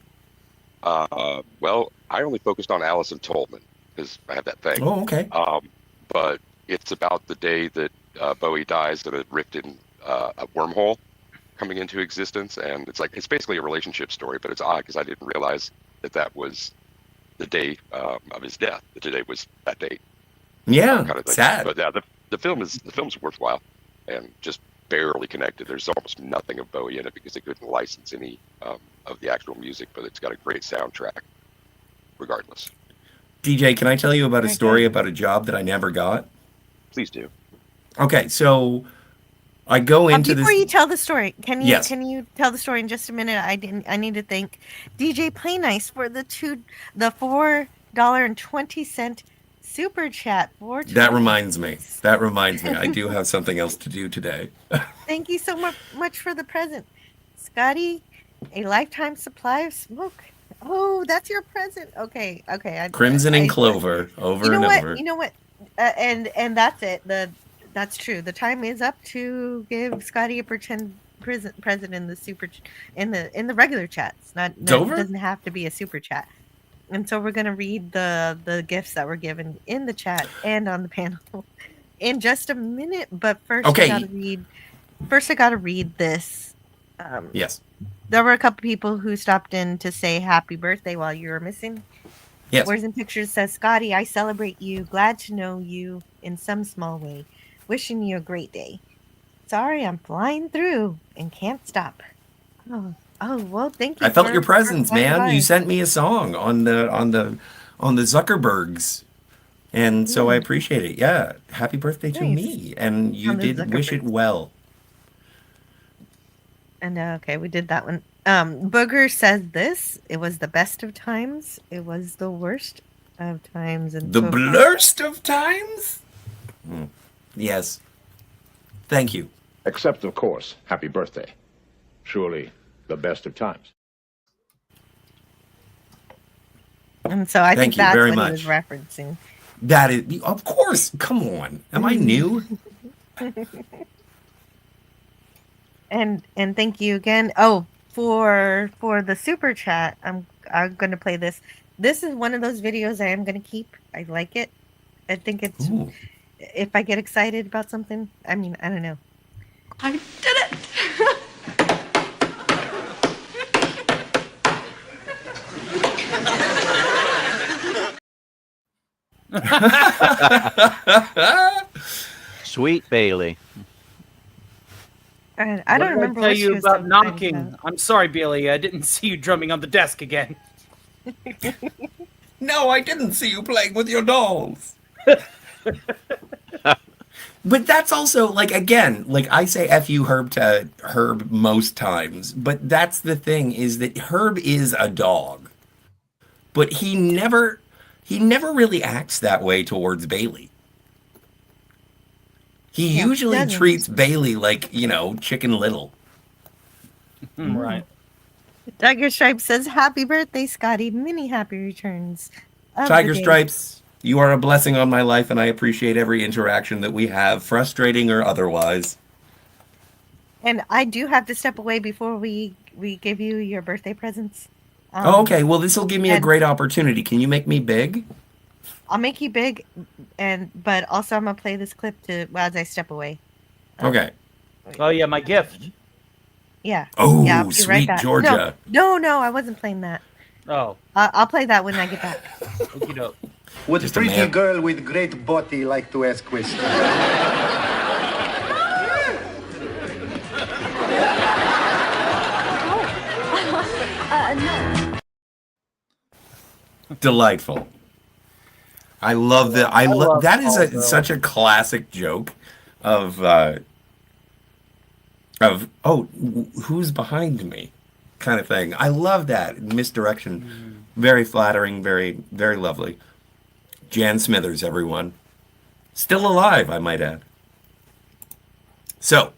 Well, I only focused on Allison Tolman because I have that thing. Oh, okay. But it's about the day that Bowie dies in a rift in a wormhole coming into existence, and it's basically a relationship story, but it's odd because I didn't realize that was the day of his death. That today was that date. Yeah, kind of thing. sad. But yeah, the film's worthwhile and just barely connected. There's almost nothing of Bowie in it because they couldn't license any of the actual music, but it's got a great soundtrack regardless. DJ, can I tell you about a story about a job that I never got? Please do. Okay, so I go into before this. you tell the story, can you Yes. can you tell the story in just a minute? I need to thank DJ Play Nice for the $4.20 super chat. That reminds me. That reminds me. I do have something else to do today. Thank you so much for the present, Scotty. A lifetime supply of smoke. Oh, that's your present. Okay. Crimson and Clover over and over. You know what? And that's it. That's true. The time is up to give Scotty a pretend present in the in the regular chats. It doesn't have to be a super chat. And so we're gonna read the gifts that were given in the chat and on the panel in just a minute. But first, Okay. I gotta read this. Yes. There were a couple people who stopped in to say happy birthday while you were missing. Yes. Words and Pictures says, Scotty, I celebrate you. Glad to know you in some small way. Wishing you a great day. Sorry, I'm flying through and can't stop. Oh, well, thank you. I felt your presence, man. You sent me a song on the Zuckerbergs, and so I appreciate it. Yeah, happy birthday to me, and you did wish it well. And okay, we did that one. Booger says this. It was the best of times. It was the worst of times. And the blurst of times? Yes. Thank you. Except, of course, happy birthday. Surely the best of times. And so I Thank think you that's very what much. he was referencing. That is, of course. Come on. Am I new? And thank you again. Oh, for the super chat, I'm going to play this. This is one of those videos I am going to keep. I like it. I think it's if I get excited about something. I mean, I don't know. I did it! Sweet Bailey. I don't remember tell what you she was about saying, knocking. I'm sorry, Bailey. I didn't see you drumming on the desk again. No, I didn't see you playing with your dolls. But that's also, like, again, like, I say F you, Herb, to Herb most times. But that's the thing, is that Herb is a dog. But he never really acts that way towards Bailey. He usually treats Bailey like, Chicken Little. Right. Tiger Stripe says, happy birthday, Scotty. Many happy returns. of the Tiger day." Stripes, you are a blessing on my life, and I appreciate every interaction that we have, frustrating or otherwise. And I do have to step away before we give you your birthday presents. Okay, well, this will give me a great opportunity. Can you make me big? I'll make you big, but also I'm gonna play this clip as I step away. Okay. Oh yeah, my gift. Yeah. Oh, yeah, I'll be sweet right back. Georgia. No, I wasn't playing that. Oh. I'll play that when I get back. Would Just a pretty man. girl with great body like to ask questions? No. Delightful. I love that. I love that is Aldo. such a classic joke of who's behind me kind of thing. I love that misdirection. Very flattering, very very lovely. Jan Smithers, everyone. Still alive, I might add. So,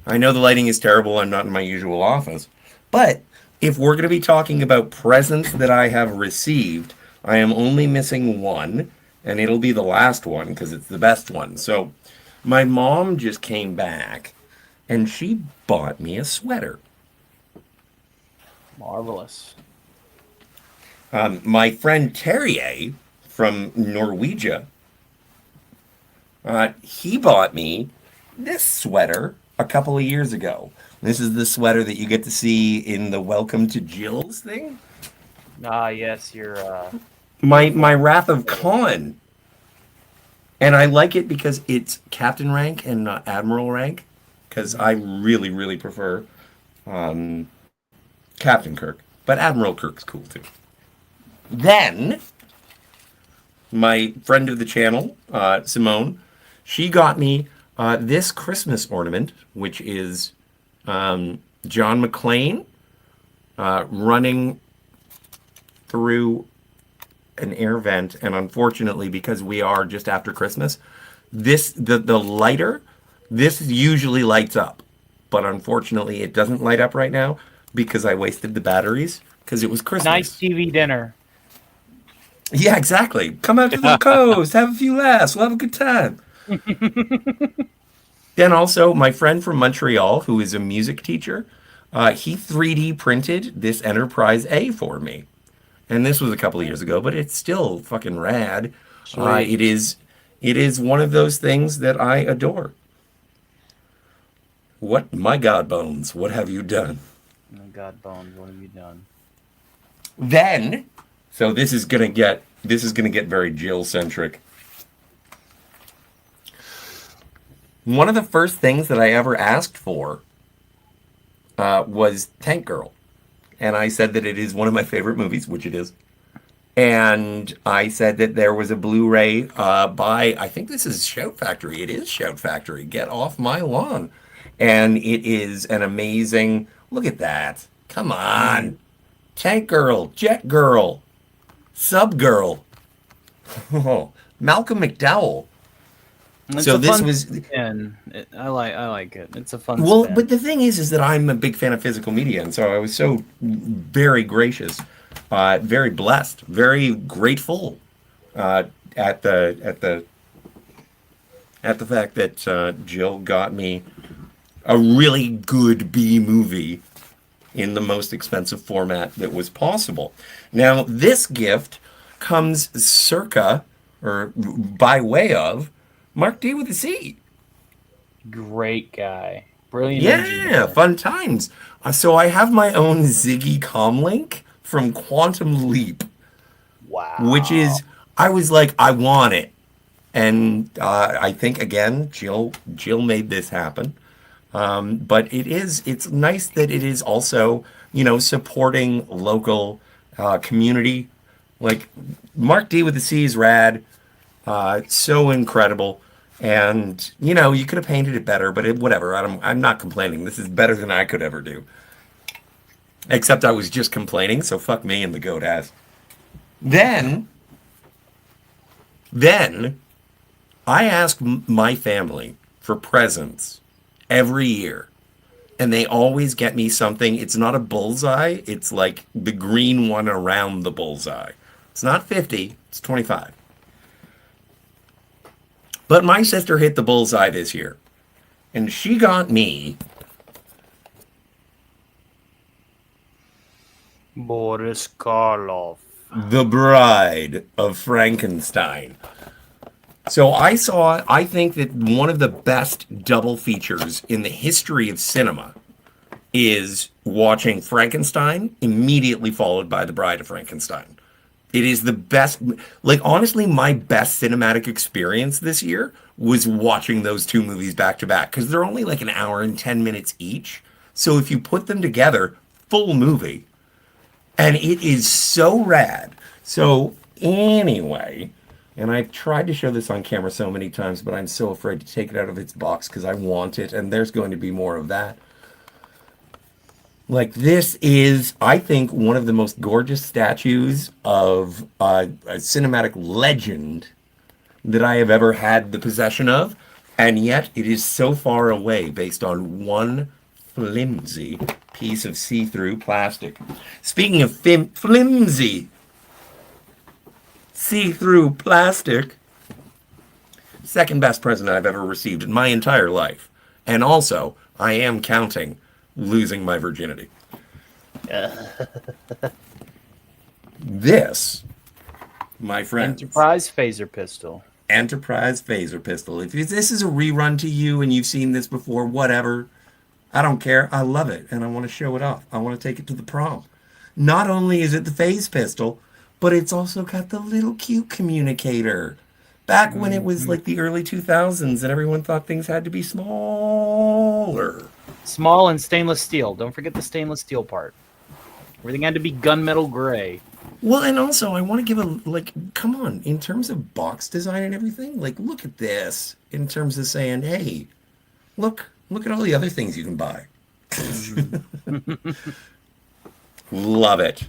I know the lighting is terrible. I'm not in my usual office. But if we're going to be talking about presents that I have received, I am only missing one, and it'll be the last one because it's the best one. So, my mom just came back, and she bought me a sweater. Marvelous. My friend Terrier from Norwegia, he bought me this sweater a couple of years ago. This is the sweater that you get to see in the Welcome to Jill's thing. Ah, yes, you're. My Wrath of Khan. And I like it because it's captain rank and not admiral rank. Because I really, really prefer Captain Kirk. But Admiral Kirk's cool too. Then, my friend of the channel, Simone, she got me this Christmas ornament, which is John McClane running through an air vent, and unfortunately, because we are just after Christmas, the lighter, this usually lights up, but unfortunately, it doesn't light up right now because I wasted the batteries because it was Christmas. Nice TV dinner. Yeah, exactly. Come out to the coast, have a few laughs, we'll have a good time. Then also, my friend from Montreal, who is a music teacher, he 3D printed this Enterprise A for me. And this was a couple of years ago, but it's still fucking rad. It is one of those things that I adore. What, my God bones, what have you done? My God bones, what have you done? Then, so this is gonna get very Jill centric. One of the first things that I ever asked for was Tank Girl, and I said that it is one of my favorite movies, which it is. And I said that there was a Blu-ray by, I think this is Shout Factory. It is Shout Factory. Get off my lawn. And it is an amazing, look at that. Come on. Tank Girl, Jet Girl, Sub Girl. Oh, Malcolm McDowell. It's so a this fun was spin. I like it. It's a fun well, spin. but the thing is that I'm a big fan of physical media, and so I was so very gracious, very blessed, very grateful at the fact that Jill got me a really good B movie in the most expensive format that was possible. Now, this gift comes circa, or by way of, Mark D with a C. Great guy. Brilliant. Yeah, engineer. fun times. So I have my own Ziggy Comlink from Quantum Leap. Wow. Which is, I was like, I want it. And I think, again, Jill made this happen. But it's nice that it is also, supporting local community. Like, Mark D with the C is rad. So incredible. And, you could have painted it better, but whatever. I'm not complaining. This is better than I could ever do. Except I was just complaining, so fuck me and the goat ass. Then I ask my family for presents every year. And they always get me something. It's not a bullseye. It's like the green one around the bullseye. It's not 50. It's 25. But my sister hit the bullseye this year. And she got me Boris Karloff, The Bride of Frankenstein. So I think that one of the best double features in the history of cinema is watching Frankenstein, immediately followed by The Bride of Frankenstein. It is the best, like, honestly, my best cinematic experience this year was watching those two movies back to back, because they're only like an hour and 10 minutes each. So if you put them together, full movie, and it is so rad. So anyway, and I tried to show this on camera so many times, but I'm so afraid to take it out of its box because I want it, and there's going to be more of that. Like, this is, I think, one of the most gorgeous statues of a cinematic legend that I have ever had the possession of, and yet it is so far away based on one flimsy piece of see-through plastic. Speaking of flimsy see-through plastic, second best present I've ever received in my entire life. And also, I am counting losing my virginity. This, my friend, Enterprise phaser pistol. Enterprise phaser pistol. If this is a rerun to you and you've seen this before, whatever, I don't care. I love it, and I want to show it off. I want to take it to the prom. Not only is it the phase pistol, but it's also got the little cute communicator. Back when it was like the early 2000s and everyone thought things had to be smaller. Small and stainless steel. Don't forget the stainless steel part. Everything had to be gunmetal gray. Well, and also I want to give come on, in terms of box design and everything, like look at this in terms of saying, hey, look at all the other things you can buy. Love it.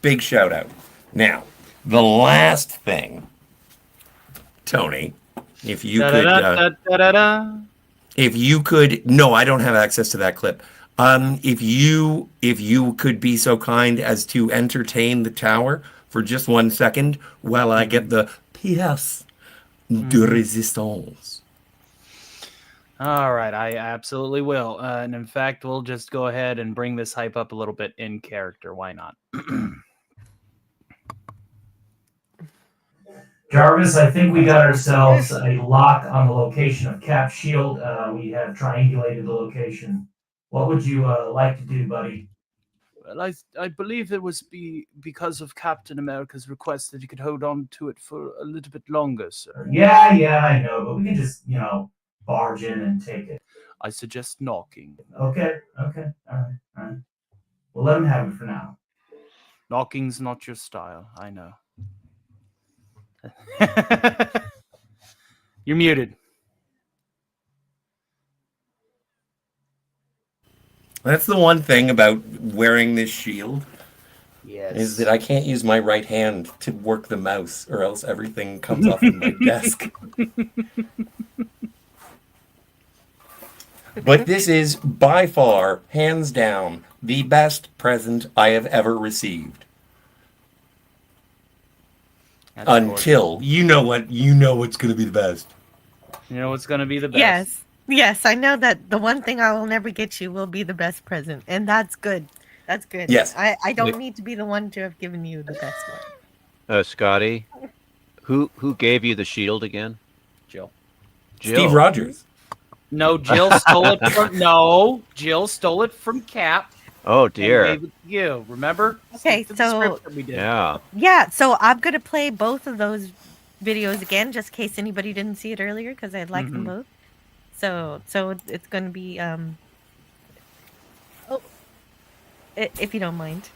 Big shout out. Now, the last thing, Tony, if you could, no, I don't have access to that clip. If you could be so kind as to entertain the tower for just 1 second while I get the pièce de résistance. All right, I absolutely will. And in fact, we'll just go ahead and bring this hype up a little bit in character. Why not? Jarvis, I think we got ourselves a lock on the location of Cap Shield. We have triangulated the location. What would you like to do, buddy? Well, I believe it was because of Captain America's request that you could hold on to it for a little bit longer, sir. Yeah, I know, but we can just, barge in and take it. I suggest knocking. Okay, all right. We'll let him have it for now. Knocking's not your style, I know. You're muted. That's the one thing about wearing this shield. Yes. Is that I can't use my right hand to work the mouse, or else everything comes off of my desk. But this is by far, hands down, the best present I have ever received. That's Until you know what's going to be the best. You know what's going to be the best. Yes, I know that the one thing I will never get you will be the best present, and that's good. That's good. Yes. I don't need to be the one to have given you the best one. Scotty, who gave you the shield again? Jill. Steve Rogers. No, Jill stole it Jill stole it from Cap. Oh dear. And gave it to you. Remember? Okay, so we did. Yeah. So I'm gonna play both of those videos again, just in case anybody didn't see it earlier, because I like them both. So it's gonna be if you don't mind.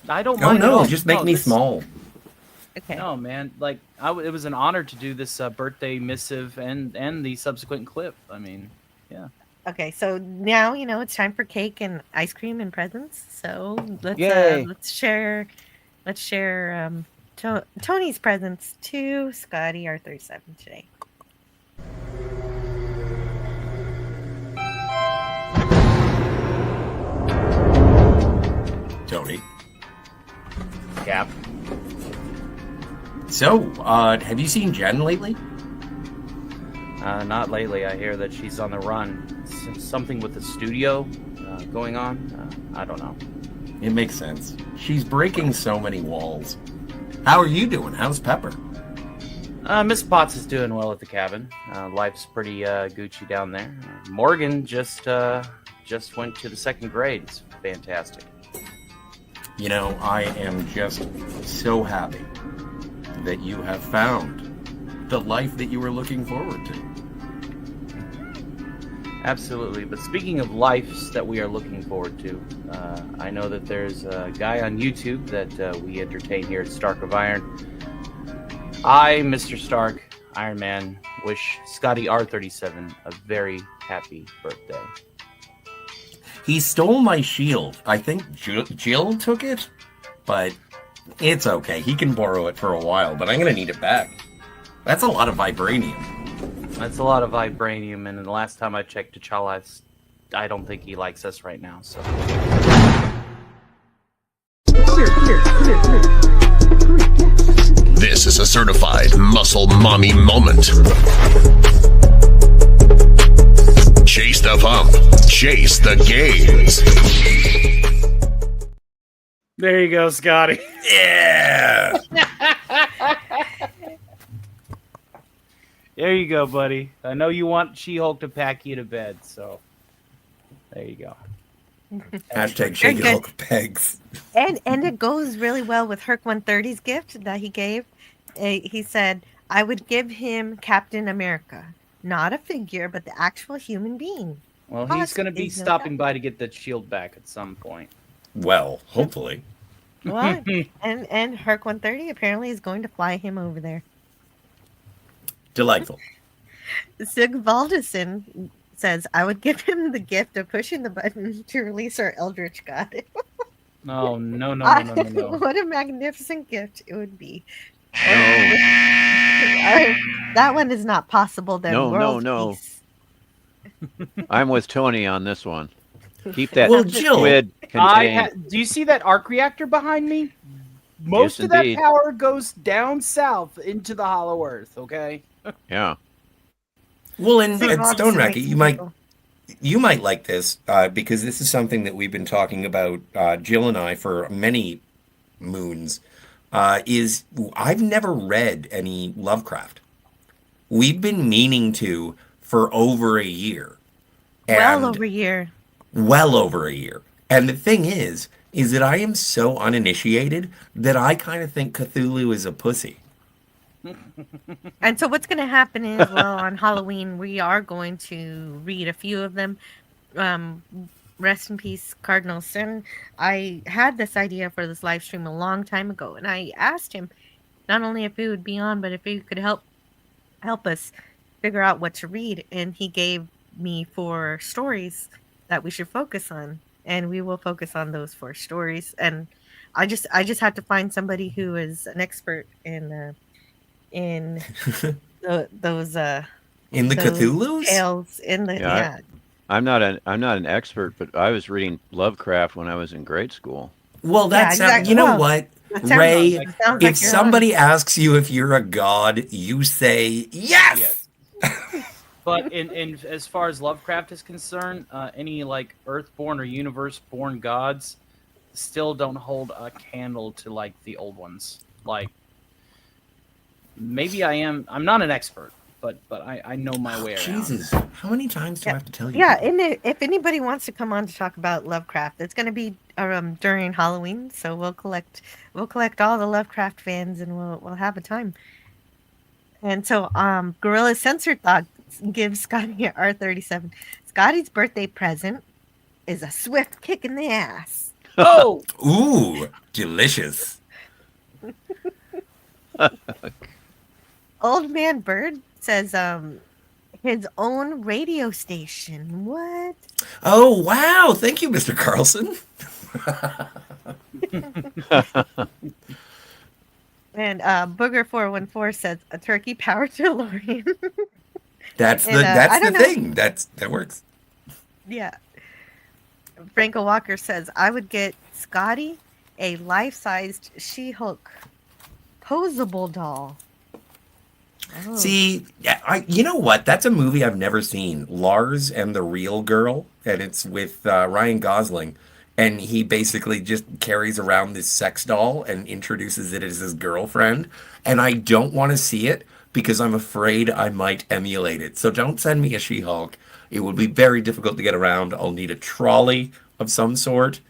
I don't mind. No, just make me small. Okay. No, man. Like it was an honor to do this birthday missive and the subsequent clip. I mean, yeah. Okay, so now it's time for cake and ice cream and presents. So let's share Tony's presents to ScottyR37 today. Tony. Cap. So, have you seen Jen lately? Not lately. I hear that she's on the run. Something with the studio going on. I don't know. It makes sense. She's breaking so many walls. How are you doing? How's Pepper? Miss Potts is doing well at the cabin. Life's pretty Gucci down there. Morgan just went to the 2nd grade. It's fantastic. I am just so happy that you have found the life that you were looking forward to. Absolutely. But speaking of lives that we are looking forward to, I know that there's a guy on YouTube that we entertain here at Stark of Iron. I, Mr. Stark, Iron Man, wish ScottyR37 a very happy birthday. He stole my shield. I think Jill took it, but it's okay. He can borrow it for a while, but I'm going to need it back. That's a lot of vibranium. That's a lot of vibranium, and the last time I checked T'Challa, I don't think he likes us right now, so... This is a certified muscle mommy moment. Chase the pump. Chase the gains. There you go, Scotty. Yeah! There you go, buddy. I know you want She-Hulk to pack you to bed, so there you go. Hashtag She-Hulk pegs. And it goes really well with Herc 130's gift that he gave. He said, I would give him Captain America. Not a figure, but the actual human being. Well, he's going to be stopping by to get that shield back at some point. Well, hopefully. Well, and Herc 130 apparently is going to fly him over there. Delightful. Sig Valdison says, I would give him the gift of pushing the button to release our Eldritch God. No, no, no, no, no, no, no. What a magnificent gift it would be. No. That one is not possible then. No, World no. peace. I'm with Tony on this one. Keep that Well, Jill, squid contained. Do you see that arc reactor behind me? Most of that indeed. power goes down south into the Hollow Earth. Okay. Yeah. Well, and Sig Stone Racket, Valdison you might like this because this is something that we've been talking about, Jill and I, for many moons. Is I've never read any Lovecraft. We've been meaning to for over a year. Well over a year. Well over a year. And the thing is that I am so uninitiated that I kind of think Cthulhu is a pussy. And so what's going to happen is, well, on Halloween, we are going to read a few of them. Rest in peace, Cardinal Sin. I had this idea for this live stream a long time ago, and I asked him not only if he would be on, but if he could help us figure out what to read. And he gave me 4 stories that we should focus on, and we will focus on those 4 stories. And I just had to find somebody who is an expert in those In those Cthulhu's? tales in the yeah. I'm not an expert, but I was reading Lovecraft when I was in grade school. Well, that's exactly. you know Well, what, that sounds Ray. like- sounds like If you're somebody asks you if you're a god, you say yes. But in as far as Lovecraft is concerned, any like Earthborn or Universe-born gods still don't hold a candle to like the old ones. Like maybe I'm not an expert, but I know my way around. Jesus, how many times do I have to tell you? Yeah, and if anybody wants to come on to talk about Lovecraft, it's going to be during Halloween, so we'll collect all the Lovecraft fans and we'll have a time. And so Gorilla Censored Thought gives ScottyR37. Scotty's birthday present is a swift kick in the ass. Oh, Ooh, delicious. Old Man Bird says his own radio station. What? Oh wow! Thank you, Mr. Carlson. And Booger414 says a turkey powered DeLorean. That's And, the I don't know. thing. That works. Yeah. Franco Walker says I would get Scotty a life-sized She-Hulk posable doll. Oh. See, yeah, you know what? That's a movie I've never seen. Lars and the Real Girl, and it's with Ryan Gosling, and he basically just carries around this sex doll and introduces it as his girlfriend. And I don't want to see it because I'm afraid I might emulate it. So don't send me a She-Hulk. It would be very difficult to get around. I'll need a trolley of some sort.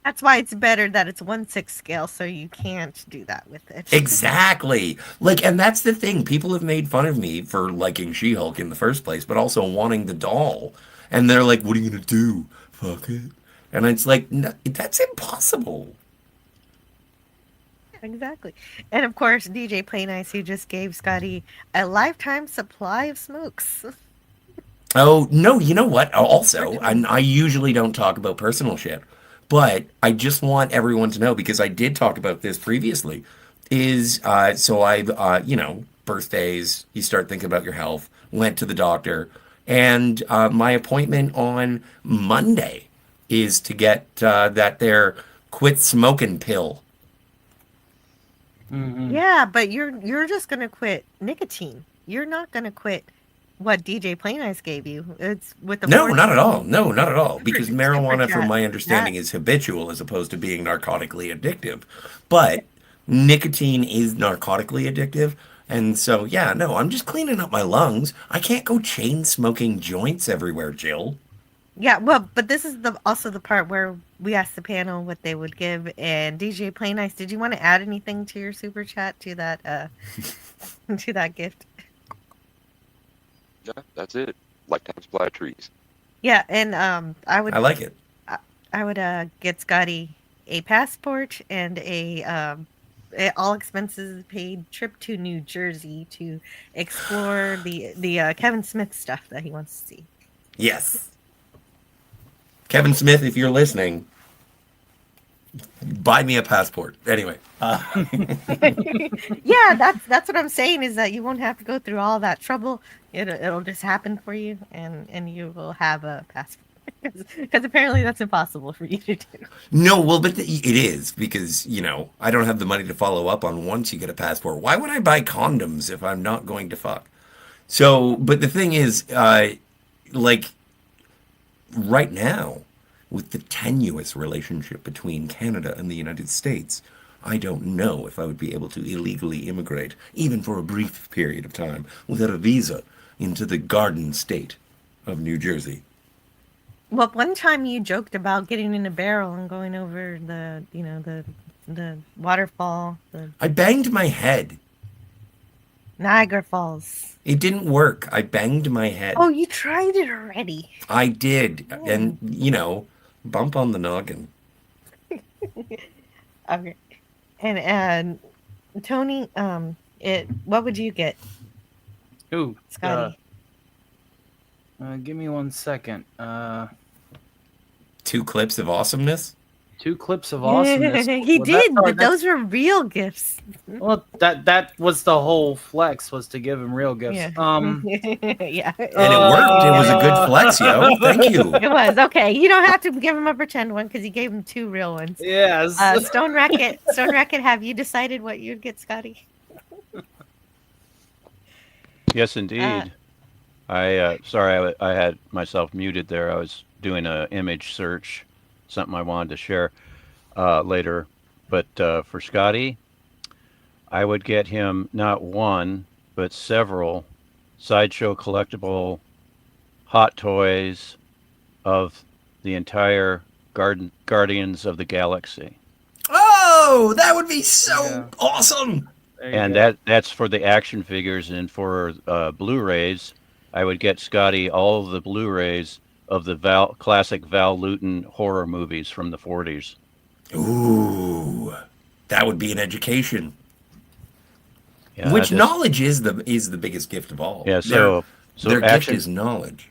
That's why it's better that it's 1/6 scale, so you can't do that with it. Exactly. Like, and that's the thing. People have made fun of me for liking She-Hulk in the first place, but also wanting the doll. And they're like, what are you going to do? Fuck it. And it's like, no, that's impossible. Exactly. And of course, DJ Play Nice, who just gave Scotty a lifetime supply of smokes. Oh, no, you know what? Also, I usually don't talk about personal shit, but I just want everyone to know, because I did talk about this previously, is, so I've, birthdays, you start thinking about your health, went to the doctor, and my appointment on Monday is to get that there quit smoking pill. Mm-hmm. Yeah, but you're just gonna quit nicotine. You're not gonna quit what DJ Play Nice gave you. It's with the No, 14 not at all. No, not at all. Because marijuana, from my that- understanding, is habitual as opposed to being narcotically addictive. But nicotine is narcotically addictive. And so, yeah, no, I'm just cleaning up my lungs. I can't go chain smoking joints everywhere, Jill. Yeah, well, but this is also the part where we asked the panel what they would give, and DJ Play Nice, did you want to add anything to your super chat to that to that gift? Yeah, that's it. Lifetime supply of trees. Yeah, and I I like it. I would get Scotty passport and all expenses paid trip to New Jersey to explore the Kevin Smith stuff that he wants to see. Yes. Kevin Smith, if you're listening, buy me a passport. Anyway. Yeah, that's what I'm saying, is that you won't have to go through all that trouble. It'll just happen for you, and you will have a passport. Because apparently that's impossible for you to do. No, well, but it is, because, I don't have the money to follow up on once you get a passport. Why would I buy condoms if I'm not going to fuck? So, but the thing is, like, right now, with the tenuous relationship between Canada and the United States, I don't know if I would be able to illegally immigrate, even for a brief period of time, without a visa, into the Garden State of New Jersey. Well, one time you joked about getting in a barrel and going over the waterfall. I banged my head. Niagara Falls. It didn't work. I banged my head. Oh, you tried it already. I did. And, bump on the noggin. Okay. And Tony, what would you get? Ooh, Scotty. Give me 1 second. 2 clips of awesomeness? 2 clips of awesomeness. He did, but those were real gifts. Well, that was the whole flex, was to give him real gifts. Yeah. Yeah. And it worked. It was a good flex, yo. Thank you. It was. Okay. You don't have to give him a pretend one, because he gave him 2 real ones. Yes. Stone Racket, have you decided what you'd get, Scotty? Yes, indeed. Sorry, I had myself muted there. I was doing an image search, something I wanted to share later. But for Scotty, I would get him not one, but several Sideshow collectible hot toys of the entire Guardians of the Galaxy. Oh, that would be so awesome. And that's for the action figures. And for Blu-rays, I would get Scotty all of the Blu-rays of the classic Val Lewton horror movies from the 40s. Ooh, that would be an education. Yeah, Which knowledge is the biggest gift of all. Yeah, so their action, gift is knowledge.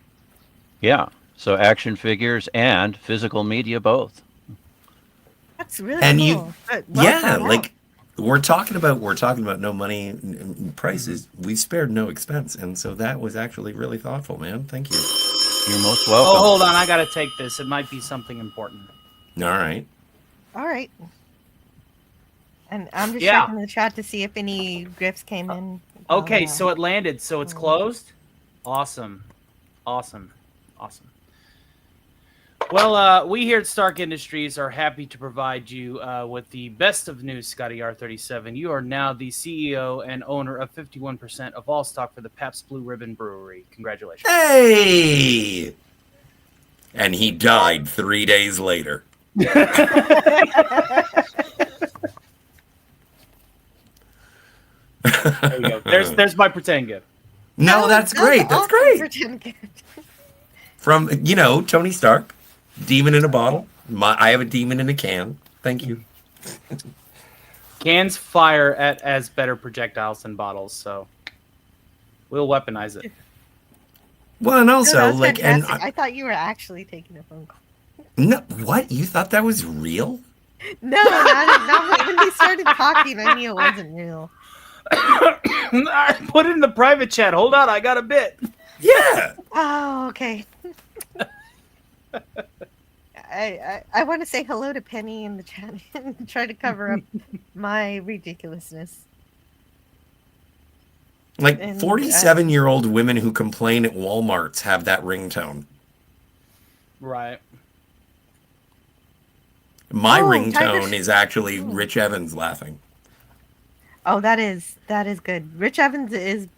Yeah, so action figures and physical media both. That's really And cool. like we're talking about no money and prices. We spared no expense, and so that was actually really thoughtful, man. Thank you. You're most welcome. Oh, hold on, I gotta take this. It might be something important. All right. All right. And I'm just checking the chat to see if any gifts came in. Okay, so it landed. So it's closed. Awesome. Well, we here at Stark Industries are happy to provide you with the best of news, ScottyR37. You are now the CEO and owner of 51% of all stock for the Pabst Blue Ribbon Brewery. Congratulations. Hey! And he died 3 days later. There you go. There's my pretend gift. No, that's great. That's great. Pretend gift. From, Tony Stark, demon in a bottle. I have a demon in a can. Thank you. Cans fire as better projectiles than bottles, so we'll weaponize it. Well, and also, No, I thought you were actually taking a phone call. No, what? You thought that was real? No, not when they started talking. I knew it wasn't real. I put it in the private chat. Hold on, I got a bit. Yeah. Oh, okay. I want to say hello to Penny in the chat and try to cover up my ridiculousness. Like 47-year-old women who complain at Walmarts have that ringtone. Right. My ringtone is actually Rich Evans laughing. Oh, that is good. Rich Evans is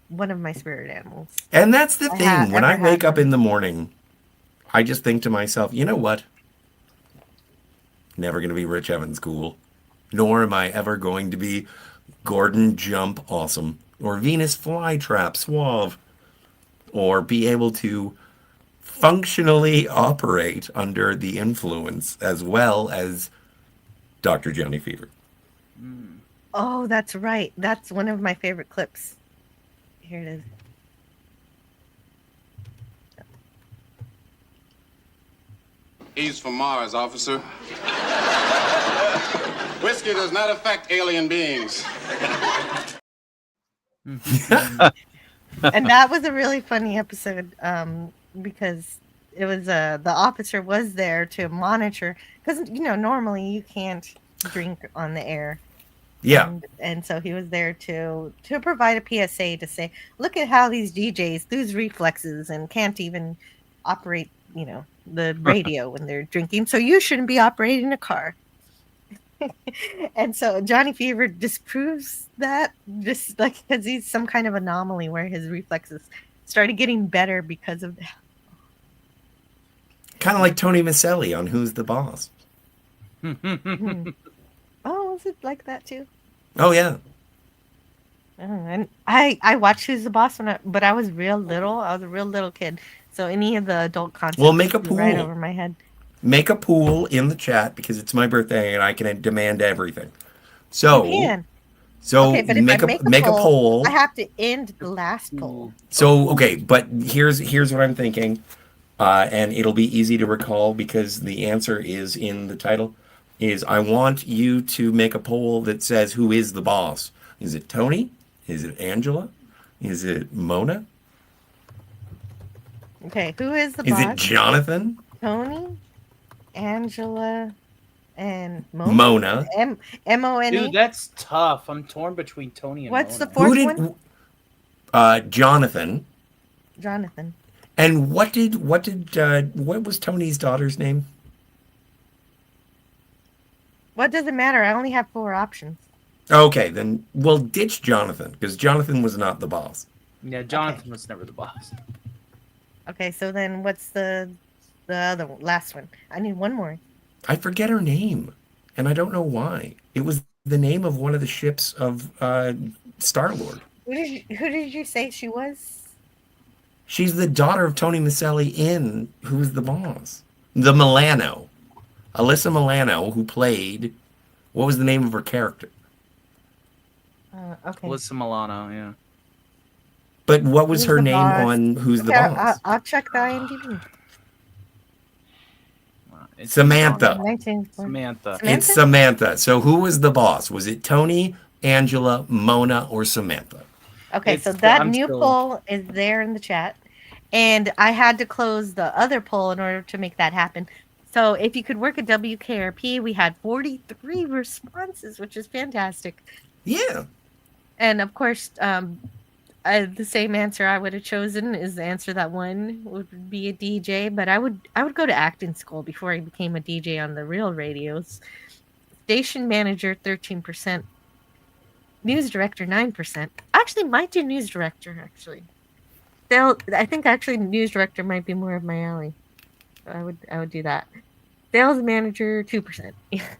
one of my spirit animals. And that's the thing. When I wake up in the morning, I just think to myself, you know what? Never going to be Rich Evans cool. Nor am I ever going to be Gordon Jump awesome. Or Venus Flytrap suave. Or be able to functionally operate under the influence as well as Dr. Johnny Fever. Oh, that's right. That's one of my favorite clips. Here it is. He's from Mars, officer. Whiskey does not affect alien beings. And that was a really funny episode because it was the officer was there to monitor because normally you can't drink on the air. Yeah. And so he was there to provide a PSA to say, look at how these DJs lose reflexes and can't even operate, the radio when they're drinking. So you shouldn't be operating a car. And so Johnny Fever disproves that, just like because he's some kind of anomaly where his reflexes started getting better because of that. Kind of like Tony Maselli on Who's the Boss. Oh, is it like that too? Oh, yeah. And I watched Who's the Boss but I was real little. I was a real little kid. So any of the adult content make a right pool. over my head. Make a pool in the chat because it's my birthday and I can demand everything. So, okay, but make a poll. I have to end the last poll. So, okay, but here's what I'm thinking, and it'll be easy to recall because the answer is in the title. Is I want you to make a poll that says who is the boss. Is it Tony? Is it Angela? Is it Mona? Okay, who is the boss? Is it Jonathan? Tony, Angela, and Mona. M-O-N-E? Dude, that's tough. I'm torn between Tony and What's Mona. the fourth one? Jonathan. Jonathan. And what was Tony's daughter's name? What does it matter? I only have 4 options. Okay, then we'll ditch Jonathan because Jonathan was not the boss. Yeah, Jonathan was never the boss. Okay, so then what's the other last one? I need one more. I forget her name, and I don't know why. It was the name of one of the ships of Star-Lord. Who did you say she was? She's the daughter of Tony Maselli in Who's the Boss? The Milano. Alyssa Milano, who played... What was the name of her character? Okay. Alyssa Milano, yeah. But what was Who's her the name boss? on Who's the Okay, Boss? I'll check the IMDb. Samantha. Samantha. It's Samantha. So who was the boss? Was it Tony, Angela, Mona, or Samantha? Okay, so that new poll is there in the chat. And I had to close the other poll in order to make that happen. So if you could work at WKRP, we had 43 responses, which is fantastic. Yeah. And of course, the same answer I would have chosen is the answer that won would be a DJ. But I would go to acting school before I became a DJ on the real radios. Station manager 13%, news director 9%. Actually, might do news director. Actually, I think actually news director might be more of my alley. So I would do that. Sales manager 2%.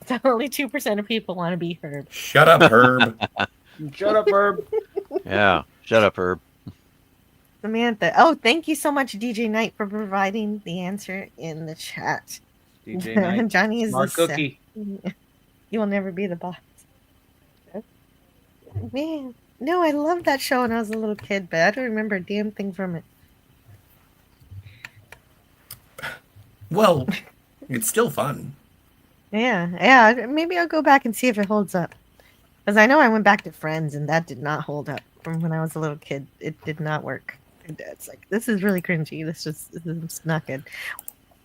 So only 2% of people want to be Herb. Shut up, Herb. Shut up, Herb. Yeah, shut up, Herb. Samantha. Oh, thank you so much, DJ Knight, for providing the answer in the chat. DJ Knight. Johnny is Smart the cookie. You will never be the boss. Man, no, I loved that show when I was a little kid, but I don't remember a damn thing from it. Well, it's still fun. Yeah. Maybe I'll go back and see if it holds up. Because I know I went back to Friends, and that did not hold up from when I was a little kid. It did not work. It's like, this is really cringy. This is not good.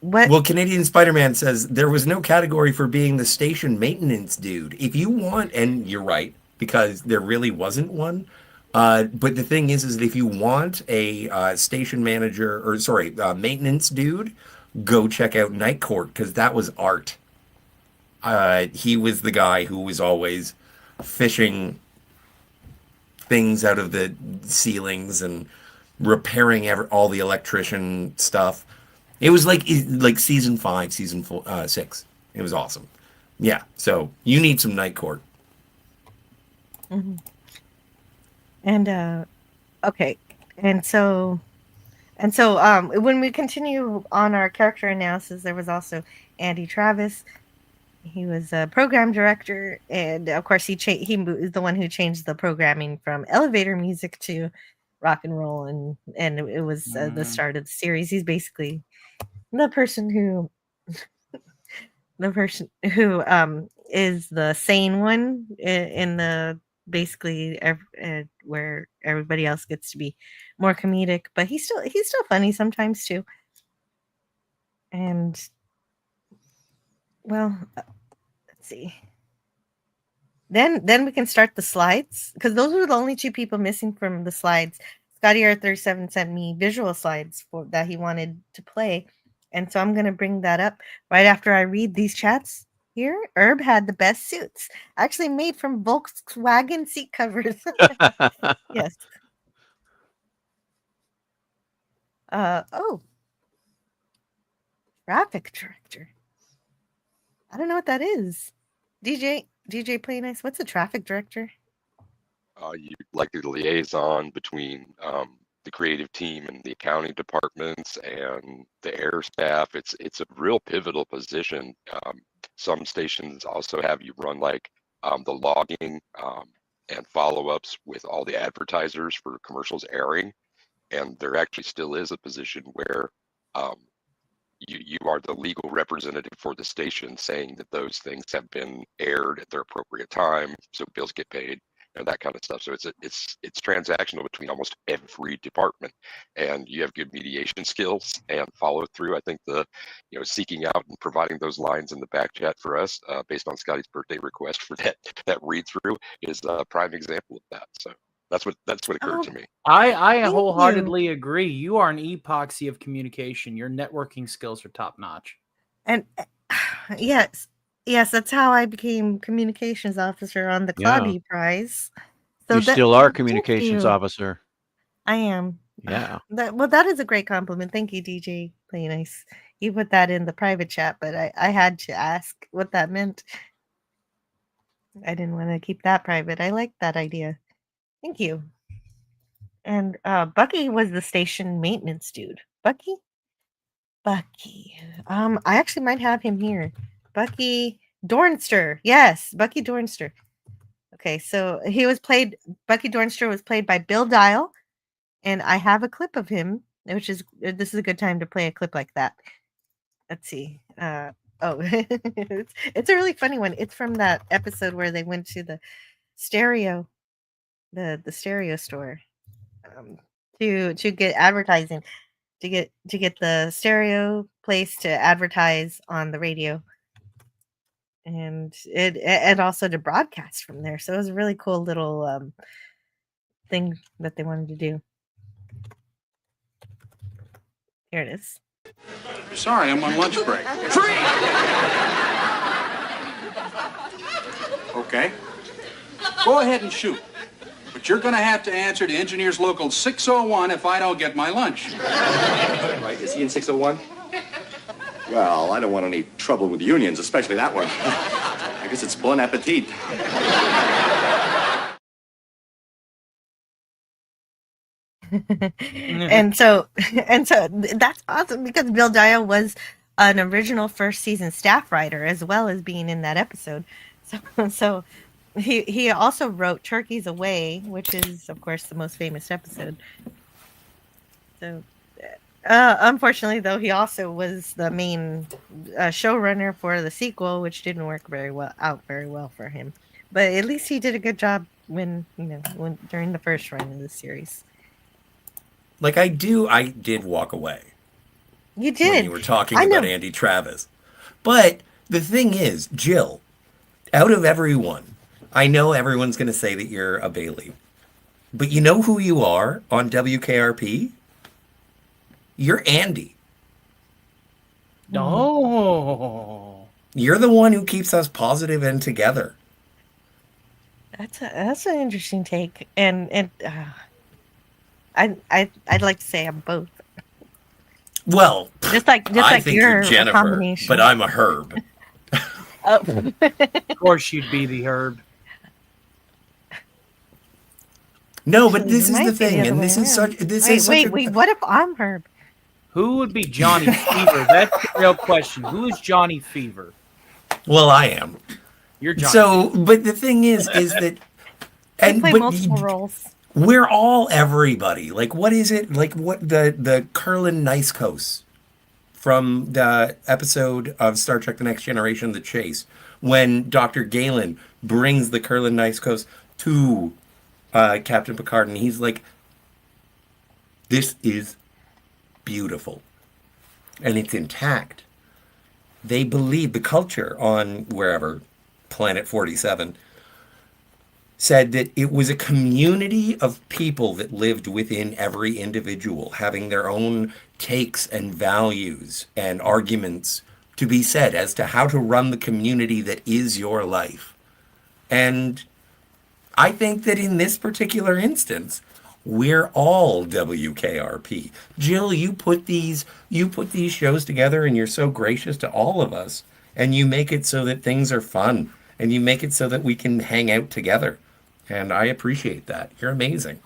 What? Well, Canadian Spider-Man says there was no category for being the station maintenance dude. If you want, and you're right, because there really wasn't one. But the thing is that if you want a station manager, or sorry, maintenance dude, go check out Night Court, because that was art. He was the guy who was always fishing things out of the ceilings and repairing all the electrician stuff. It was like season 5, season 6. It was awesome. Yeah, so you need some Night Court. Mm-hmm. And okay, and so And so when we continue on our character analysis, there was also Andy Travis. He was a program director, and of course he was the one who changed the programming from elevator music to rock and roll, and it was the start of the series. He's basically the person who is the sane one in the basically where everybody else gets to be more comedic, but he's still funny sometimes too. And well, let's see. Then we can start the slides, because those were the only two people missing from the slides. ScottyR37 sent me visual slides that he wanted to play, and so I'm going to bring that up right after I read these chats here. Herb had the best suits, actually made from Volkswagen seat covers. Yes. Oh, graphic director. I don't know what that is. DJ Play Nice. What's a traffic director? You like the liaison between the creative team and the accounting departments and the air staff. It's a real pivotal position. Some stations also have you run like the logging and follow-ups with all the advertisers for commercials airing, and there actually still is a position where you are the legal representative for the station, saying that those things have been aired at their appropriate time, so bills get paid and that kind of stuff. So it's transactional between almost every department, and you have good mediation skills and follow through. I think seeking out and providing those lines in the back chat for us based on Scotty's birthday request for that read through is a prime example of that. So that's what occurred to me. I wholeheartedly agree. You are an epoxy of communication. Your networking skills are top notch. And yes, that's how I became communications officer on the Claudia Prize. So you still are communications officer. I am. Yeah. That is a great compliment. Thank you, DJ Play Nice. You put that in the private chat, but I had to ask what that meant. I didn't want to keep that private. I like that idea. Thank you. And Bucky was the station maintenance dude. Bucky. I actually might have him here. Bucky Dornster. Yes, Bucky Dornster. Okay, so Bucky Dornster was played by Bill Dial, and I have a clip of him, this is a good time to play a clip like that. Let's see. It's a really funny one. It's from that episode where they went to the stereo, the stereo store, to get advertising, to get the stereo place to advertise on the radio, and it also to broadcast from there. So it was a really cool little thing that they wanted to do. Here it is. Sorry, I'm on lunch break. Okay. Go ahead and shoot. But you're going to have to answer to Engineers Local 601 if I don't get my lunch. Right, is he in 601? Well, I don't want any trouble with unions, especially that one. I guess it's bon appetit. and so that's awesome, because Bill Dial was an original first season staff writer as well as being in that episode. So he also wrote Turkeys Away, which is of course the most famous episode. So unfortunately though, he also was the main showrunner for the sequel, which didn't work very well for him. But at least he did a good job when during the first run of the series. Like I did walk away. You did. When you were talking about Andy Travis. But the thing is, Jill, out of everyone, I know everyone's going to say that you're a Bailey. But you know who you are on WKRP? You're Andy. No. You're the one who keeps us positive and together. That's an interesting take. And I'd like to say I'm both. Well, just like I think you're Jennifer, but I'm a Herb. Of course, you'd be the Herb. No, but this is the thing, and this is such. Wait. What if I'm Herb? Who would be Johnny Fever? That's the real question. Who is Johnny Fever? Well, I am. You're Johnny. So, but the thing is that, I play multiple roles. We're all everybody. Like, what is it? Like, what the Curlin Nice Coast from the episode of Star Trek: The Next Generation, The Chase, when Dr. Galen brings the Curlin Nice Coast to Captain Picard, and he's like, "This is beautiful, and it's intact." They believe the culture on wherever, Planet 47, said that it was a community of people that lived within every individual, having their own takes and values and arguments to be said as to how to run the community that is your life. And I think that in this particular instance, we're all WKRP. Jill, you put these shows together, and you're so gracious to all of us, and you make it so that things are fun, and you make it so that we can hang out together. And I appreciate that. You're amazing.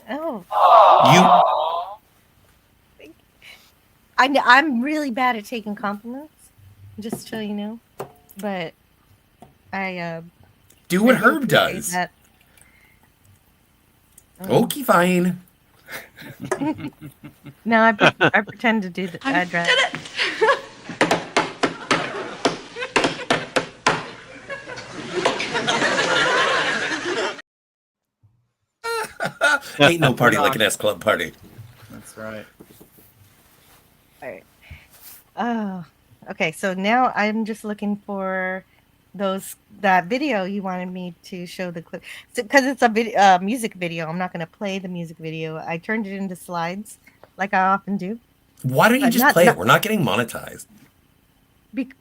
Oh. I'm really bad at taking compliments, just so you know. But I do what Herb does. That. Okay, fine. No, I pretend to do the address. Did it! Ain't no party like an S Club party. That's right. All right. Oh, okay. So now I'm just looking for that video you wanted me to show the clip, because it's a music video. I'm not going to play the music video. I turned it into slides like I often do. Why don't you just play it? We're not getting monetized. Because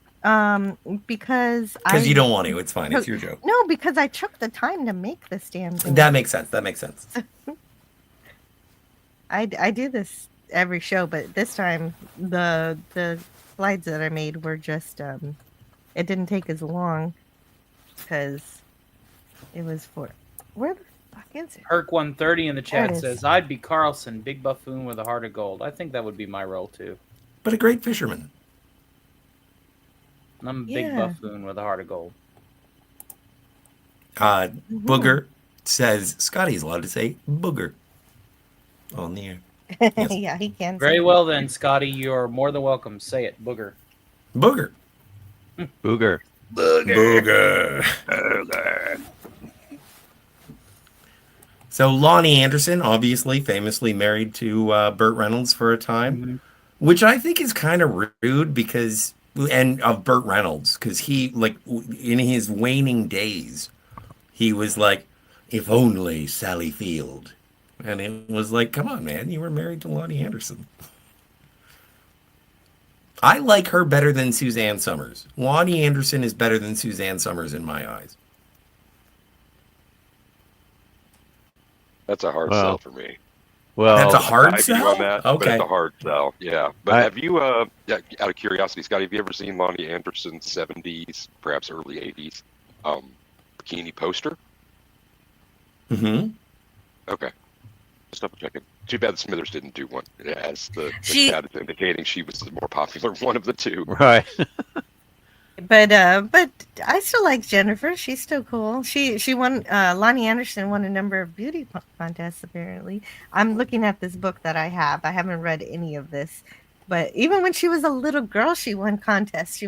you don't want to. It's fine. It's your joke. No, because I took the time to make this damn thing. That makes sense. I do this every show, but this time the slides that I made were just it didn't take as long because it was for where the fuck is it? Herc 130 in the There it chat is. says, "I'd be Carlson, big buffoon with a heart of gold." I think that would be my role too. But a great fisherman. I'm a big buffoon with a heart of gold. Booger says Scotty's allowed to say booger on the air. Yes. Yeah, he can. Very well then, Scotty. You're more than welcome. Say it, booger. Booger. Booger. Booger. So Lonnie Anderson, obviously famously married to Burt Reynolds for a time, which I think is kind of rude because, and of Burt Reynolds, because he, like, in his waning days, he was like, if only Sally Field. And it was like, come on, man, you were married to Lonnie Anderson. I like her better than Suzanne Summers. Lonnie Anderson is better than Suzanne Summers in my eyes. That's a hard sell for me. Well, that's a hard I sell. agree on that, Okay, but it's a hard sell. Yeah, but have you, out of curiosity, Scott, have you ever seen Lonnie Anderson's '70s, perhaps early '80s, bikini poster? Mm-hmm. Okay, just double checking. Too bad Smithers didn't do one, as the chat is indicating she was the more popular one of the two. Right. But I still like Jennifer. She's still cool. She won. Lonnie Anderson won a number of beauty contests. Apparently, I'm looking at this book that I have. I haven't read any of this, but even when she was a little girl, she won contests. She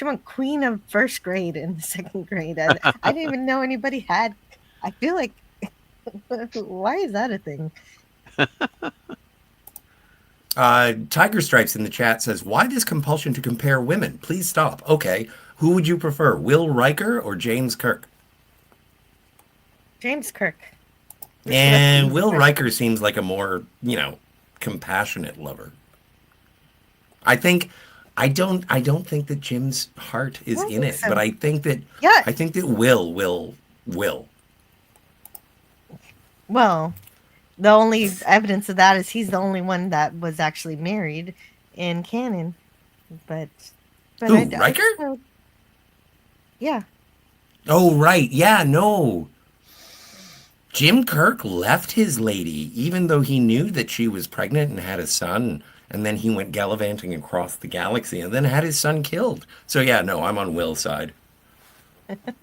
won Queen of first grade and second grade. I didn't even know anybody had. I feel like, why is that a thing? Tiger Stripes in the chat says, why this compulsion to compare women? Please stop. Okay, who would you prefer, Will Riker or James Kirk? James Kirk. And Will Riker seems like a more, compassionate lover. I don't think that Jim's heart is in it, but I think that Will. Well, the only evidence of that is he's the only one that was actually married in canon. But Who, Riker? Yeah. Oh, right. Yeah, no. Jim Kirk left his lady, even though he knew that she was pregnant and had a son, and then he went gallivanting across the galaxy and then had his son killed. So yeah, no, I'm on Will's side. I feel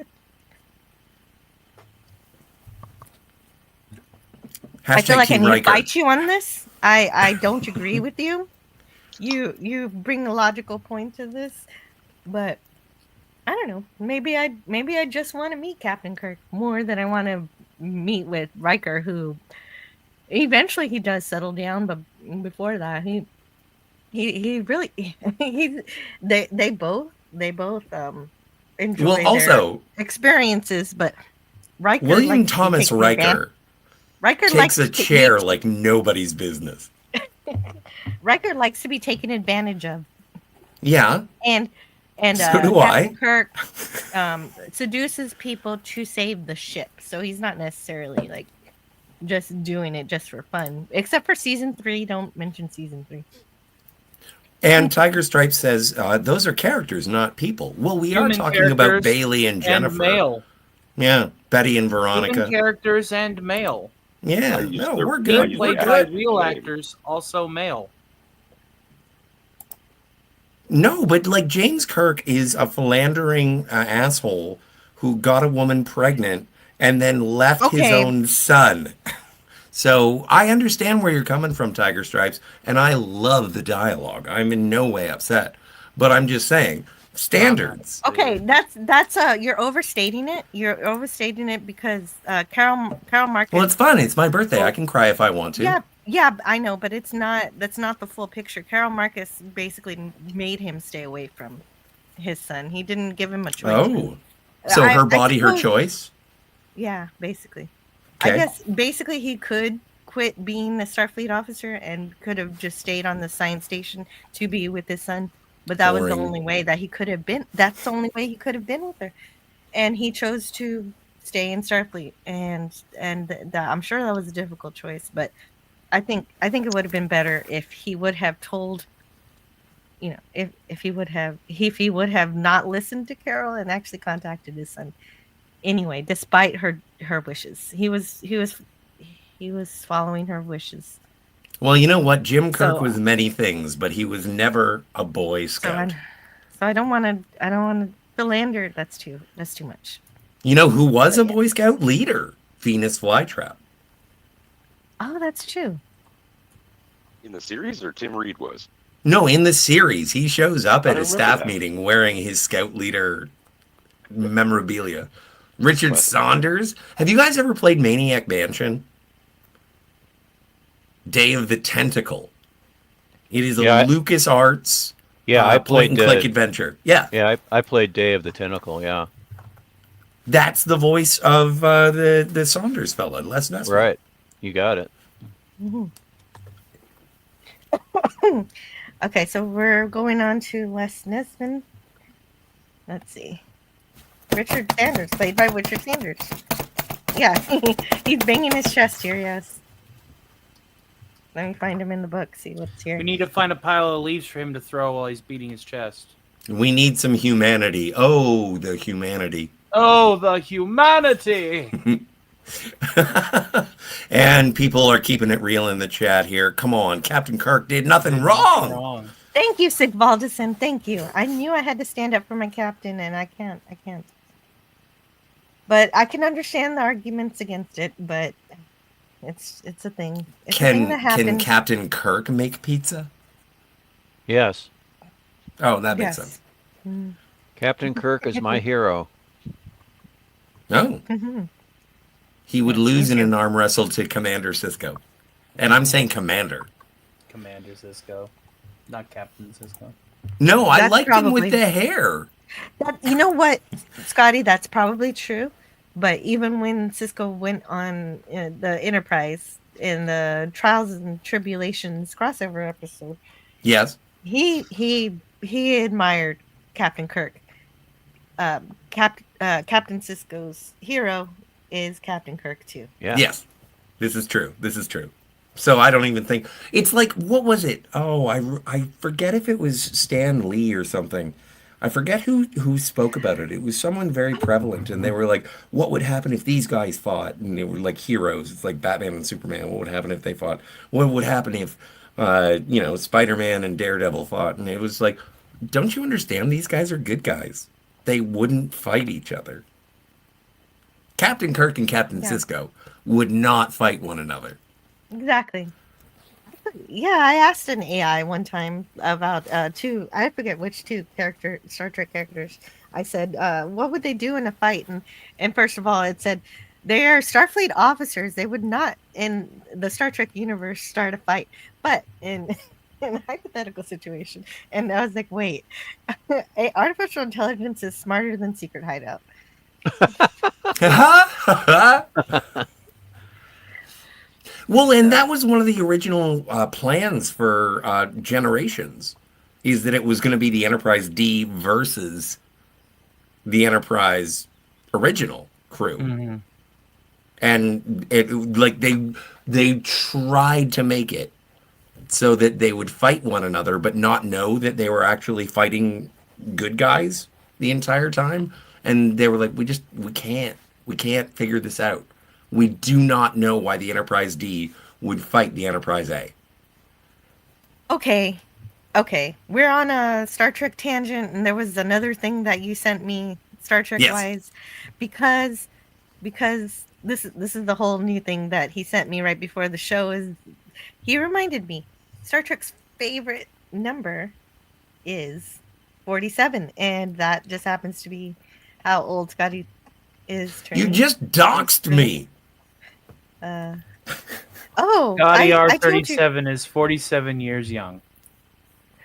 Hashtag like I Team need to Riker. fight you on this. I don't agree with you. You bring a logical point to this, but I don't know. Maybe I just want to meet Captain Kirk more than I want to meet with Riker, who eventually he does settle down, but before that he really they both enjoy Well, their also, experiences, but Riker William likes to be Thomas taken Riker Riker takes likes a to be chair like nobody's business. Riker likes to be taken advantage of. Yeah. And So do Captain I. Kirk seduces people to save the ship, so he's not necessarily like just doing it just for fun. Except for season 3, don't mention season 3. And Tiger Stripe says those are characters, not people. Well, we are Human talking about characters Bailey and Jennifer. male. Yeah, Betty and Human Veronica. characters and male. Yeah, no, we're good. Being We're played by good. real actors, also male. No, but like James Kirk is a philandering asshole who got a woman pregnant and then left his Okay. own son. So I understand where you're coming from, Tiger Stripes, and I love the dialogue. I'm in no way upset, but I'm just saying standards. Okay, that's you're overstating it. You're overstating it because Carol Marcus. Well, it's fun. It's my birthday. I can cry if I want to. Yeah, I know, but it's not. That's not the full picture. Carol Marcus basically made him stay away from his son. He didn't give him a choice. Oh, so her body, her suppose- choice. Yeah, basically. Okay. I guess basically he could quit being a Starfleet officer and could have just stayed on the science station to be with his son. But that was the Boring. only way that he could have been. That's the only way he could have been with her, and he chose to stay in Starfleet. And that I'm sure that was a difficult choice, but I think it would have been better if he would have told. You know, if he would have not listened to Carol and actually contacted his son. Anyway, despite her wishes, he was following her wishes. Well, you know what? Jim Kirk So- was many things, but he was never a Boy Scout. So I don't want to philander. That's too much. You know who was a Boy Scout leader? Venus Flytrap. Oh, that's true. In the series, or Tim Reed was? No, in the series, he shows up at I a remember staff that. meeting wearing his Scout leader memorabilia. Richard Saunders. Have you guys ever played Maniac Mansion? Day of the Tentacle. It is a Yeah, LucasArts I point played and click adventure. Yeah, I played Day of the Tentacle. Yeah, that's the voice of the Saunders fella, Les Nessman. right. You got it. Okay, so we're going on to Les Nesman. Let's see. Richard Sanders, played by Richard Sanders. Yeah, he's banging his chest here, yes. Let me find him in the book, see what's here. We need to find a pile of leaves for him to throw while he's beating his chest. We need some humanity. Oh, the humanity. Oh, the humanity! And people are keeping it real in the chat here. Come on, Captain Kirk did nothing wrong. Thank you, Sigvaldison. Thank you. I knew I had to stand up for my captain, and I can't. But I can understand the arguments against it, but it's a thing. It's a thing that Can happens. Captain Kirk make pizza? Yes. Oh, that makes Yes. sense. Mm. Captain Kirk is my hero. No. Mhm. He would lose in an arm wrestle to Commander Cisco. And I'm saying Commander. Commander Cisco, not Captain Cisco. No, I That's liked him probably- with the hair. You know what, Scotty? That's probably true. But even when Cisco went on the Enterprise in the Trials and Tribulations crossover episode, Yes. he admired Captain Kirk. Captain Cisco's hero is Captain Kirk too. Yeah. Yes. This is true. This is true. So I don't even think it's like, what was it? Oh, I forget if it was Stan Lee or something I forget who spoke about it. It was someone very prevalent, and they were like, "What would happen if these guys fought?" And they were like heroes. It's like Batman and Superman. What would happen if they fought? What would happen if, Spider-Man and Daredevil fought? And it was like, don't you understand? These guys are good guys. They wouldn't fight each other. Captain Kirk and Captain Sisko would not fight one another. Exactly. Yeah, I asked an AI one time about two. I forget which two Star Trek characters. I said, "What would they do in a fight?" And first of all, it said they are Starfleet officers. They would not, in the Star Trek universe, start a fight. But in in a hypothetical situation, and I was like, "Wait, artificial intelligence is smarter than Secret Hideout." Well, and that was one of the original plans for Generations, is that it was going to be the Enterprise D versus the Enterprise original crew. Mm-hmm. And they tried to make it so that they would fight one another, but not know that they were actually fighting good guys the entire time. And they were like, we can't figure this out. We do not know why the Enterprise D would fight the Enterprise A. Okay. We're on a Star Trek tangent, and there was another thing that you sent me Star Trek wise, because this is the whole new thing that he sent me right before the show. Is he reminded me Star Trek's favorite number is 47, and that just happens to be how old Scotty is turning. You just doxed me. ScottyR37 is 47 years young.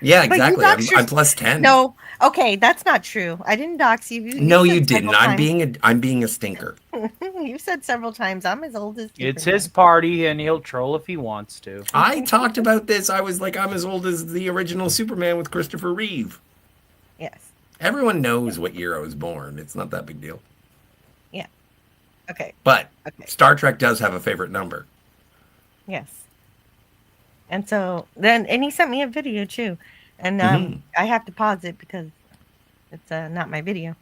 Yeah, exactly. I'm plus 10. No, okay, that's not true. I didn't dox you. No, you didn't. I'm being a stinker. You said several times I'm as old as It's his party, and he'll troll if he wants to. I talked about this. I was like, I'm as old as the original Superman with Christopher Reeve. Yes. Everyone knows what year I was born. It's not that big deal. Yeah. Okay. But Star Trek does have a favorite number. Yes. And so then, and he sent me a video too, and I have to pause it because it's not my video.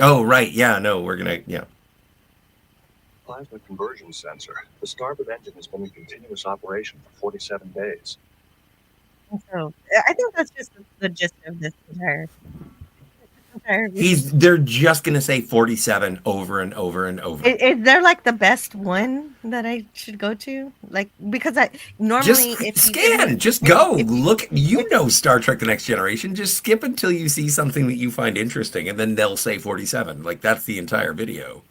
Oh right, yeah, no, we're gonna Plasma conversion sensor. The starboard engine has been in continuous operation for 47 days. And so I think that's just the gist of this entire. They're just gonna say 47 over and over and over. Is there like the best one that I should go to? Like, because I normally just go look. Star Trek: The Next Generation. Just skip until you see something that you find interesting, and then they'll say 47. Like that's the entire video.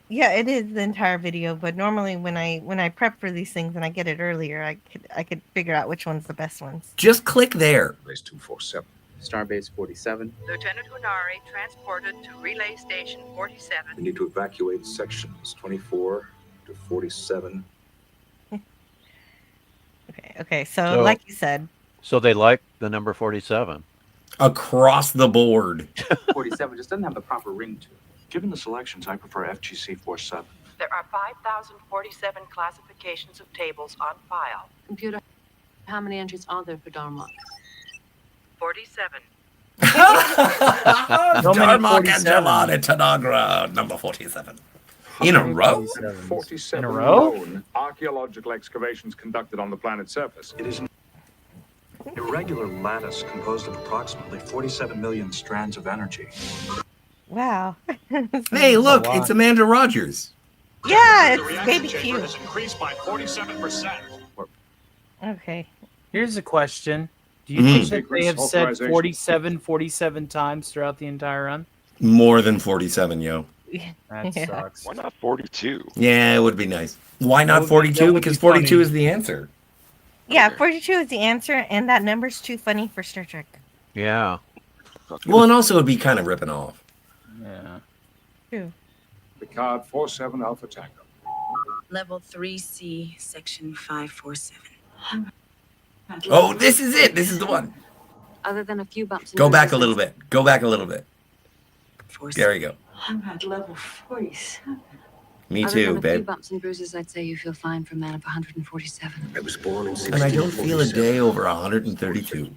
Yeah, it is the entire video. But normally when I prep for these things and I get it earlier, I could figure out which one's the best ones. Just click there. Base 247. Starbase 47. Lieutenant Hunari transported to Relay Station 47. We need to evacuate sections 24 to 47. Okay. So like you said. So they like the number 47. Across the board. 47 just doesn't have the proper ring to it. Given the selections, I prefer FGC 47. There are 5,047 classifications of tables on file. Computer, how many entries are there for Darmok? 47. Darmok and Jalad and Tanagra, number 47. In a row? 47 In a row? known archaeological excavations conducted on the planet's surface. It is an irregular lattice composed of approximately 47 million strands of energy. Wow. Hey, look, it's Amanda Rogers. Yeah, it's baby cute. Has increased by 47%. Okay. Here's a question. Do you think that they have said 47 times throughout the entire run? More than 47, yo. That sucks. Why not 42? Yeah, it would be nice. Why not 42? Because 42 is the answer. Yeah, 42 is the answer, and that number's too funny for Star Trek. Yeah. Well, and also it'd be kind of ripping off. Yeah. True. Picard 47 Alpha Tango. Level 3C, section 547. Oh, this is it. This is the one. Other than a few bumps. Go back a little bit. Go back a little bit. There you go. I'm at level 47. Me Other too, than a few babe. bumps and bruises, I'd say you feel fine for a man of 147. I was born in And I don't feel a day over 132.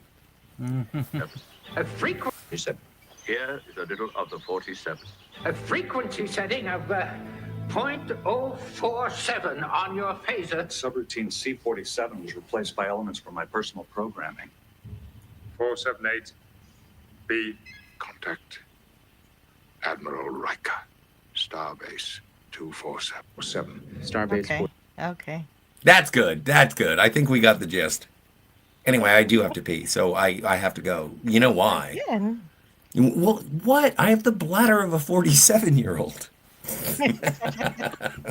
A frequency. He said, Here is a little of the 47. A frequency setting of 0.047 on your phaser. Subroutine C47 was replaced by elements from my personal programming. 478 B. Contact Admiral Riker. Starbase 247. Starbase Okay. Okay. That's good. That's good. I think we got the gist. Anyway, I do have to pee, so I have to go. You know why? Yeah. Well, what? I have the bladder of a 47-year-old.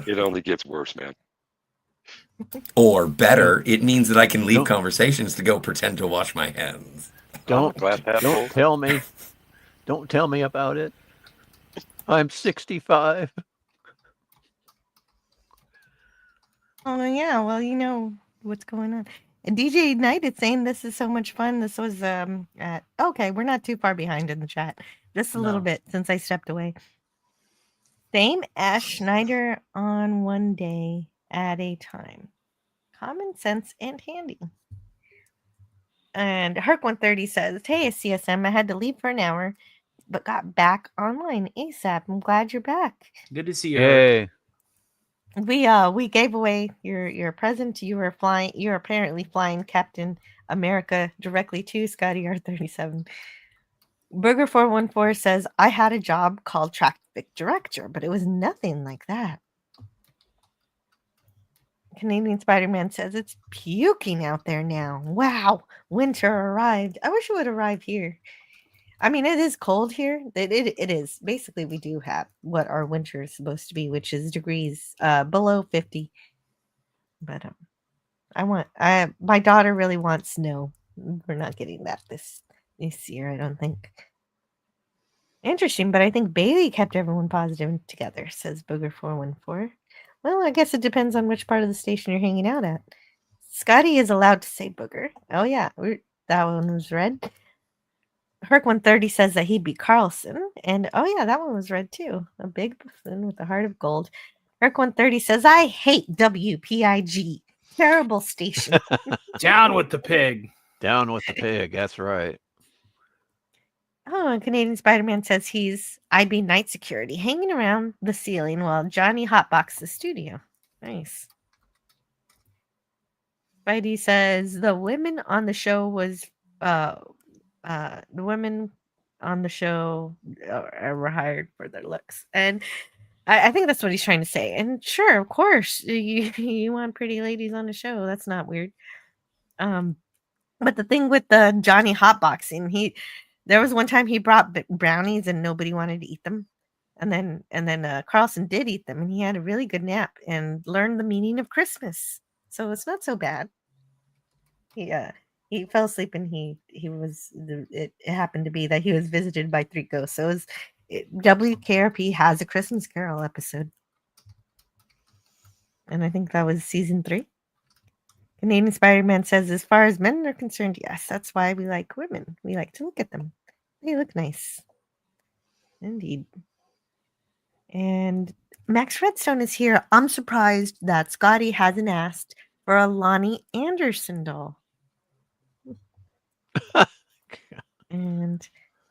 It only gets worse, man. Or better, it means that I can leave conversations to go pretend to wash my hands. Don't tell me. Don't tell me about it. I'm 65. Oh yeah, well you know what's going on. And DJ Ignited saying this is so much fun. This was at okay, we're not too far behind in the chat. Just a little bit since I stepped away. Same Ash Schneider on one day at a time. Common sense and handy. And Herc130 says, "Hey, CSM, I had to leave for an hour, but got back online ASAP. I'm glad you're back." Good to see you. Hey. We gave away your present. You're apparently flying Captain America directly to ScottyR37. Burger414 says, "I had a job called traffic director, but it was nothing like that." Canadian Spider-Man says, "It's puking out there now. Wow, winter arrived. I wish it would arrive here." I mean, it is cold here. It is. Basically, we do have what our winter is supposed to be, which is degrees below 50. But my daughter really wants snow. We're not getting that this year, I don't think. Interesting, but I think Bailey kept everyone positive together, says Booger414. Well, I guess it depends on which part of the station you're hanging out at. Scotty is allowed to say booger. Oh yeah, that one was read. Herc130 says that he'd be Carlson, and oh yeah, that one was read too. A big buffoon with a heart of gold. Herc130 says, "I hate WPIG. Terrible station." Down with the pig. Down with the pig. That's right. Oh, and Canadian Spider-Man says he's IB night security, hanging around the ceiling while Johnny hotboxes the studio. Nice. Spidey says the women on the show was the women on the show were hired for their looks, and I think that's what he's trying to say. And sure, of course, you want pretty ladies on the show. That's not weird. But the thing with the Johnny hotboxing, there was one time he brought brownies and nobody wanted to eat them, and then Carlson did eat them, and he had a really good nap and learned the meaning of Christmas. So it's not so bad. He fell asleep, and it happened to be that he was visited by 3 ghosts. So WKRP has a Christmas Carol episode, and I think that was season 3. Canadian Spider-Man says, "As far as men are concerned, yes, that's why we like women. We like to look at them. They look nice." Indeed. And Max Redstone is here. "I'm surprised that Scotty hasn't asked for a Lonnie Anderson doll." And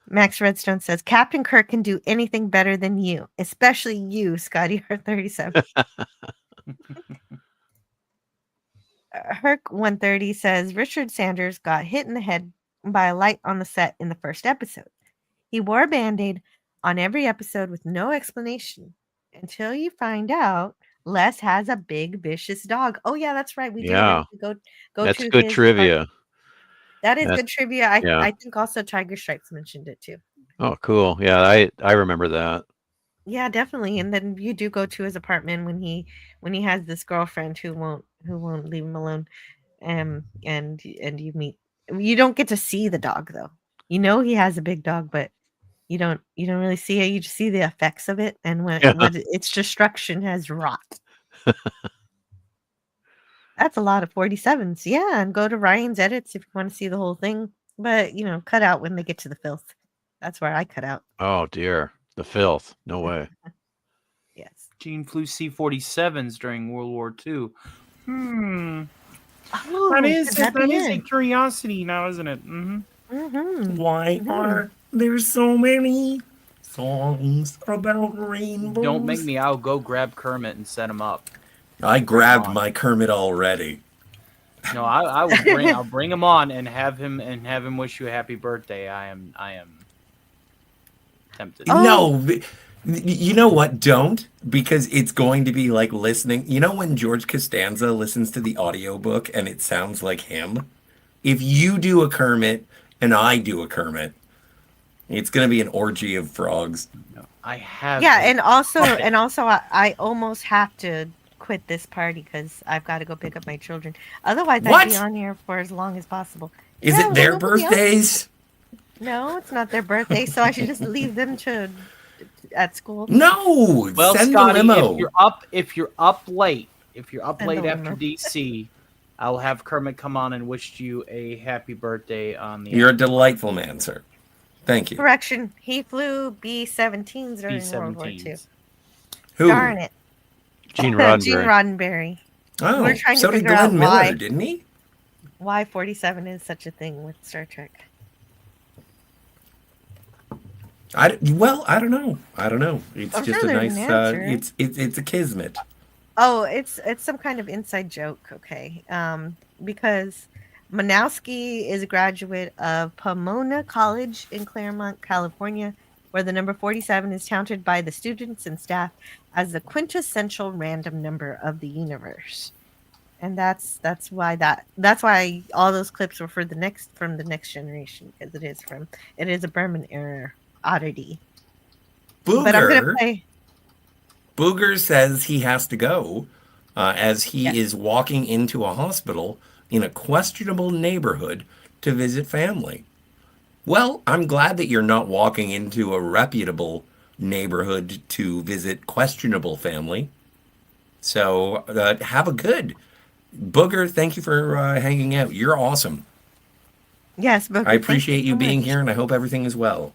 Max Redstone says, "Captain Kirk can do anything better than you, especially you, ScottyR37. Herc130 says, "Richard Sanders got hit in the head by a light on the set in the first episode. He wore a Band-Aid on every episode with no explanation until you find out Les has a big vicious dog." Oh yeah, that's right. We do have to go That's to good his trivia. part. That is good trivia. Yeah. I think also Tiger Stripes mentioned it too. Oh, cool. Yeah, I remember that. Yeah, definitely. And then you do go to his apartment when he has this girlfriend who won't leave him alone. And you meet. You don't get to see the dog though. You know he has a big dog, but you don't really see it. You just see the effects of it and what its destruction has wrought. That's a lot of 47s. Yeah, and go to Ryan's edits if you want to see the whole thing. But cut out when they get to the filth. That's where I cut out. Oh dear, the filth. No way. Yes. Gene flew C-47s during World War II. Oh, that is could that be a it? curiosity now, isn't it? Mm-hmm. Why are there so many songs about rainbows? Don't make me. I'll go grab Kermit and set him up. I grabbed my Kermit already. No, I will bring. I'll bring him on and have him wish you a happy birthday. I am tempted. No, you know what? Don't, because it's going to be like listening. You know when George Costanza listens to the audiobook and it sounds like him? If you do a Kermit and I do a Kermit, it's going to be an orgy of frogs. I have. Yeah, and also I almost have to quit this party because I've got to go pick up my children. Otherwise, I'd be on here for as long as possible. Is it their birthdays? No, it's not their birthday, so I should just leave them at school. No, well, send Scotty, the limo. if you're up late after DC, I'll have Kermit come on and wish you a happy birthday on the. You're a delightful man, sir. Thank you. Correction, he flew B-17s during World War II. Who? Darn it. Gene Roddenberry. Gene Roddenberry. Oh, we're trying so to did figure Glenn out Miller, didn't he? Why 47 is such a thing with Star Trek. I don't know. It's I'm just sure a there's nice. an answer. It's a kismet. Oh, it's some kind of inside joke, okay? Because Manowski is a graduate of Pomona College in Claremont, California, where the number 47 is counted by the students and staff as the quintessential random number of the universe. And that's why all those clips were from the next generation, because it is a Berman era oddity. Booger, but I'm gonna play. Booger says he has to go as he is walking into a hospital in a questionable neighborhood to visit family. Well, I'm glad that you're not walking into a reputable neighborhood to visit questionable family. So have a good. Booger, thank you for hanging out. You're awesome. Yes, Booger. I appreciate you being here, and I hope everything is well.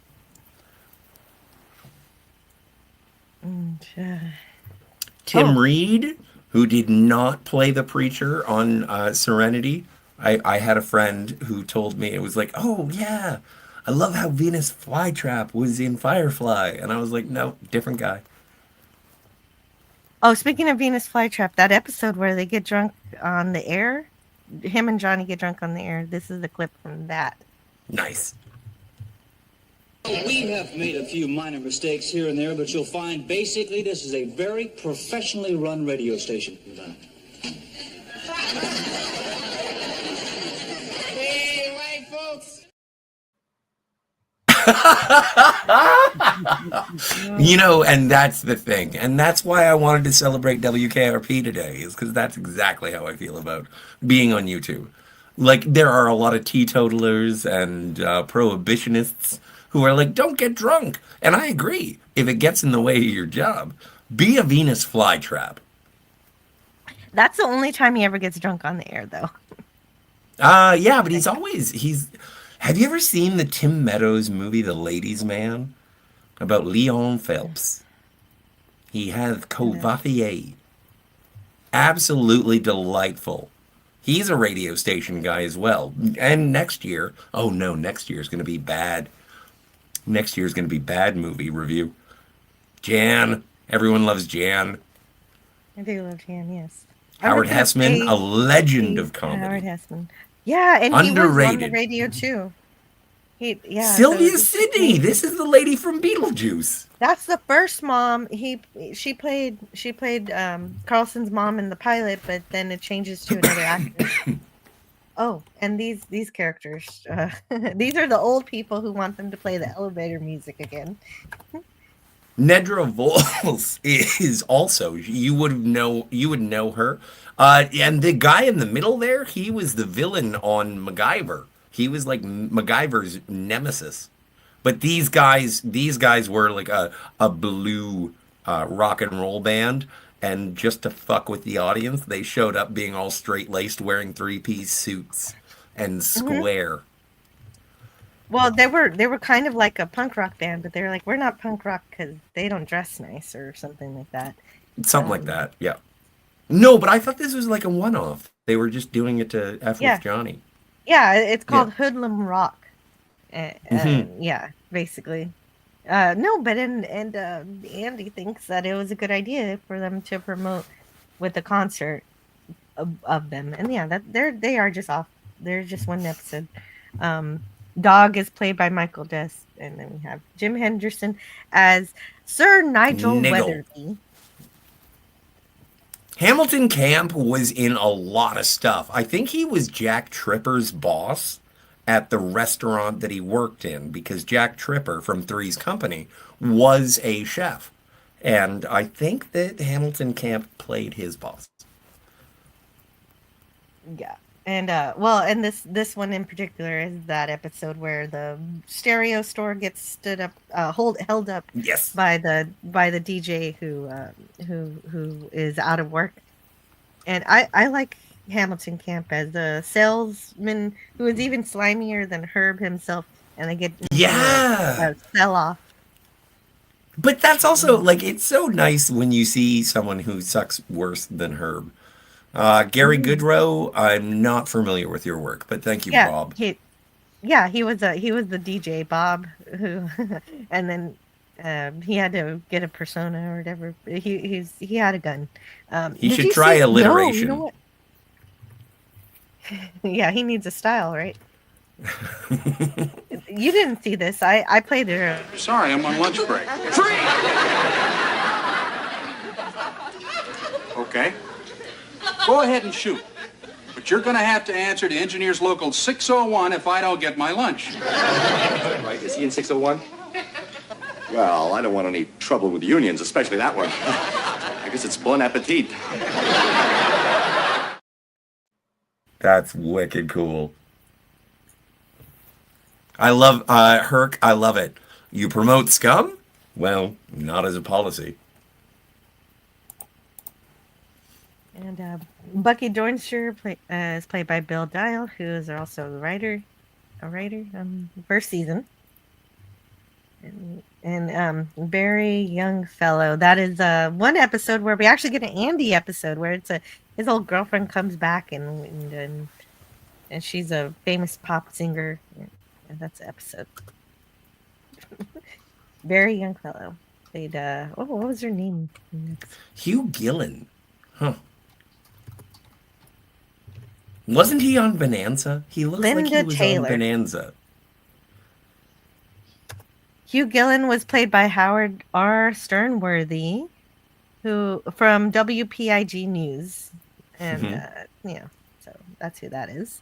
Tim Reed, who did not play the preacher on Serenity. I had a friend who told me, it was like, oh yeah, I love how Venus Flytrap was in Firefly. And I was like, no, different guy. Oh, speaking of Venus Flytrap, that episode where they get drunk on the air, him and Johnny get drunk on the air. This is the clip from that. Nice. We have made a few minor mistakes here and there, but you'll find basically this is a very professionally run radio station. Hey, white folks. And that's the thing. And that's why I wanted to celebrate WKRP today, is because that's exactly how I feel about being on YouTube. Like, there are a lot of teetotalers and prohibitionists who are like, don't get drunk. And I agree. If it gets in the way of your job, be a Venus flytrap. That's the only time he ever gets drunk on the air, though. Yeah, but have you ever seen the Tim Meadows movie, The Ladies' Man? About Leon Phelps. He has Courvoisier. Absolutely delightful. He's a radio station guy as well. And next year, next year is going to be bad. Next year is going to be bad movie review. Jan. Everyone loves Jan. I do love Jan, yes. Howard Hessman, a legend of comedy. Howard Hessman. Yeah, and underrated. He was on the radio too. Sylvia Sidney. This is the lady from Beetlejuice. That's the first mom. She played Carlson's mom in the pilot, but then it changes to another actress. Oh, and these characters. These are the old people who want them to play the elevator music again. Nedra Vols is also, you would know her. And the guy in the middle there, he was the villain on MacGyver. He was like MacGyver's nemesis. But these guys were like a blue rock and roll band. And just to fuck with the audience, they showed up being all straight-laced, wearing three-piece suits and square. Well, they were kind of like a punk rock band, but they were like, we're not punk rock because they don't dress nice or something like that. Something like that, yeah. No, but I thought this was like a one-off. They were just doing it to F with Johnny. Yeah, it's called Hoodlum Rock. Yeah, basically. No, but Andy thinks that it was a good idea for them to promote with the concert of them, and yeah, that they are just off. They're just one episode. Dog is played by Michael Dest, and then we have Jim Henderson as Sir Nigel Niggle. Weatherby. Hamilton Camp was in a lot of stuff. I think he was Jack Tripper's boss at the restaurant that he worked in, because Jack Tripper from Three's Company was a chef. And I think that Hamilton Camp played his boss. Yeah. And and this one in particular is that episode where the stereo store gets stood up, held up, yes, by the DJ who is out of work. And I like Hamilton Camp as a salesman who is even slimier than Herb himself, and they get a sell off. But that's also like, it's so nice when you see someone who sucks worse than Herb. Gary Goodrow, I'm not familiar with your work, but thank you, Bob. He was the DJ Bob who, and then he had to get a persona or whatever. He had a gun. He should try alliteration. No, you know what? Yeah, he needs a style, right? You didn't see this. I played it earlier. Sorry, I'm on lunch break. Okay. Go ahead and shoot. But you're going to have to answer to Engineers Local 601 if I don't get my lunch. Right, is he in 601? Well, I don't want any trouble with unions, especially that one. I guess it's bon appetit. That's wicked cool. I love Herc. I love it. You promote scum? Well, not as a policy. And Bucky Doinster is played by Bill Dial, who is also a writer, first season. And Barry Youngfellow. That is one episode where we actually get an Andy episode where it's his old girlfriend comes back and she's a famous pop singer. And that's the episode. Barry Youngfellow played. What was her name? Hugh Gillen. Huh. Wasn't he on Bonanza? He looks like he was on Bonanza. Hugh Gillen was played by Howard R. Sternworthy, who from WPIG News, and so that's who that is.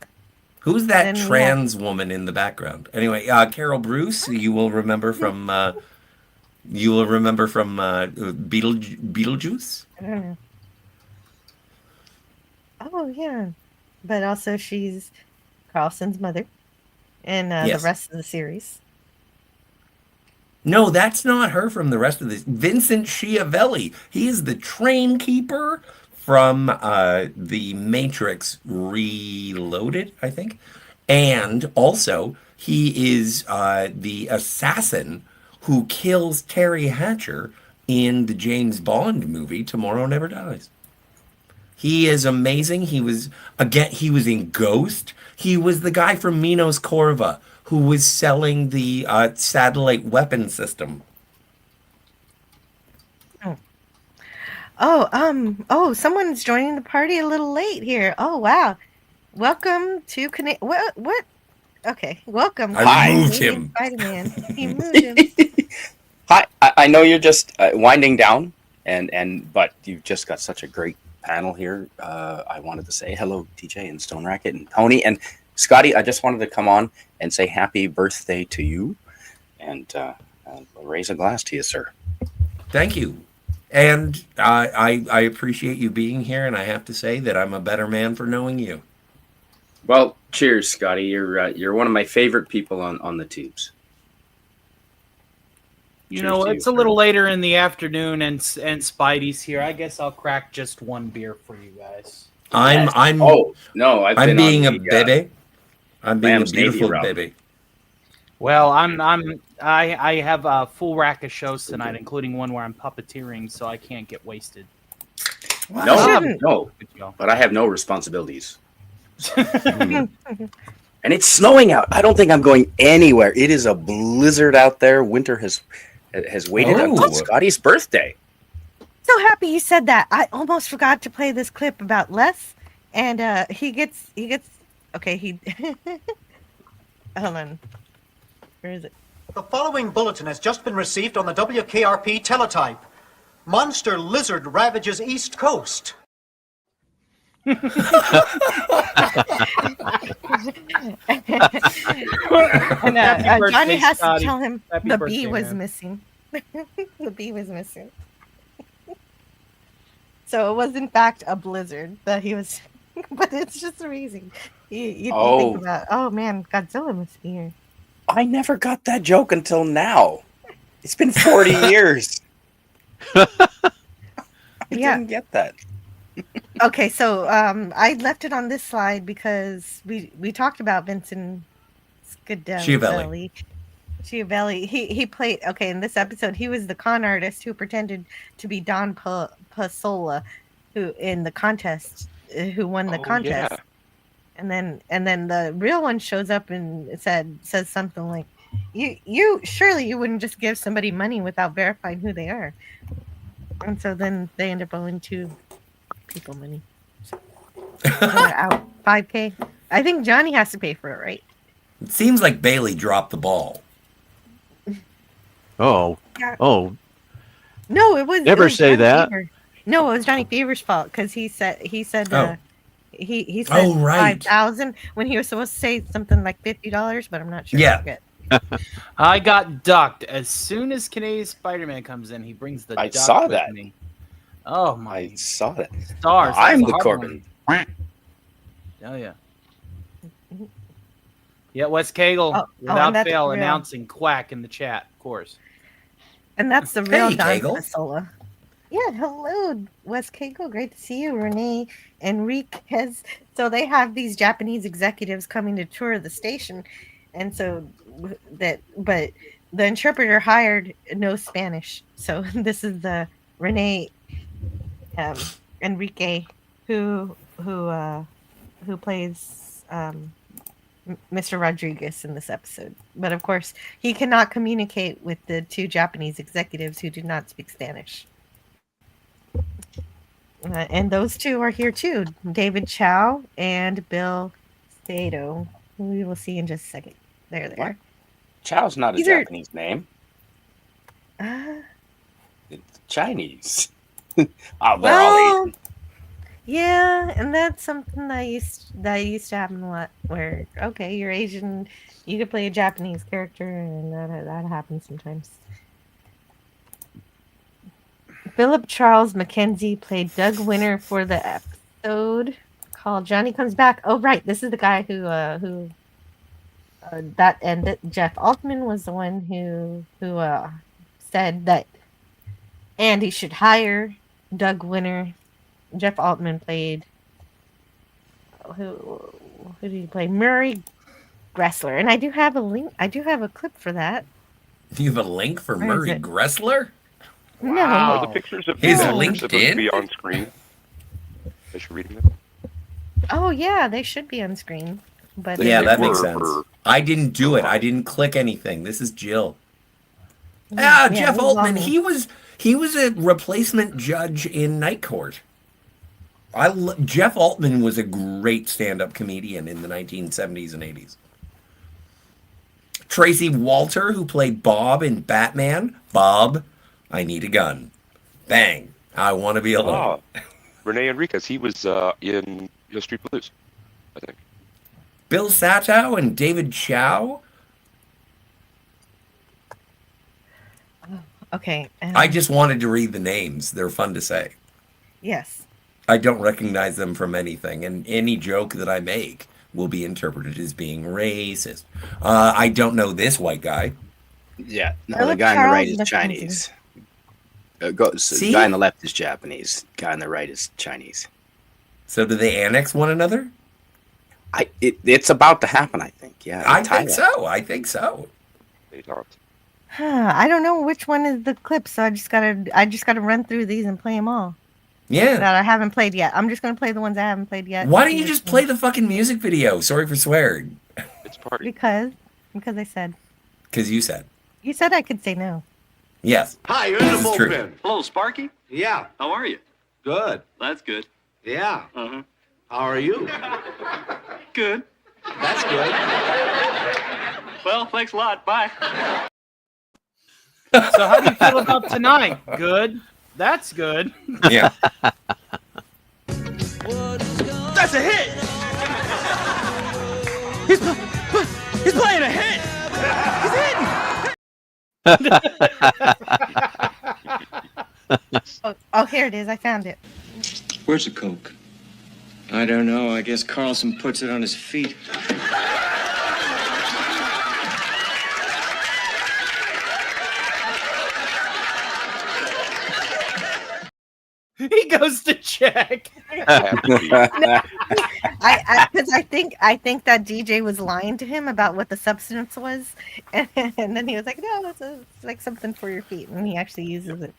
Who's that trans woman in the background? Anyway, Carol Bruce, you will remember from Beetlejuice. I don't know. Oh yeah, but also she's Carlson's mother, and the rest of the series. No, that's not her from the rest of this. Vincent Schiavelli. He is the train keeper from The Matrix Reloaded, I think. And also, he is the assassin who kills Terry Hatcher in the James Bond movie Tomorrow Never Dies. He is amazing. He was in Ghost. He was the guy from Minos Corva who was selling the satellite weapon system. Oh, someone's joining the party a little late here. Oh, wow. Welcome to what? Okay, welcome. I moved him. Spider-Man. He moved him. Hi, I know you're just winding down, but you've just got such a great panel here. I wanted to say hello, TJ and Stone Racket and Tony and Scotty. I just wanted to come on and say happy birthday to you, and raise a glass to you, sir. Thank you. And I appreciate you being here, and I have to say that I'm a better man for knowing you. Well, cheers, Scotty. You're one of my favorite people on the tubes. You know, it's a little later in the afternoon, and Spidey's here. I guess I'll crack just one beer for you guys. I'm being a baby. I'm being a beautiful baby. Well, I have a full rack of shows tonight, including one where I'm puppeteering, so I can't get wasted. No, but I have no responsibilities. And it's snowing out. I don't think I'm going anywhere. It is a blizzard out there. Winter has waited until Scotty's birthday. So happy you said that. I almost forgot to play this clip about Les, and he gets. Okay, he. Hold on. Where is it? The following bulletin has just been received on the WKRP teletype. Monster lizard ravages East Coast. And, Johnny has to tell him the bee was missing. The bee was missing. So it was in fact a blizzard that he was, but it's just amazing. You think about, oh man, Godzilla must be here. I never got that joke until now. It's been 40 years. I didn't get that. Okay, so I left it on this slide because we talked about Vincent Schiavelli. He played, okay, in this episode he was the con artist who pretended to be Don Pasola, who in the contest, who won the contest. Yeah. And then the real one shows up and says something like, you surely you wouldn't just give somebody money without verifying who they are. And so then they end up owing 2 people money. Out 5K. I think Johnny has to pay for it, right? It seems like Bailey dropped the ball. Oh. Yeah. Oh. No, it was. Never say Johnny that. Fever. No, it was Johnny Fever's fault because he said he said 5,000 when he was supposed to say something like $50, but I'm not sure. Yeah. I got ducked as soon as Canadian Spider-Man comes in. He brings the. I duck saw with that. Me. Oh my! I saw that. Stars. I'm the Corbin. Oh yeah. Yeah, Wes Cagle without fail announcing quack in the chat, of course. And that's the real Hey, Don Cagle. Pasola. Yeah, hello, Wes Cagle. Great to see you, Renee Enriquez. So they have these Japanese executives coming to tour the station, and so but the interpreter hired knows Spanish. So this is the Renee Enrique who plays Mr. Rodriguez in this episode. But of course, he cannot communicate with the 2 Japanese executives who do not speak Spanish. And those 2 are here too, David Chow and Bill Sato, who we will see in just a second. There they are. Chow's not a These are- Japanese name. It's Chinese. They're all Well, Asian. yeah, and that's something that used to happen a lot. Where okay, you're Asian, you could play a Japanese character, and that happens sometimes. Philip Charles Mackenzie played Doug Winter for the episode called Johnny Comes Back. Oh, right, this is the guy who that ended. Jeff Altman was the one who said that Andy should hire Doug Winter. Jeff Altman played who did he play? Murray Gressler, and I do have a link. I do have a clip for that. Do you have a link for Where is Murray it? Gressler? No. Are the pictures of His the supposed to LinkedIn? be on screen? I should read them. Oh yeah, they should be on screen. But Yeah, that makes were sense. for- I didn't do it. I didn't click anything. This is Jill. Yeah, Jeff he's Altman. awesome. He was a replacement judge in Night Court. Jeff Altman was a great stand-up comedian in the 1970s and 80s. Tracy Walter, who played Bob in Batman. Bob, I need a gun. Bang. I want to be alone. Renee Enriquez. He was in Hill Street Blues, I think. Bill Satow and David Chow. Okay. I just wanted to read the names. They're fun to say. Yes. I don't recognize them from anything, and any joke that I make will be interpreted as being racist. I don't know this white guy. Yeah, no, Philip the guy on the right Charles is Chinese. The See? guy on the left is Japanese. Guy on the right is Chinese. So do they annex one another? It's about to happen, I think. Yeah, I think Thailand. so. I think so. They don't. I don't know which one is the clip, so I just gotta run through these and play them all. Yeah. That I haven't played yet. I'm just gonna play the ones I haven't played yet. Why don't you just play the fucking music video? Sorry for swearing. It's party. Because I said. Because you said. You said I could say no. Yes. Hi, you're in the This is true. bullpen. Hello, Sparky? Yeah. How are you? Good. That's good. Yeah. Uh-huh. How are you? Good. That's good. Well, thanks a lot. Bye. So how do you feel about tonight? Good. That's good. Yeah. That's a hit! He's playing a hit! Oh, here it is. I found it. Where's the Coke? I don't know. I guess Carlson puts it on his feet. He goes to check. I think that DJ was lying to him about what the substance was, and then he was like, "No, it's like something for your feet," and he actually uses it.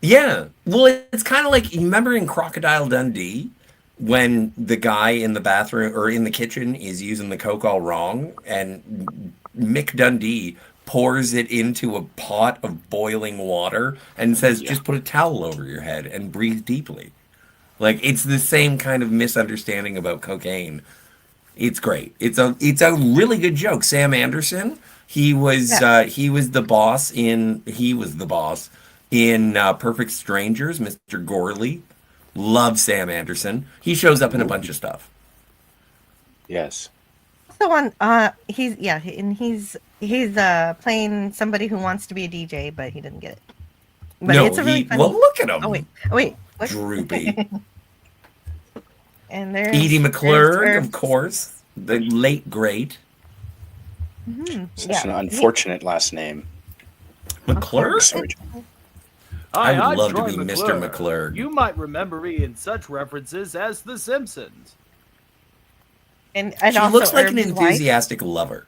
Yeah. Well, it's kind of like, you remember in Crocodile Dundee when the guy in the bathroom or in the kitchen is using the Coke all wrong, and Mick Dundee pours it into a pot of boiling water and says, just put a towel over your head and breathe deeply. Like, it's the same kind of misunderstanding about cocaine. It's great. It's a really good joke. Sam Anderson, he was the boss in Perfect Strangers, Mr. Gorley. Love Sam Anderson. He shows up in a bunch of stuff. Yes. The one, he's playing somebody who wants to be a DJ, but he didn't get it. But No, it's a really funny... well, look at him. Oh wait, what? Droopy. And there's Edie McClure, there's- of course, the late great Such an unfortunate last name. McClure. Sorry. I would love to Troy be Mr. McClure. You might remember me in such references as The Simpsons. And She also looks like an Herb's wife. enthusiastic lover.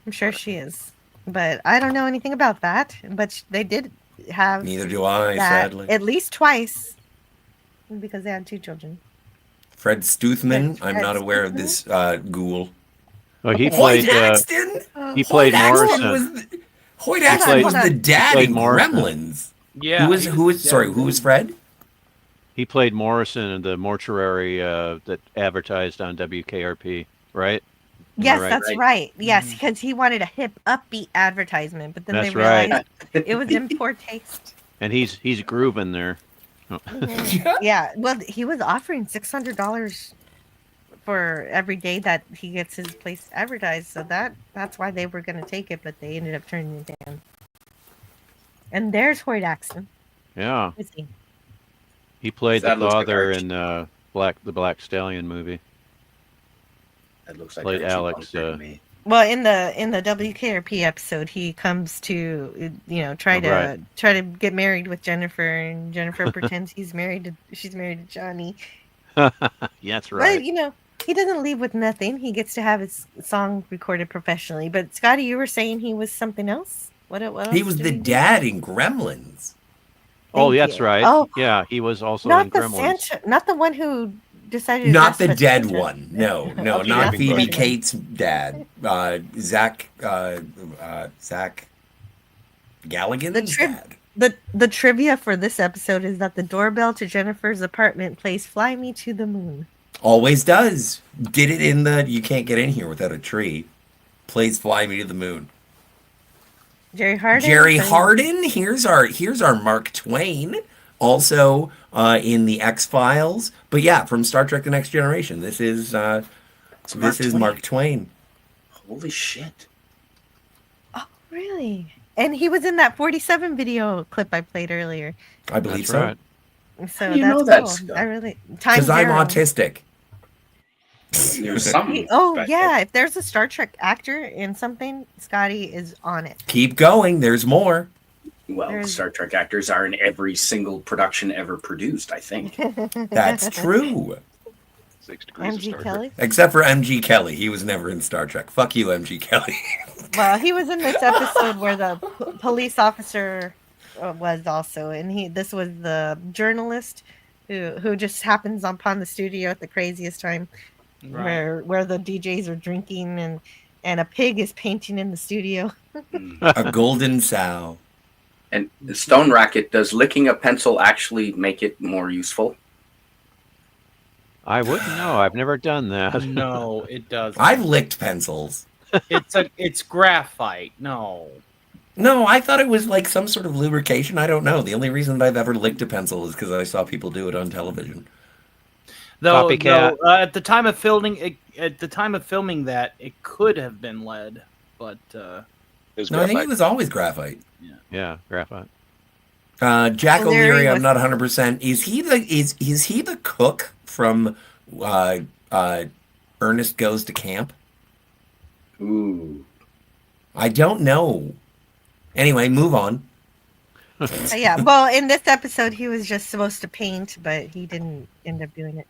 I'm sure she is, but I don't know anything about that. But they did have Neither do I, that sadly. at least twice, because they had 2 children. Fred Stuthman. I'm Fred not aware of this ghoul. Oh, he Hoyt played. Axton? He played Hoyt Axton Morrison. Hoyt Axton was the dad played in Morrison. Gremlins. Yeah. Who was Fred? He played Morrison in the mortuary that advertised on WKRP, right? Am I Yes, right? that's right. Yes, because he wanted a hip, upbeat advertisement, but then That's they realized right. it was in poor taste. And he's grooving there. Oh. Yeah, well, he was offering $600 for every day that he gets his place advertised, so that's why they were going to take it, but they ended up turning it down. And there's Hoyt Axton. Yeah. Is he? He played the That looks like father Archie. in the Black Stallion movie. That looks like Played Archie Alex. Bunker to me. Well, in the WKRP episode, he comes to try to get married with Jennifer, and Jennifer pretends she's married to Johnny. Yeah, that's right. But he doesn't leave with nothing. He gets to have his song recorded professionally. But Scotty, you were saying he was something else. What else He was did the do? dad in Gremlins. Oh, Thank that's you. right. Oh, Yeah, he was also not in the Gremlins. Santa, not the one who decided. To Not dress the as dead Santa. one. No, Okay, not that's the Phoebe other one. Cates' dad. Zach Galligan's dad. The trivia for this episode is that the doorbell to Jennifer's apartment plays "Fly Me to the Moon." Always does. Did it in the You Can't Get In Here Without a Tree. Plays Fly Me to the Moon. Jerry Hardin. Jerry plays- Hardin. Here's our Mark Twain. Also in the X-Files. But yeah, from Star Trek: The Next Generation. This is Mark Twain. Holy shit. Really? And he was in that 47 video clip I played earlier. I believe That's so. right. So How do you that's know that, cool. Scott? I really Because I'm autistic. There's something. Yeah, if there's a Star Trek actor in something, Scotty is on it. Keep going. There's more. Well, There's- Star Trek actors are in every single production ever produced, I think. That's true. 6 degrees of MG Star Kelly. Except for MG Kelly. He was never in Star Trek. Fuck you, MG Kelly. Well, he was in this episode where the police officer was also, and this was the journalist who just happens upon the studio at the craziest time, Right. where the DJs are drinking and a pig is painting in the studio. A golden sow. And Stone Racket, does licking a pencil actually make it more useful? I wouldn't know. I've never done that. No, it doesn't. I've licked pencils. It's graphite. No. No, I thought it was like some sort of lubrication. I don't know. The only reason that I've ever licked a pencil is because I saw people do it on television. Though, Copycat. at the time of filming, that it could have been lead, but No, I think it was always graphite. Yeah, graphite. Jack Well, there he O'Leary, I'm was. not 100%. Is he the cook from Ernest Goes to Camp? Ooh. I don't know. Anyway, move on. Yeah, well, in this episode, he was just supposed to paint, but he didn't end up doing it.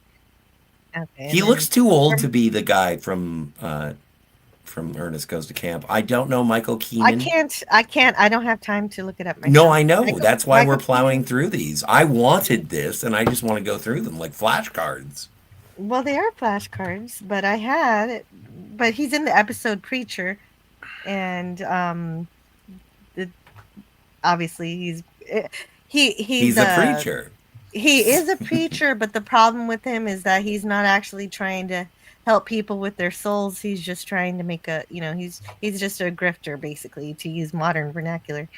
Okay. He looks too old to be the guy from Ernest Goes to Camp. I don't know Michael Keenan. I can't. I don't have time to look it up myself. No, I know. Michael- That's why we're Michael plowing through these. I wanted this, and I just want to go through them like flashcards. Well, they are flashcards, but I had it. But he's in the episode Preacher, and obviously he's a preacher. He is a preacher, but the problem with him is that he's not actually trying to help people with their souls. He's just trying to make he's just a grifter, basically, to use modern vernacular.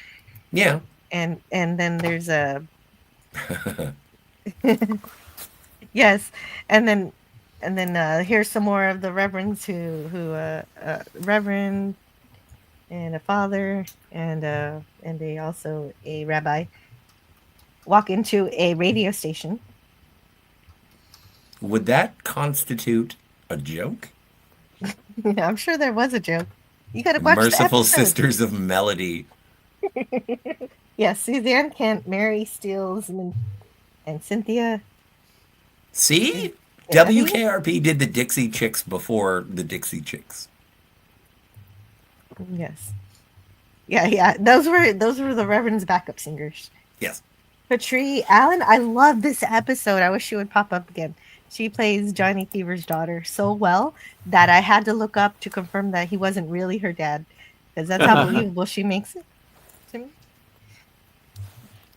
Yeah. And then there's a yes, and then here's some more of the reverends who reverend and a father and also a rabbi walk into a radio station. Would that constitute a joke? Yeah, I'm sure there was a joke. You got to watch Merciful the episode. Sisters of Melody. Yes, Suzanne Kent, Mary Steels, and Cynthia. See? Yeah. WKRP did the Dixie Chicks before the Dixie Chicks. Yes. Yeah. Those were the Reverend's backup singers. Yes. Patrie Allen, I love this episode. I wish she would pop up again. She plays Johnny Fever's daughter so well that I had to look up to confirm that he wasn't really her dad, because that's how believable she makes it to me.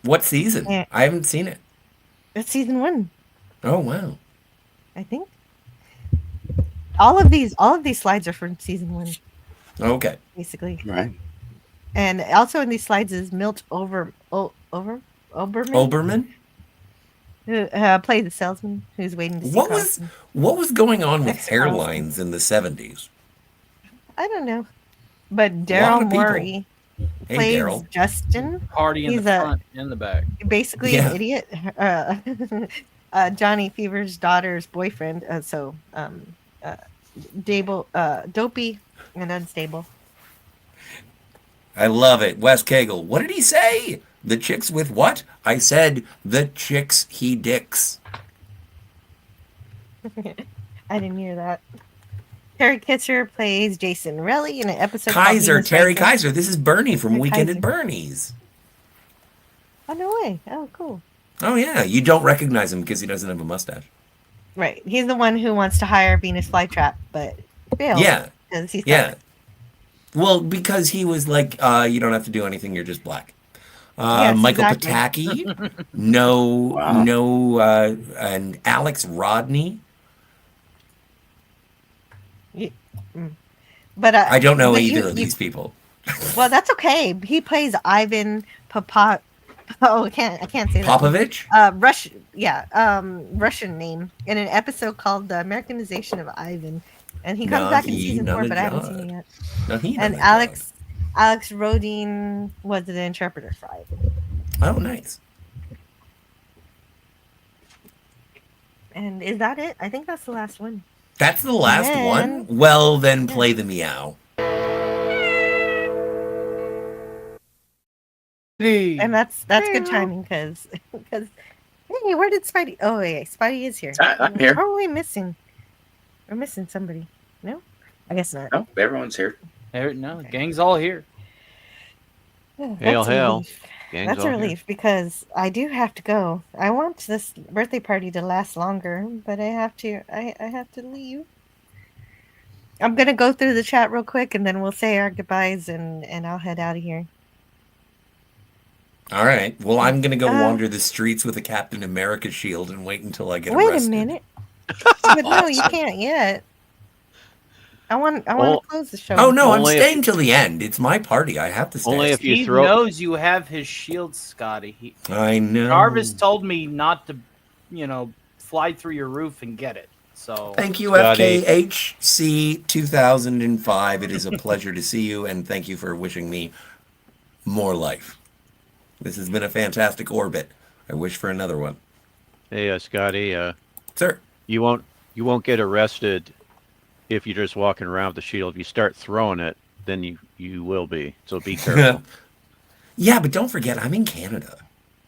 What season? Yeah. I haven't seen it. It's season 1, Oh, wow. I think. All of these slides are from season 1, Okay. basically. Right. And also in these slides is Milt Oberman, Oberman? who played the salesman who's waiting to see Carlson. What was going on with Ex-Carlson. hairlines in the 70s? I don't know. But lot Daryl of people. Morey Hey, plays Daryl. Justin. Party in He's the front and the back. basically Yeah. an idiot. Johnny Fever's daughter's boyfriend. Dopey and unstable. I love it. Wes Cagle. What did he say? The chicks with what? I said the chicks he dicks. I didn't hear that. Terry Kitzer plays Jason Relly in an episode called Kaiser, Venus Terry Rising. Kaiser. This is Bernie from Terry Weekend Kaiser. at Bernie's. Oh, no way. Oh, cool. Oh, yeah. You don't recognize him because he doesn't have a mustache. Right. He's the one who wants to hire Venus Flytrap, but fails. Yeah. Because he's Yeah. Well, because he was like, you don't have to do anything. You're just black. Yes, Michael exactly. Pataki. No, and Alex Rodney. But I don't know but either of these people. Well, that's okay. He plays Ivan Papa. Oh, I can't say that. Popovich? Russian name in an episode called "The Americanization of Ivan," and he comes back in season 4, but I haven't seen it yet. And Alex Rodin was the interpreter for Ivan. Oh, nice. And is that it? I think that's the last one. That's the last And one? Well, then play the meow. And that's good timing because hey, where did Spidey? Oh yeah, Spidey is here. I'm here. What are we missing? We're missing somebody. No, I guess not. No, everyone's here. No, the gang's all here. Oh, Hail, that's a hail. relief. Gang's That's all a here. relief because I do have to go. I want this birthday party to last longer, but I have to. I have to leave. I'm gonna go through the chat real quick, and then we'll say our goodbyes, and I'll head out of here. All right. Well, I'm gonna go Uh, wander the streets with a Captain America shield and wait until I get Wait arrested. a minute. But no, you can't yet. I want Oh. to close the show. Oh no, I'm Only if staying till the end. It's my party. I have to stay. Only if you He throw. knows you have his shield, Scotty. I know. Jarvis told me not to, fly through your roof and get it. So Thank you, Scotty. FKHC 2005. It is a pleasure to see you, and thank you for wishing me more life. This has been a fantastic orbit. I wish for another one. Hey, Scotty. Sir. You won't get arrested if you're just walking around with the shield. If you start throwing it, then you will be. So be careful. Yeah, but don't forget, I'm in Canada.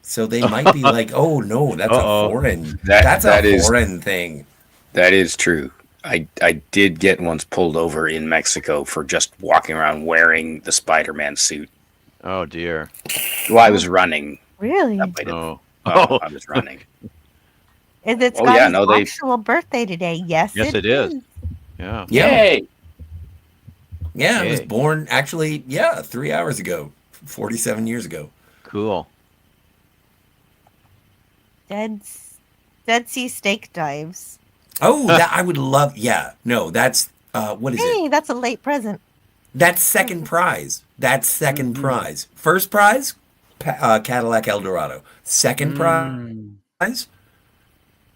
So they might be like, oh no, that's Uh-oh. a foreign That is- foreign thing. That is true. I did get once pulled over in Mexico for just walking around wearing the Spider-Man suit. Oh dear. Well, I was running. Really? Oh. I was running. Is it Oh, Scotty's yeah, no, they- actual birthday today? Yes, Yes, it is. Yeah. Yay! Yeah, I was Hey. born actually, 3 hours ago, 47 years ago. Cool. Dead Sea steak dives. Oh, that I would love. Yeah, no, that's what is it? Hey, that's a late present. That's second prize. That's second prize. First prize, Cadillac Eldorado. Second prize,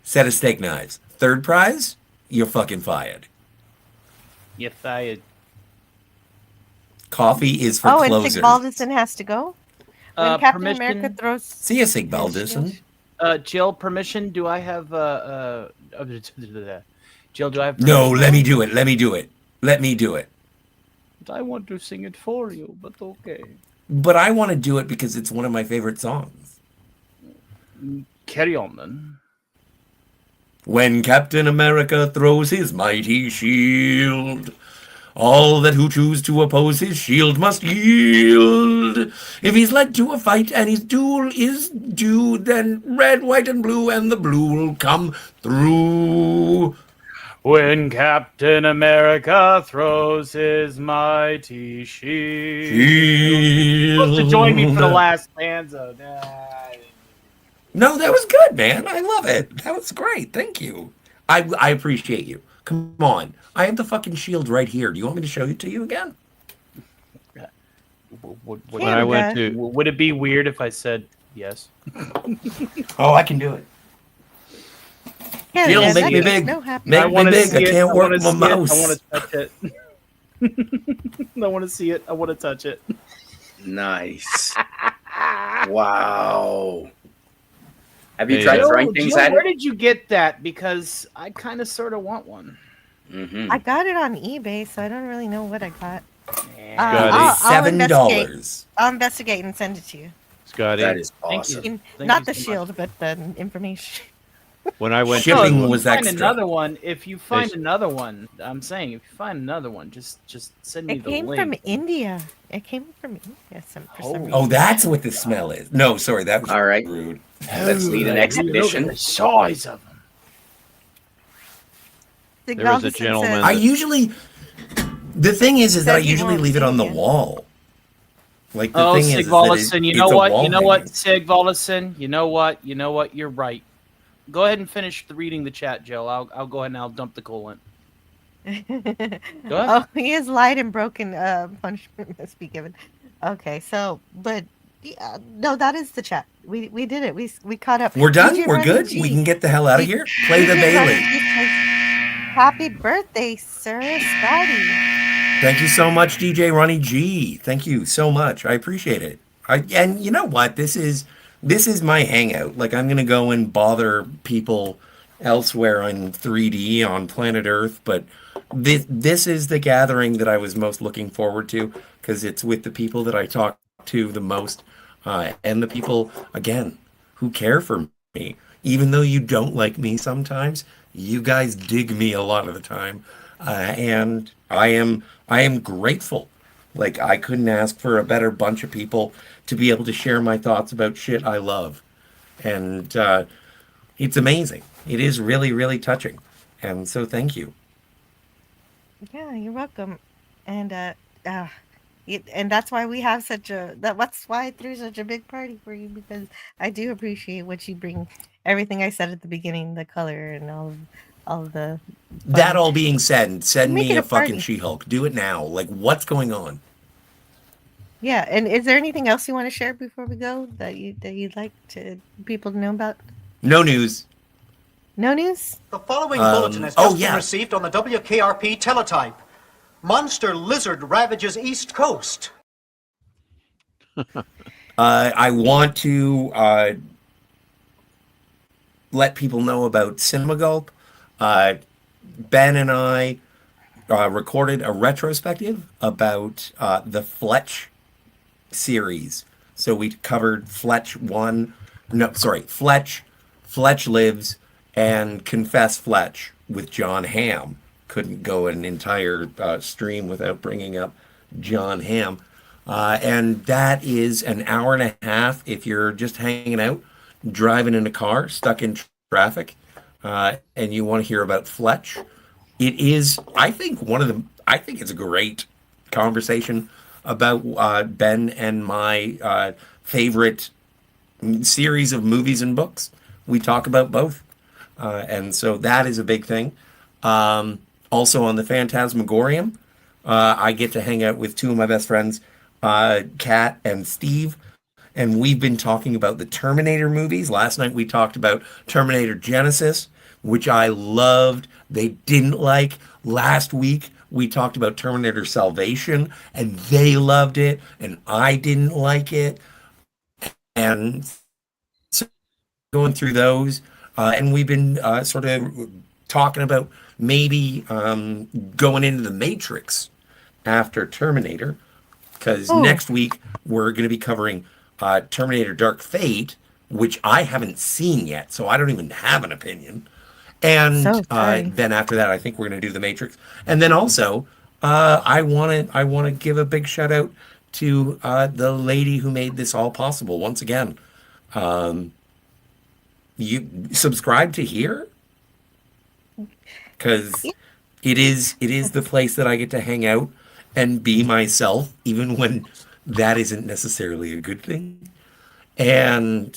set of steak knives. Third prize, you're fucking fired. you fired. Coffee is for Oh, and closers. Sigvaldison has to go. When Captain Permission? America throws. See you, Sigvaldison. Jill, permission? Do I have Jill? Do I have? No, permission? let me do it. Let me do it. Let me do it. I want to sing it for you, but okay. But I want to do it because it's one of my favorite songs. Carry on then. When Captain America throws his mighty shield, all that who choose to oppose his shield must yield. If he's led to a fight and his duel is due, then red, white, and blue, and the blue will come through. When Captain America throws his mighty shield. You're supposed to join me for the last stanza. No, that was good, man. I love it. That was great. Thank you. I appreciate you. Come on. I have the fucking shield right here. Do you want me to show it to you again? When I went to- would it be weird if I said yes? Oh, I can do it. Yeah, Shield, yeah, make that me makes big. no happen. Make I me wanna big. see I it. can't I work wanna my see it. mouse. I want to touch it. I want to see it. I want to touch it. Nice. Wow. Have you Hey, tried Jill, throwing things Jill, at where it? did you get that? Because I kind of sort of want one. Mm-hmm. I got it on eBay, so I don't really know what I got. Scotty. I'll investigate. $7. I'll investigate and send it to you. Scotty, That is Thank awesome. you. Not the so much. shield, but the information. when I went Shipping to if was you find extra. another one, if you find They- another one, I'm saying if you find another one, just send me It the came link. from India. It came from India. For some reason. Oh, that's what the smell is. No, sorry, that was All right. rude. Let's lead an Look expedition. at the size of them. There was a Sigvaldison gentleman says- I usually, the thing is that I Said you usually won't leave it see on the it. wall. Like the Oh, thing is that Sigvaldison, you know it's a what? wall You know what, hanging. Sigvaldison? You know what? You know what? You're right. Go ahead and finish reading the chat, Jill. I'll go ahead and I'll dump the coolant. ahead. Oh, he is light and broken. Punishment must be given. Okay, so, but yeah, no, that is the chat. We did it. We caught up. We're done. DJ We're Ronnie good. G. We can get the hell out of here. Play the DJ Ronnie Bailey. G says, happy birthday, sir, Scotty. Thank you so much, DJ Ronnie G. Thank you so much. I appreciate it. And you know what? This is my hangout. Like I'm gonna go and bother people elsewhere on 3D on planet Earth, but this is the gathering that I was most looking forward to because it's with the people that I talk to the most, and the people again who care for me. Even though you don't like me sometimes, you guys dig me a lot of the time, and I am grateful Like, I couldn't ask for a better bunch of people to be able to share my thoughts about shit I love. And it's amazing. It is really, really touching. And so thank you. Yeah, you're welcome. And uh and that's why we have that's why I threw such a big party for you, because I do appreciate what you bring. Everything I said at the beginning, the color and all of the That fun. all being said, You send make me it a a fucking party. She-Hulk. Do it now. Like, what's going on? Yeah, and is there anything else you want to share before we go that you'd like to people to know about? No news. No news? The following bulletin has just been yeah. received on the WKRP teletype. Monster lizard ravages East Coast. I want to let people know about Cinema Gulp. Ben and I recorded a retrospective about the Fletch series. So we covered Fletch Fletch Lives, and Confess Fletch with John Hamm. Couldn't go an entire stream without bringing up John Hamm. And that is an hour and a half if you're just hanging out, driving in a car, stuck in traffic, and you want to hear about Fletch. It is, I think, I think it's a great conversation about Ben and my favorite series of movies and books. We talk about both. And so that is a big thing. Also on the Phantasmagorium, I get to hang out with two of my best friends, Kat and Steve. And we've been talking about the Terminator movies. Last night we talked about Terminator Genesis, which I loved. They didn't like. Last week we talked about Terminator Salvation, and they loved it, and I didn't like it. And so going through those, and we've been sort of talking about maybe going into the Matrix after Terminator, because next week we're going to be covering Terminator Dark Fate, which I haven't seen yet, so I don't even have an opinion. And then after that, I think we're going to do the Matrix. And then also, I want to give a big shout out to the lady who made this all possible. Once again, you subscribe to here, because it is the place that I get to hang out and be myself, even when that isn't necessarily a good thing. And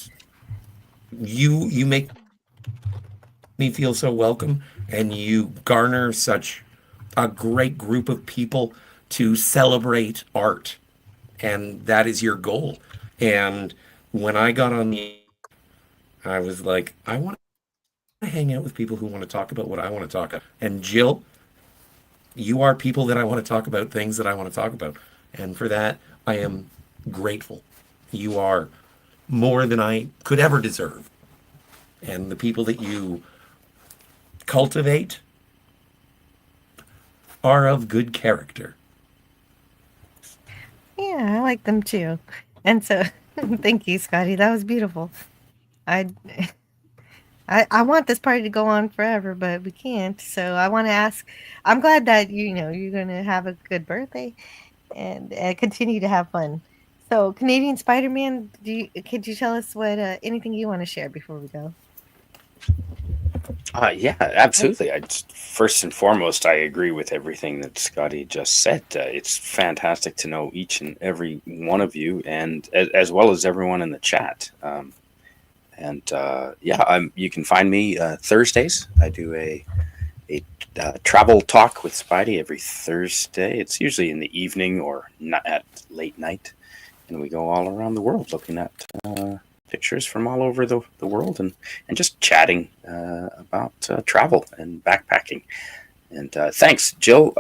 you make me feel so welcome, and you garner such a great group of people to celebrate art, and that is your goal. And when I got on I was like, I want to hang out with people who want to talk about what I want to talk about. And Jill, you are people that I want to talk about things that I want to talk about. And for that, I am grateful. You are more than I could ever deserve. And the people that you cultivate are of good character. Yeah, I like them too. And so thank you, Scotty. That was beautiful. I want this party to go on forever, but we can't. So I want to ask. I'm glad that you're going to have a good birthday and continue to have fun. So Canadian Spider-Man, could you tell us what anything you want to share before we go? Yeah, absolutely. First and foremost, I agree with everything that Scotty just said. It's fantastic to know each and every one of you, and as well as everyone in the chat. You can find me Thursdays. I do a travel talk with Spidey every Thursday. It's usually in the evening or not at late night, and we go all around the world looking at pictures from all over the world and just chatting about travel and backpacking. And thanks, Jill.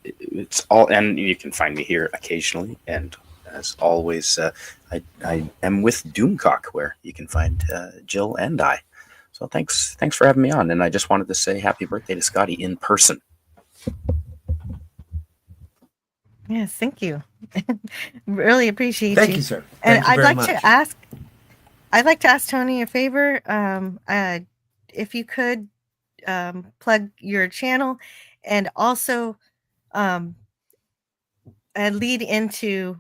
It's all, and you can find me here occasionally. And as always, I am with Doomcock, where you can find Jill and I. So thanks for having me on. And I just wanted to say happy birthday to Scotty in person. Yes, thank you. Really appreciate you. Thank you, sir. And Thank you very much. I'd like to ask Tony a favor. If you could plug your channel, and also lead into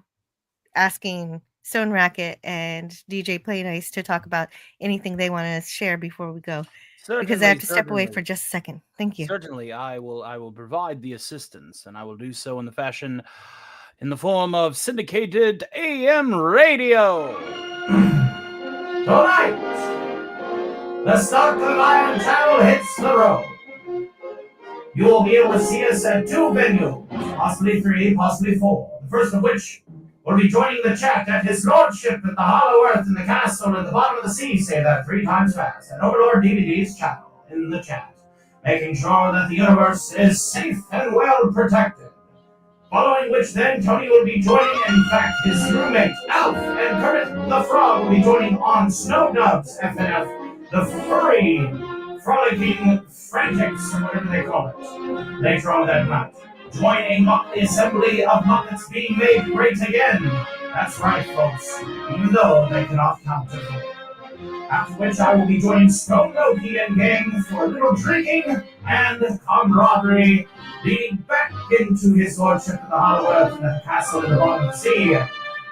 asking Stone Racket and DJ Play Nice to talk about anything they want to share before we go. Because I have to step away for just a second. Thank you. Certainly, I will provide the assistance, and I will do so in the form of syndicated AM radio. Tonight, the Stock of Iron Channel hits the road. You will be able to see us at 2 venues, possibly 3, possibly 4. The first of which will be joining the chat at His Lordship at the Hollow Earth in the castle at the bottom of the sea. Say that 3 times fast. And Overlord DVD's channel in the chat, making sure that the universe is safe and well protected. Following which then Tony will be joining, in fact, his roommate, Alf, and Kermit the Frog will be joining on Snow Nubs FNF, the furry, frolicking frantics, or whatever they call it, later on that night. Join a motley assembly of Muppets being made great again. That's right, folks. Even though they cannot counterfeit. After which I will be joining Stone Loki and gang for a little drinking and camaraderie, leading back into His Lordship at the Hollow Earth and the castle in the bottom of the sea.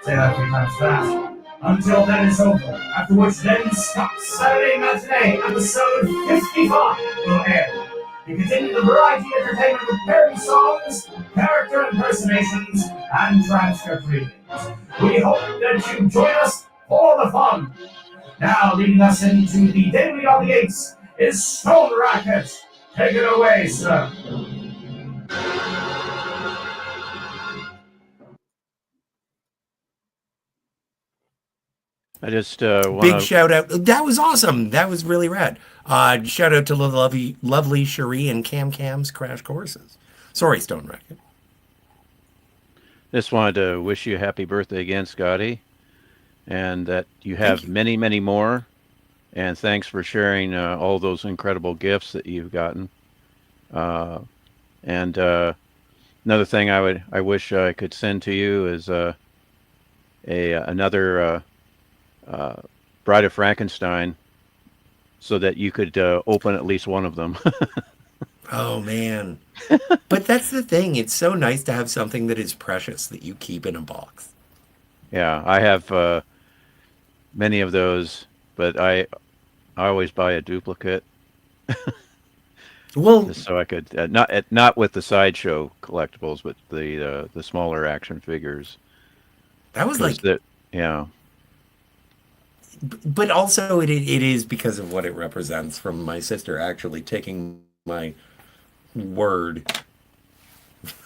Say that 3 times fast. Until that is over. After which then Scott's Saturday Matinee episode 55 will air. To continue the variety entertainment with parody songs, character impersonations, and transcript readings. We hope that you join us for the fun. Now, leading us into the Daily on the 8s is Stone Racket. Take it away, sir. I just want Big shout out. That was awesome. That was really rad. Shout out to the lovely Cherie and Cam's Crash Courses. Sorry, Stone Racket. Just wanted to wish you a happy birthday again, Scotty, and that you have many, many more. And thanks for sharing all those incredible gifts that you've gotten. And another thing I wish I could send to you is another Bride of Frankenstein, so that you could open at least one of them. Oh man. But that's the thing. It's so nice to have something that is precious that you keep in a box. Yeah, I have many of those, but I always buy a duplicate. Well, just so I could not with the sideshow collectibles, but the smaller action figures. That was like yeah. But also it is because of what it represents, from my sister actually taking my word.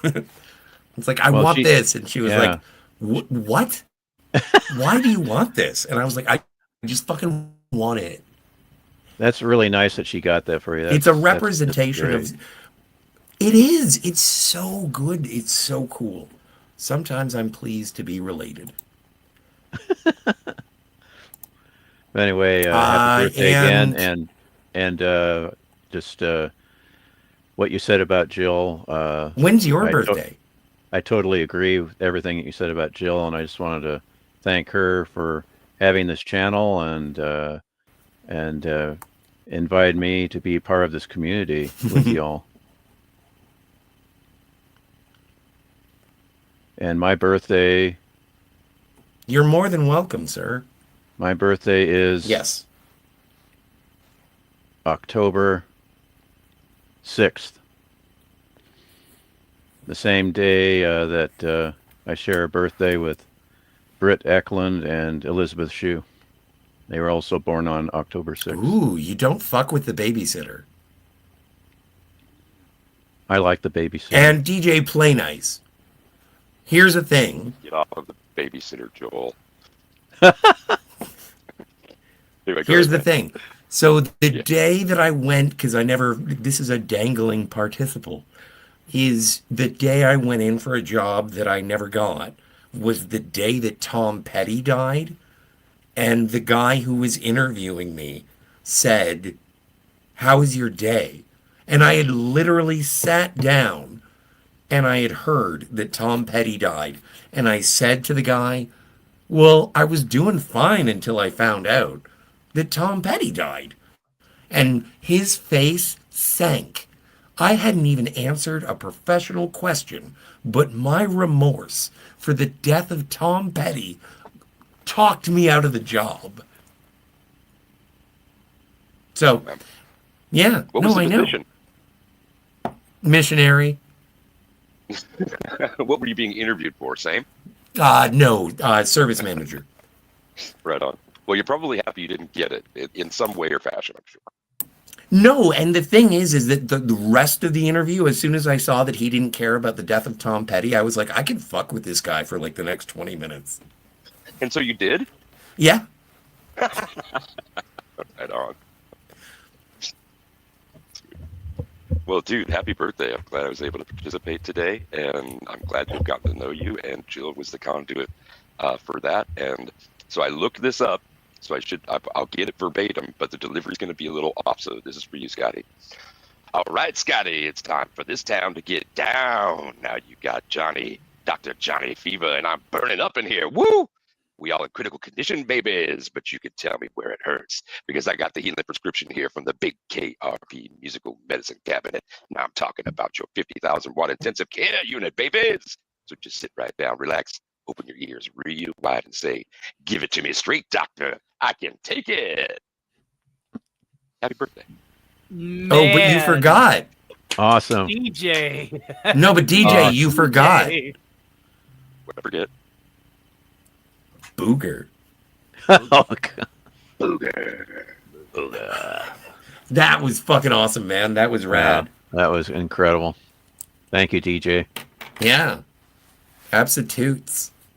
It's like, I want this. And she was like, what? Why do you want this? And I was like, I just fucking want it. That's really nice that she got that for you. It's a representation of... It is. It's so good. It's so cool. Sometimes I'm pleased to be related. But anyway, happy birthday again, and just what you said about Jill. When's your birthday? I totally agree with everything that you said about Jill, and I just wanted to thank her for having this channel and invited me to be part of this community with y'all. And my birthday... You're more than welcome, sir. My birthday is... Yes. October 6th. The same day that I share a birthday with Britt Eklund and Elizabeth Shue. They were also born on October 6th. Ooh, you don't fuck with the babysitter. I like the babysitter. And DJ Play Nice. Here's the thing. Get off of the babysitter, Joel. Here's the thing. So the day that I went, because this is a dangling participle, is the day I went in for a job that I never got was the day that Tom Petty died. And the guy who was interviewing me said, "How was your day?" And I had literally sat down and I had heard that Tom Petty died. And I said to the guy, well, I was doing fine until I found out that Tom Petty died. And his face sank I hadn't even answered a professional question, but my remorse for the death of Tom Petty talked me out of the job. So, yeah, What no, was the I know. position? Missionary. What were you being interviewed for? Same? No, service manager. Right on. Well, you're probably happy you didn't get it in some way or fashion, I'm sure. No, and the thing is that the rest of the interview, as soon as I saw that he didn't care about the death of Tom Petty, I was like, I can fuck with this guy for like the next 20 minutes. And so you did? Yeah. Right on. Well, dude, happy birthday. I'm glad I was able to participate today, and I'm glad to have gotten to know you, and Jill was the conduit for that. And so I looked this up, so I'll get it verbatim, but the delivery's going to be a little off, so this is for you, Scotty. All right, Scotty, it's time for this town to get down. Now you got Dr. Johnny Fever, and I'm burning up in here. Woo! We all in critical condition, babies, but you can tell me where it hurts because I got the healing prescription here from the big KRP musical medicine cabinet. Now I'm talking about your 50,000 watt intensive care unit, babies. So just sit right down, relax, open your ears real wide and say, give it to me straight, doctor. I can take it. Happy birthday. Man. Oh, but you forgot. Awesome. DJ. No, but DJ, you forgot. What I forget? Booger. Oh, God. Booger. That was fucking awesome, man. That was rad. Yeah, that was incredible. Thank you, DJ. Yeah. Absolutely.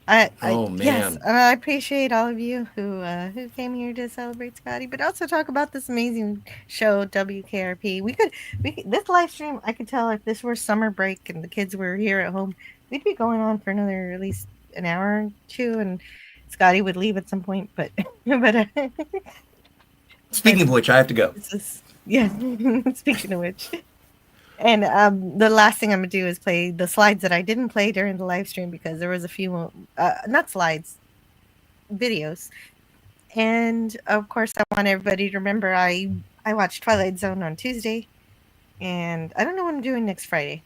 Oh, man. Yes, and I appreciate all of you who came here to celebrate Scotty, but also talk about this amazing show, WKRP. We could this live stream. I could tell if this were summer break and the kids were here at home, we'd be going on for another at least an hour or two, and Scotty would leave at some point. But Speaking of which, I have to go. Yeah. Speaking of which. And the last thing I'm going to do is play the slides that I didn't play during the live stream because there was a few, not slides, videos. And of course, I want everybody to remember I watched Twilight Zone on Tuesday. And I don't know what I'm doing next Friday.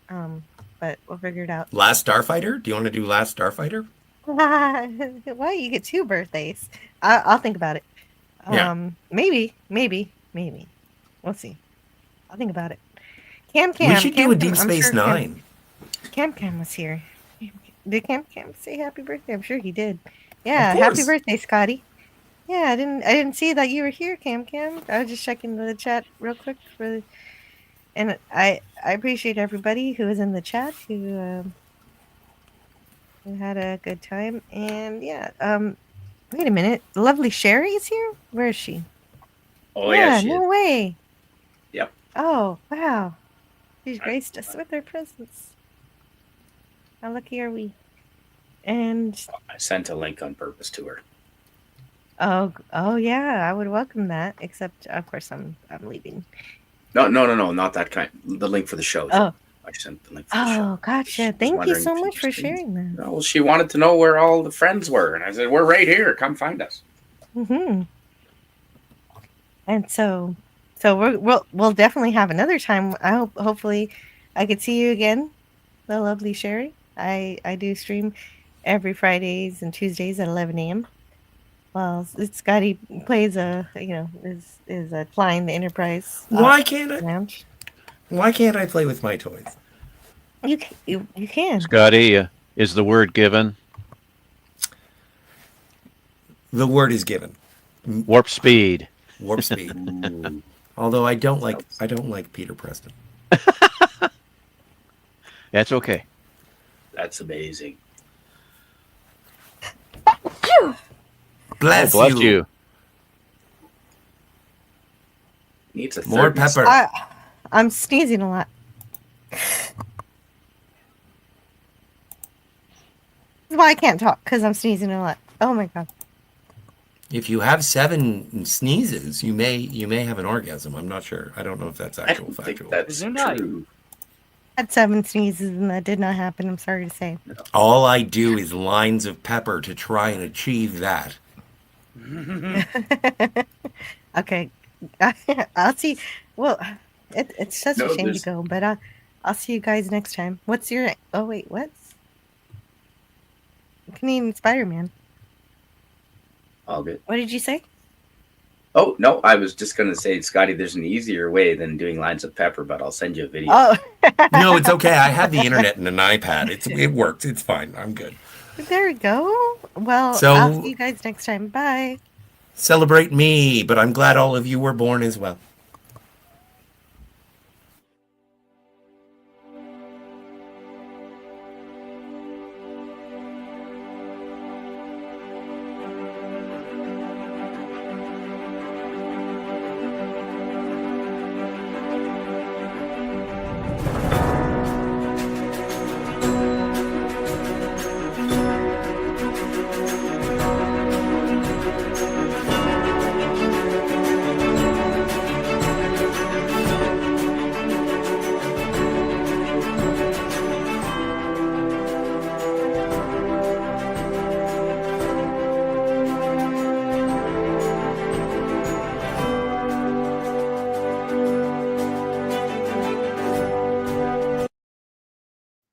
But we'll figure it out. Last Starfighter? Do you want to do Last Starfighter? Why? You get 2 birthdays. I'll think about it. Yeah. Maybe. We'll see. I'll think about it. Cam. We should do a Deep I'm Space sure Nine. Cam was here. Did Cam say happy birthday? I'm sure he did. Yeah, Of happy course. birthday, Scotty. Yeah, I didn't see that you were here, Cam. I was just checking the chat real quick and I appreciate everybody who was in the chat who had a good time. And yeah, wait a minute. The lovely Sherry is here? Where is she? Oh, yeah, she no is. way. Yep. Oh, wow. She's graced us with her presence. How lucky are we? And I sent a link on purpose to her. oh yeah, I would welcome that. Except, of course, I'm leaving. No, not that kind. The link for the show. Oh. I sent the link for the show. Oh, gotcha. Thank you wondering so if you much for just didn't- sharing that. No, well, she wanted to know where all the friends were, and I said, "We're right here. Come find us." Mm-hmm. And so we'll definitely have another time. Hopefully I could see you again, the lovely Sherry. I do stream every Fridays and Tuesdays at 11 a.m. Well, Scotty plays is flying the Enterprise. Why can't I? Lounge. Why can't I play with my toys? You can. Scotty, is the word given? The word is given. Warp speed. Warp speed. Although I don't like Peter Preston. That's okay. That's amazing. Bless, bless you. Needs a More third pepper. I'm sneezing a lot. That's why I can't talk, because I'm sneezing a lot. Oh my god. If you have 7 sneezes, you may have an orgasm. I'm not sure. I don't know if that's actual factual. That's true. I had 7 sneezes and that did not happen. I'm sorry to say. All I do is lines of pepper to try and achieve that. Okay. I'll see. Well, It's such No, a shame to there's- go, but I'll see you guys next time. What's your... Oh, wait, what? Canadian Spider-Man. All good. What did you say? Oh, no, I was just going to say, Scotty, there's an easier way than doing lines of pepper, but I'll send you a video. Oh. No, it's okay. I have the internet and an iPad. It works. It's fine. I'm good. There we go. Well, So- I'll see you guys next time. Bye. Celebrate me, but I'm glad all of you were born as well.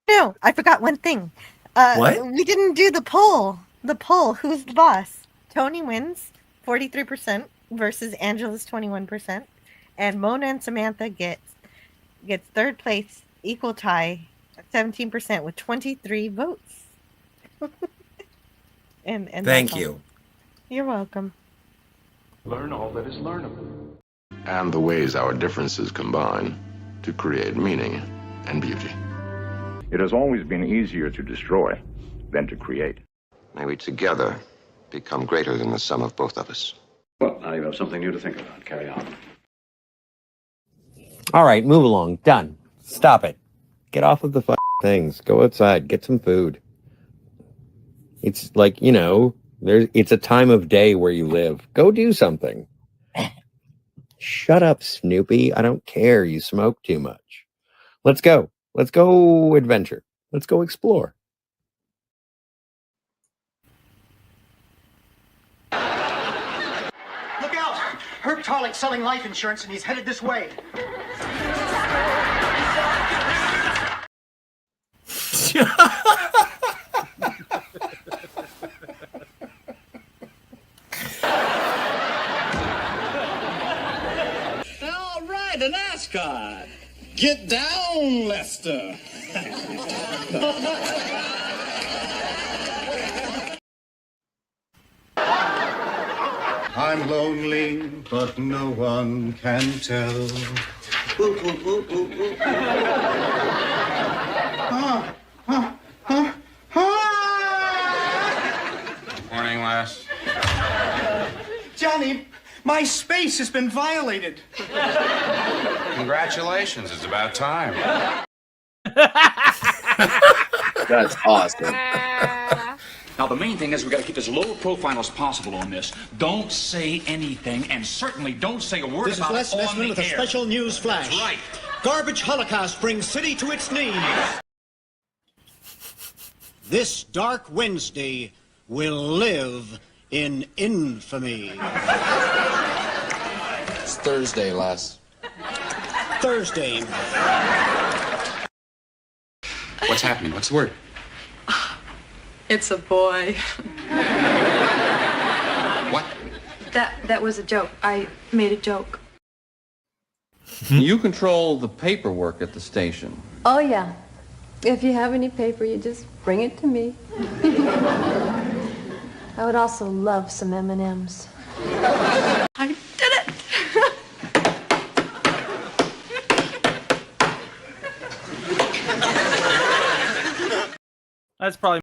No, I forgot one thing. What? We didn't do the poll. The poll. Who's the boss? Tony wins 43% versus Angela's 21%, and Mona and Samantha gets third place, equal tie, 17% with 23 votes. and Thank that's all. you. You're welcome. Learn all that is learnable. And the ways our differences combine to create meaning and beauty. It has always been easier to destroy than to create. May we together become greater than the sum of both of us. Well, now you have something new to think about. Carry on. All right, move along. Done. Stop it. Get off of the things. Go outside. Get some food. It's like, it's a time of day where you live. Go do something. Shut up, Snoopy. I don't care. You smoke too much. Let's go. Let's go adventure. Let's go explore. Look out! Herb Tarlick's selling life insurance and he's headed this way. All right, an ascot. Get down, Lester. I'm lonely, but no one can tell. Ooh, ooh, ooh, ooh, ooh. Morning, lass. Johnny, my space has been violated. Congratulations, it's about time. That's awesome. Now, the main thing is we got to keep as low a profile as possible on this. Don't say anything, and certainly don't say a word This is about Les it on Nessman the with a air. special news flash. That's right. Garbage Holocaust brings city to its knees. This dark Wednesday will live in infamy. It's Thursday, Les. Thursday. What's happening? What's the word? It's a boy. What? That was a joke. I made a joke. You control the paperwork at the station. Oh, yeah. If you have any paper, you just bring it to me. I would also love some M&Ms. I did it! That's probably